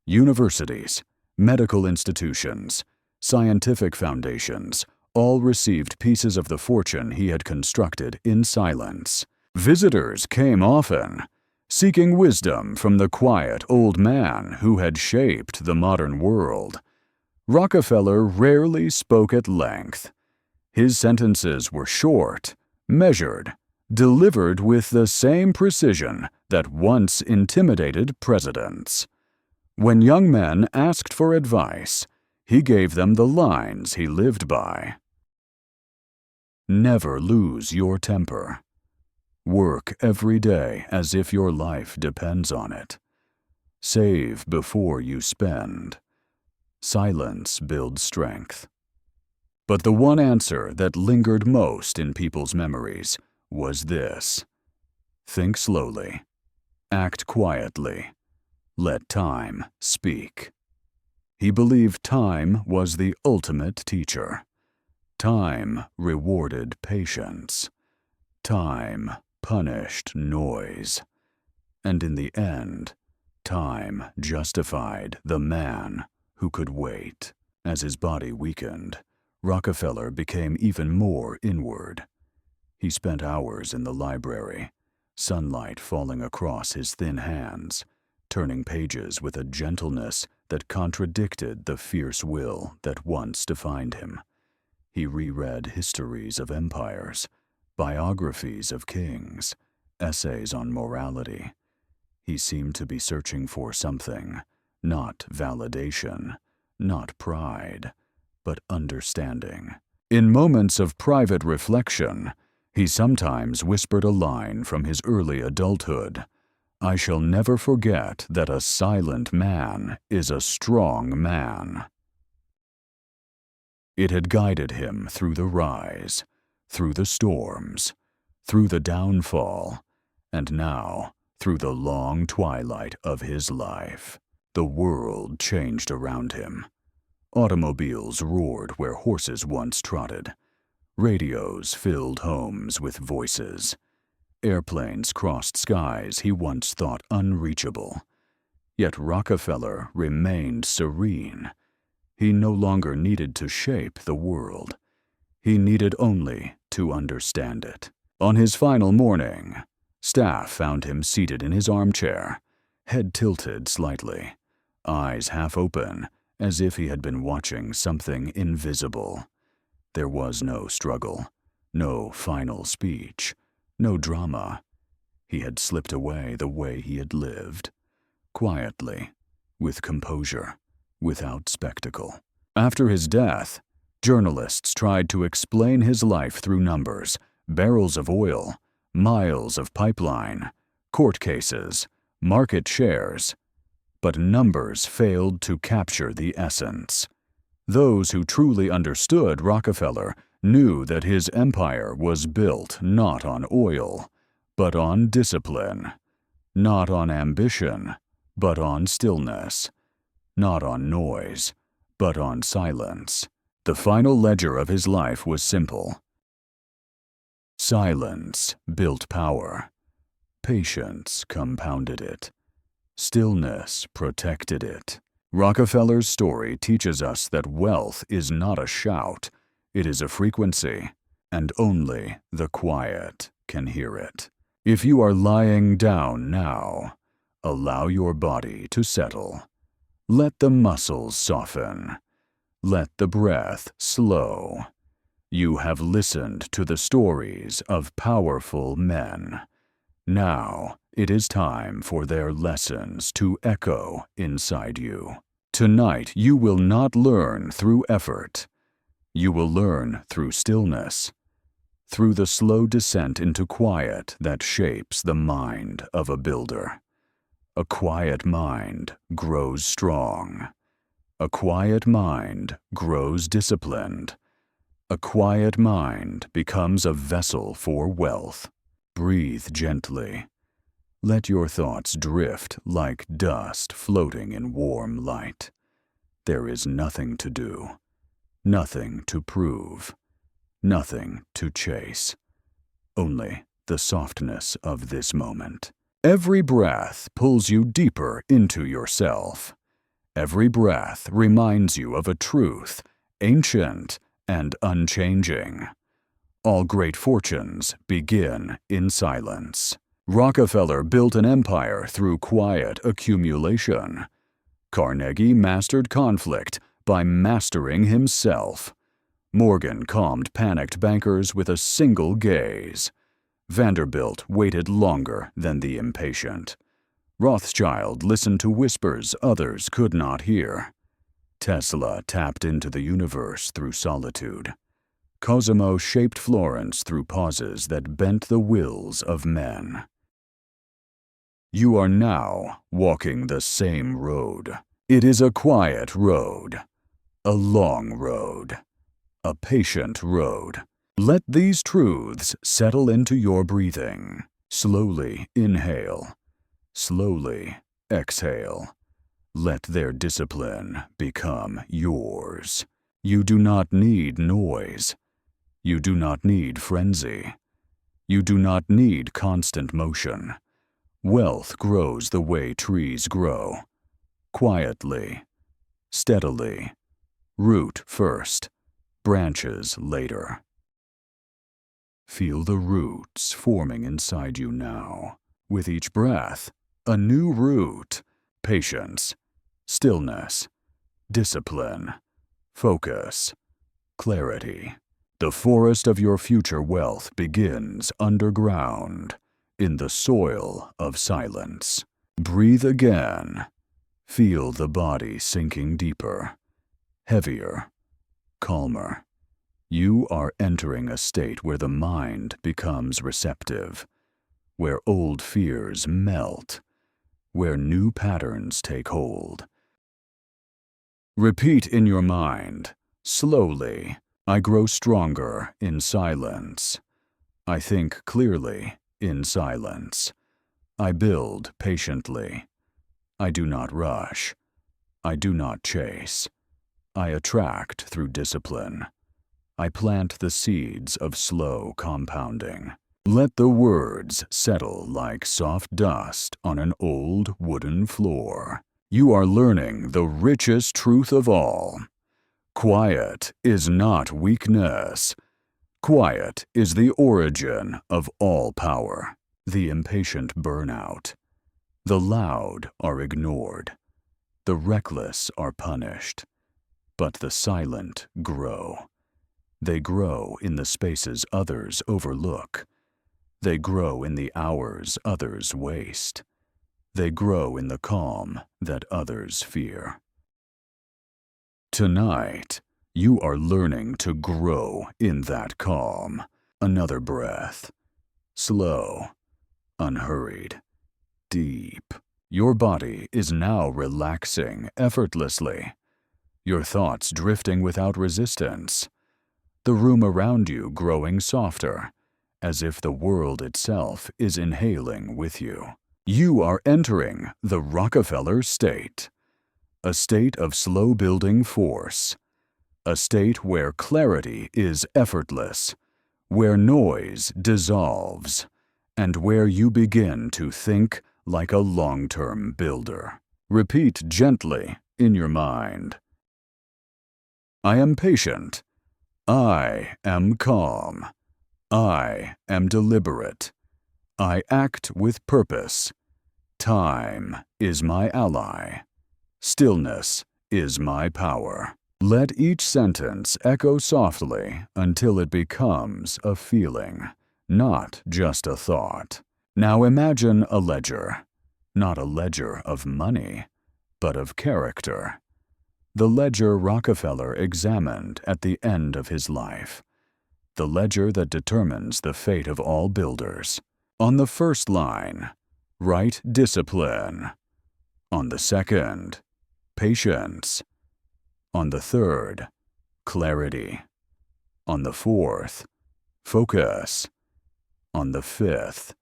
Universities, medical institutions, scientific foundations all received pieces of the fortune he had constructed in silence. Visitors came often, seeking wisdom from the quiet old man who had shaped the modern world. Rockefeller rarely spoke at length. His sentences were short, measured, delivered with the same precision that once intimidated presidents. When young men asked for advice, he gave them the lines he lived by. Never lose your temper. Work every day as if your life depends on it. Save before you spend. Silence builds strength. But the one answer that lingered most in people's memories was this: think slowly, act quietly, let time speak. He believed time was the ultimate teacher. Time rewarded patience. Time punished noise. And in the end, time justified the man who could wait. As his body weakened, Rockefeller became even more inward. He spent hours in the library, sunlight falling across his thin hands, turning pages with a gentleness that contradicted the fierce will that once defined him. He reread histories of empires, biographies of kings, essays on morality. He seemed to be searching for something, not validation, not pride, but understanding. In moments of private reflection, he sometimes whispered a line from his early adulthood: "I shall never forget that a silent man is a strong man." It had guided him through the rise, through the storms, through the downfall, and now through the long twilight of his life. The world changed around him. Automobiles roared where horses once trotted. Radios filled homes with voices. Airplanes crossed skies he once thought unreachable. Yet Rockefeller remained serene. He no longer needed to shape the world. He needed only to understand it. On his final morning, staff found him seated in his armchair, head tilted slightly, eyes half open, as if he had been watching something invisible. There was no struggle, no final speech, no drama. He had slipped away the way he had lived, quietly, with composure, without spectacle. After his death, journalists tried to explain his life through numbers, barrels of oil, miles of pipeline, court cases, market shares. But numbers failed to capture the essence. Those who truly understood Rockefeller knew that his empire was built not on oil, but on discipline, not on ambition, but on stillness, not on noise, but on silence. The final ledger of his life was simple: Silence built power. Patience compounded it. Stillness protected it. Rockefeller's story teaches us that wealth is not a shout, it is a frequency, and only the quiet can hear it. If you are lying down now, allow your body to settle. Let the muscles soften. Let the breath slow. You have listened to the stories of powerful men. Now it is time for their lessons to echo inside you. Tonight you will not learn through effort. You will learn through stillness, through the slow descent into quiet that shapes the mind of a builder. A quiet mind grows strong. A quiet mind grows disciplined. A quiet mind becomes a vessel for wealth. Breathe gently. Let your thoughts drift like dust floating in warm light. There is nothing to do, nothing to prove, nothing to chase. Only the softness of this moment. Every breath pulls you deeper into yourself. Every breath reminds you of a truth, ancient and unchanging. All great fortunes begin in silence. Rockefeller built an empire through quiet accumulation. Carnegie mastered conflict by mastering himself. Morgan calmed panicked bankers with a single gaze. Vanderbilt waited longer than the impatient. Rothschild listened to whispers others could not hear. Tesla tapped into the universe through solitude. Cosimo shaped Florence through pauses that bent the wills of men. You are now walking the same road. It is a quiet road, a long road, a patient road. Let these truths settle into your breathing. Slowly inhale, slowly exhale. Let their discipline become yours. You do not need noise. You do not need frenzy. You do not need constant motion. Wealth grows the way trees grow. Quietly, steadily. Root first, branches later. Feel the roots forming inside you now. With each breath, a new root. Patience, stillness, discipline, focus, clarity. The forest of your future wealth begins underground, in the soil of silence. Breathe again. Feel the body sinking deeper, heavier, calmer. You are entering a state where the mind becomes receptive, where old fears melt, where new patterns take hold. Repeat in your mind, slowly, I grow stronger in silence. I think clearly in silence. I build patiently. I do not rush. I do not chase. I attract through discipline. I plant the seeds of slow compounding. Let the words settle like soft dust on an old wooden floor. You are learning the richest truth of all. Quiet is not weakness. Quiet is the origin of all power. The impatient burn out. The loud are ignored. The reckless are punished. But the silent grow. They grow in the spaces others overlook. They grow in the hours others waste. They grow in the calm that others fear. Tonight, you are learning to grow in that calm. Another breath. Slow, unhurried, deep. Your body is now relaxing effortlessly. Your thoughts drifting without resistance. The room around you growing softer, as if the world itself is inhaling with you. You are entering the Rockefeller state, a state of slow building force, a state where clarity is effortless, where noise dissolves, and where you begin to think like a long-term builder. Repeat gently in your mind. I am patient. I am calm. I am deliberate. I act with purpose. Time is my ally. Stillness is my power. Let each sentence echo softly until it becomes a feeling, not just a thought. Now imagine a ledger, not a ledger of money, but of character. The ledger Rockefeller examined at the end of his life. The ledger that determines the fate of all builders. On the first line, write discipline. On the second, patience. On the third, clarity. On the fourth, focus. On the fifth,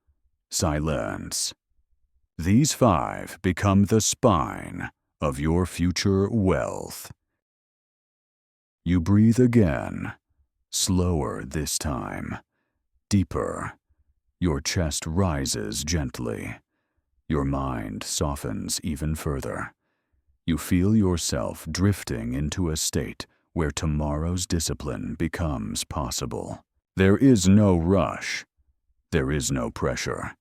silence. These 5 become the spine of your future wealth. You breathe again, slower this time, deeper. Your chest rises gently. Your mind softens even further. You feel yourself drifting into a state where tomorrow's discipline becomes possible. There is no rush. There is no pressure.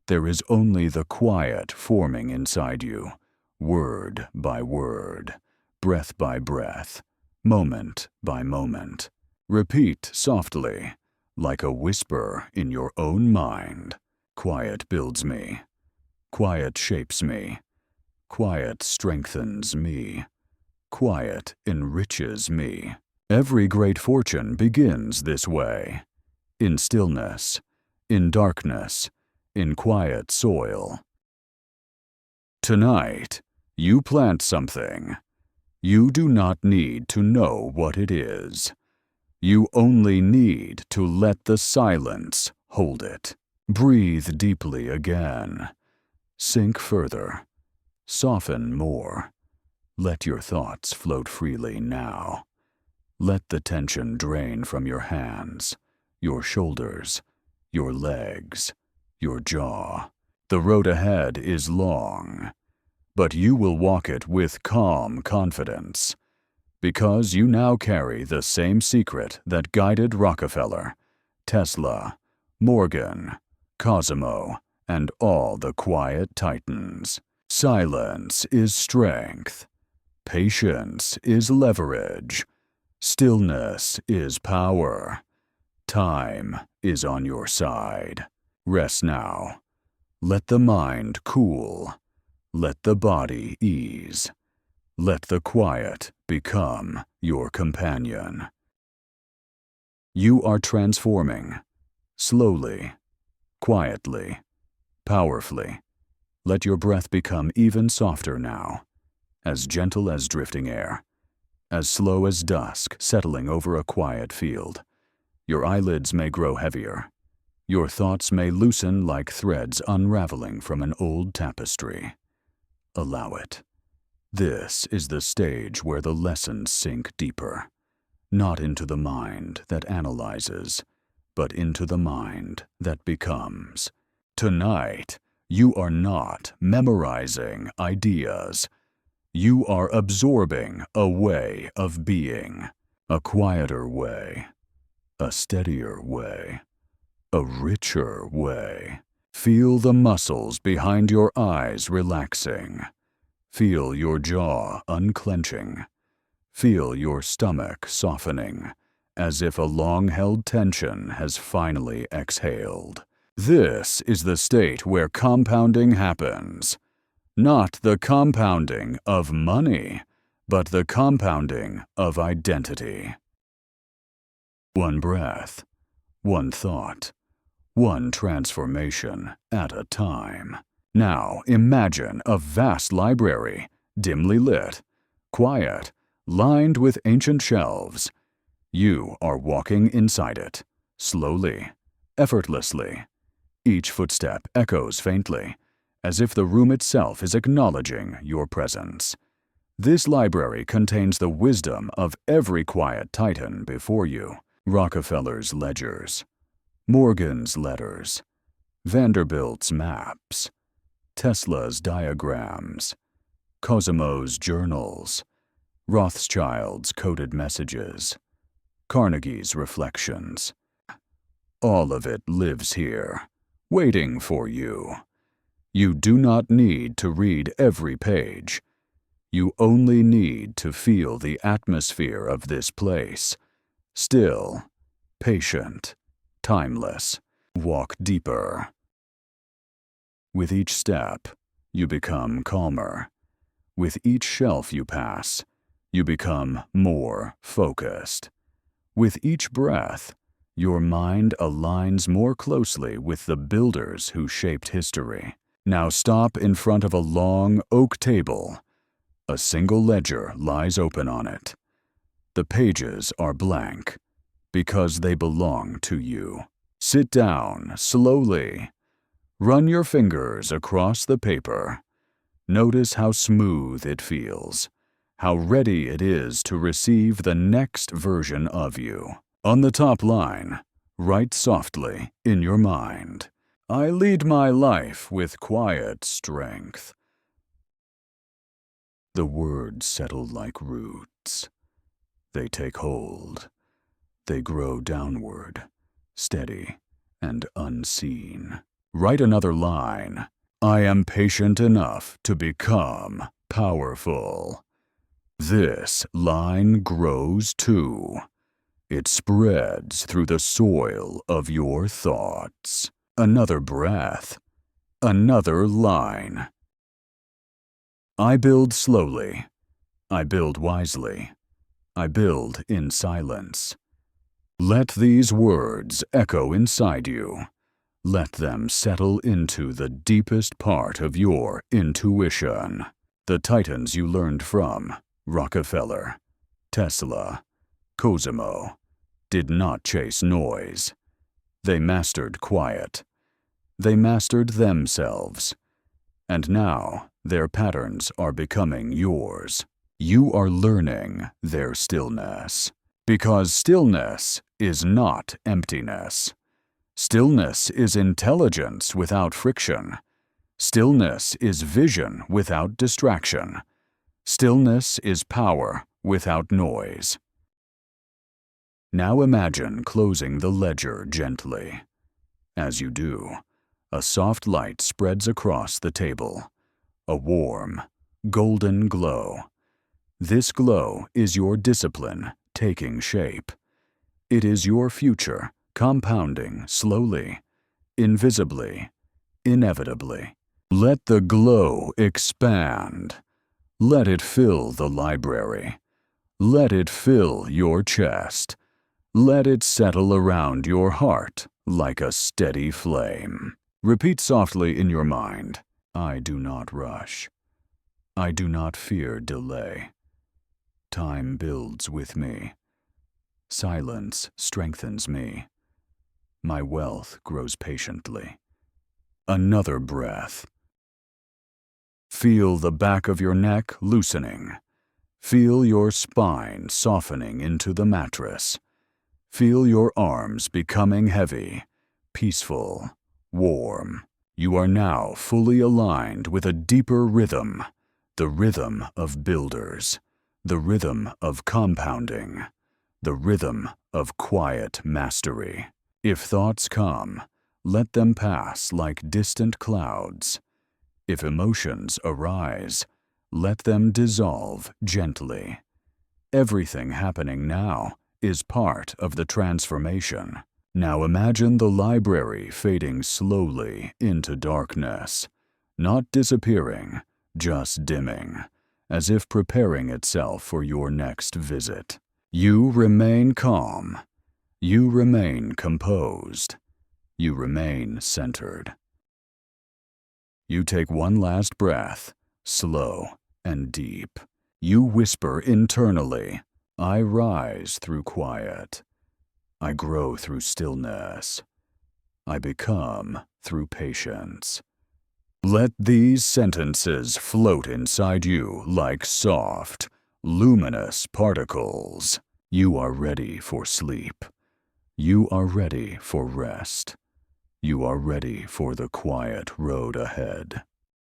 There is only the quiet forming inside you, word by word, breath by breath, moment by moment. Repeat softly, like a whisper in your own mind. Quiet builds me. Quiet shapes me. Quiet strengthens me. Quiet enriches me. Every great fortune begins this way. In stillness, in darkness, in quiet soil. Tonight, you plant something. You do not need to know what it is. You only need to let the silence hold it. Breathe deeply again. Sink further. Soften more. Let your thoughts float freely now. Let the tension drain from your hands, your shoulders, your legs, your jaw. The road ahead is long, but you will walk it with calm confidence, because you now carry the same secret that guided Rockefeller, Tesla, Morgan, Cosimo, and all the quiet titans. Silence is strength. Patience is leverage. Stillness is power. Time is on your side. Rest now. Let the mind cool. Let the body ease. Let the quiet become your companion. You are transforming. Slowly, quietly, powerfully. Let your breath become even softer now, as gentle as drifting air, as slow as dusk settling over a quiet field. Your eyelids may grow heavier. Your thoughts may loosen like threads unraveling from an old tapestry. Allow it. This is the stage where the lessons sink deeper, not into the mind that analyzes, but into the mind that becomes. Tonight, you are not memorizing ideas. You are absorbing a way of being, a quieter way, a steadier way, a richer way. Feel the muscles behind your eyes relaxing. Feel your jaw unclenching. Feel your stomach softening, as if a long-held tension has finally exhaled. This is the state where compounding happens. Not the compounding of money, but the compounding of identity. One breath, one thought, one transformation at a time. Now imagine a vast library, dimly lit, quiet, lined with ancient shelves. You are walking inside it, slowly, effortlessly. Each footstep echoes faintly, as if the room itself is acknowledging your presence. This library contains the wisdom of every quiet titan before you. Rockefeller's ledgers, Morgan's letters, Vanderbilt's maps, Tesla's diagrams, Cosimo's journals, Rothschilds' coded messages, Carnegie's reflections. All of it lives here, waiting for you. You do not need to read every page. You only need to feel the atmosphere of this place. Still, patient, timeless. Walk deeper. With each step, you become calmer. With each shelf you pass, you become more focused. With each breath, your mind aligns more closely with the builders who shaped history. Now stop in front of a long oak table. A single ledger lies open on it. The pages are blank because they belong to you. Sit down slowly. Run your fingers across the paper. Notice how smooth it feels, how ready it is to receive the next version of you. On the top line, write softly in your mind, "I lead my life with quiet strength." The words settle like roots. They take hold. They grow downward, steady and unseen. Write another line. "I am patient enough to become powerful." This line grows too. It spreads through the soil of your thoughts. Another breath. Another line. I build slowly. I build wisely. I build in silence. Let these words echo inside you. Let them settle into the deepest part of your intuition. The titans you learned from, Rockefeller, Tesla, Cosimo, did not chase noise. They mastered quiet. They mastered themselves. And now their patterns are becoming yours. You are learning their stillness. Because stillness is not emptiness. Stillness is intelligence without friction. Stillness is vision without distraction. Stillness is power without noise. Now imagine closing the ledger gently. As you do, a soft light spreads across the table. A warm, golden glow. This glow is your discipline taking shape. It is your future compounding slowly, invisibly, inevitably. Let the glow expand. Let it fill the library. Let it fill your chest. Let it settle around your heart like a steady flame. Repeat softly in your mind, "I do not rush. I do not fear delay. Time builds with me. Silence strengthens me. My wealth grows patiently." Another breath. Feel the back of your neck loosening. Feel your spine softening into the mattress. Feel your arms becoming heavy, peaceful, warm. You are now fully aligned with a deeper rhythm, the rhythm of builders, the rhythm of compounding, the rhythm of quiet mastery. If thoughts come, let them pass like distant clouds. If emotions arise, let them dissolve gently. Everything happening now is part of the transformation. Now imagine the library fading slowly into darkness, not disappearing, just dimming, as if preparing itself for your next visit. You remain calm. You remain composed. You remain centered. You take one last breath, slow and deep. You whisper internally, "I rise through quiet. I grow through stillness. I become through patience." Let these sentences float inside you like soft, luminous particles. You are ready for sleep. You are ready for rest. You are ready for the quiet road ahead.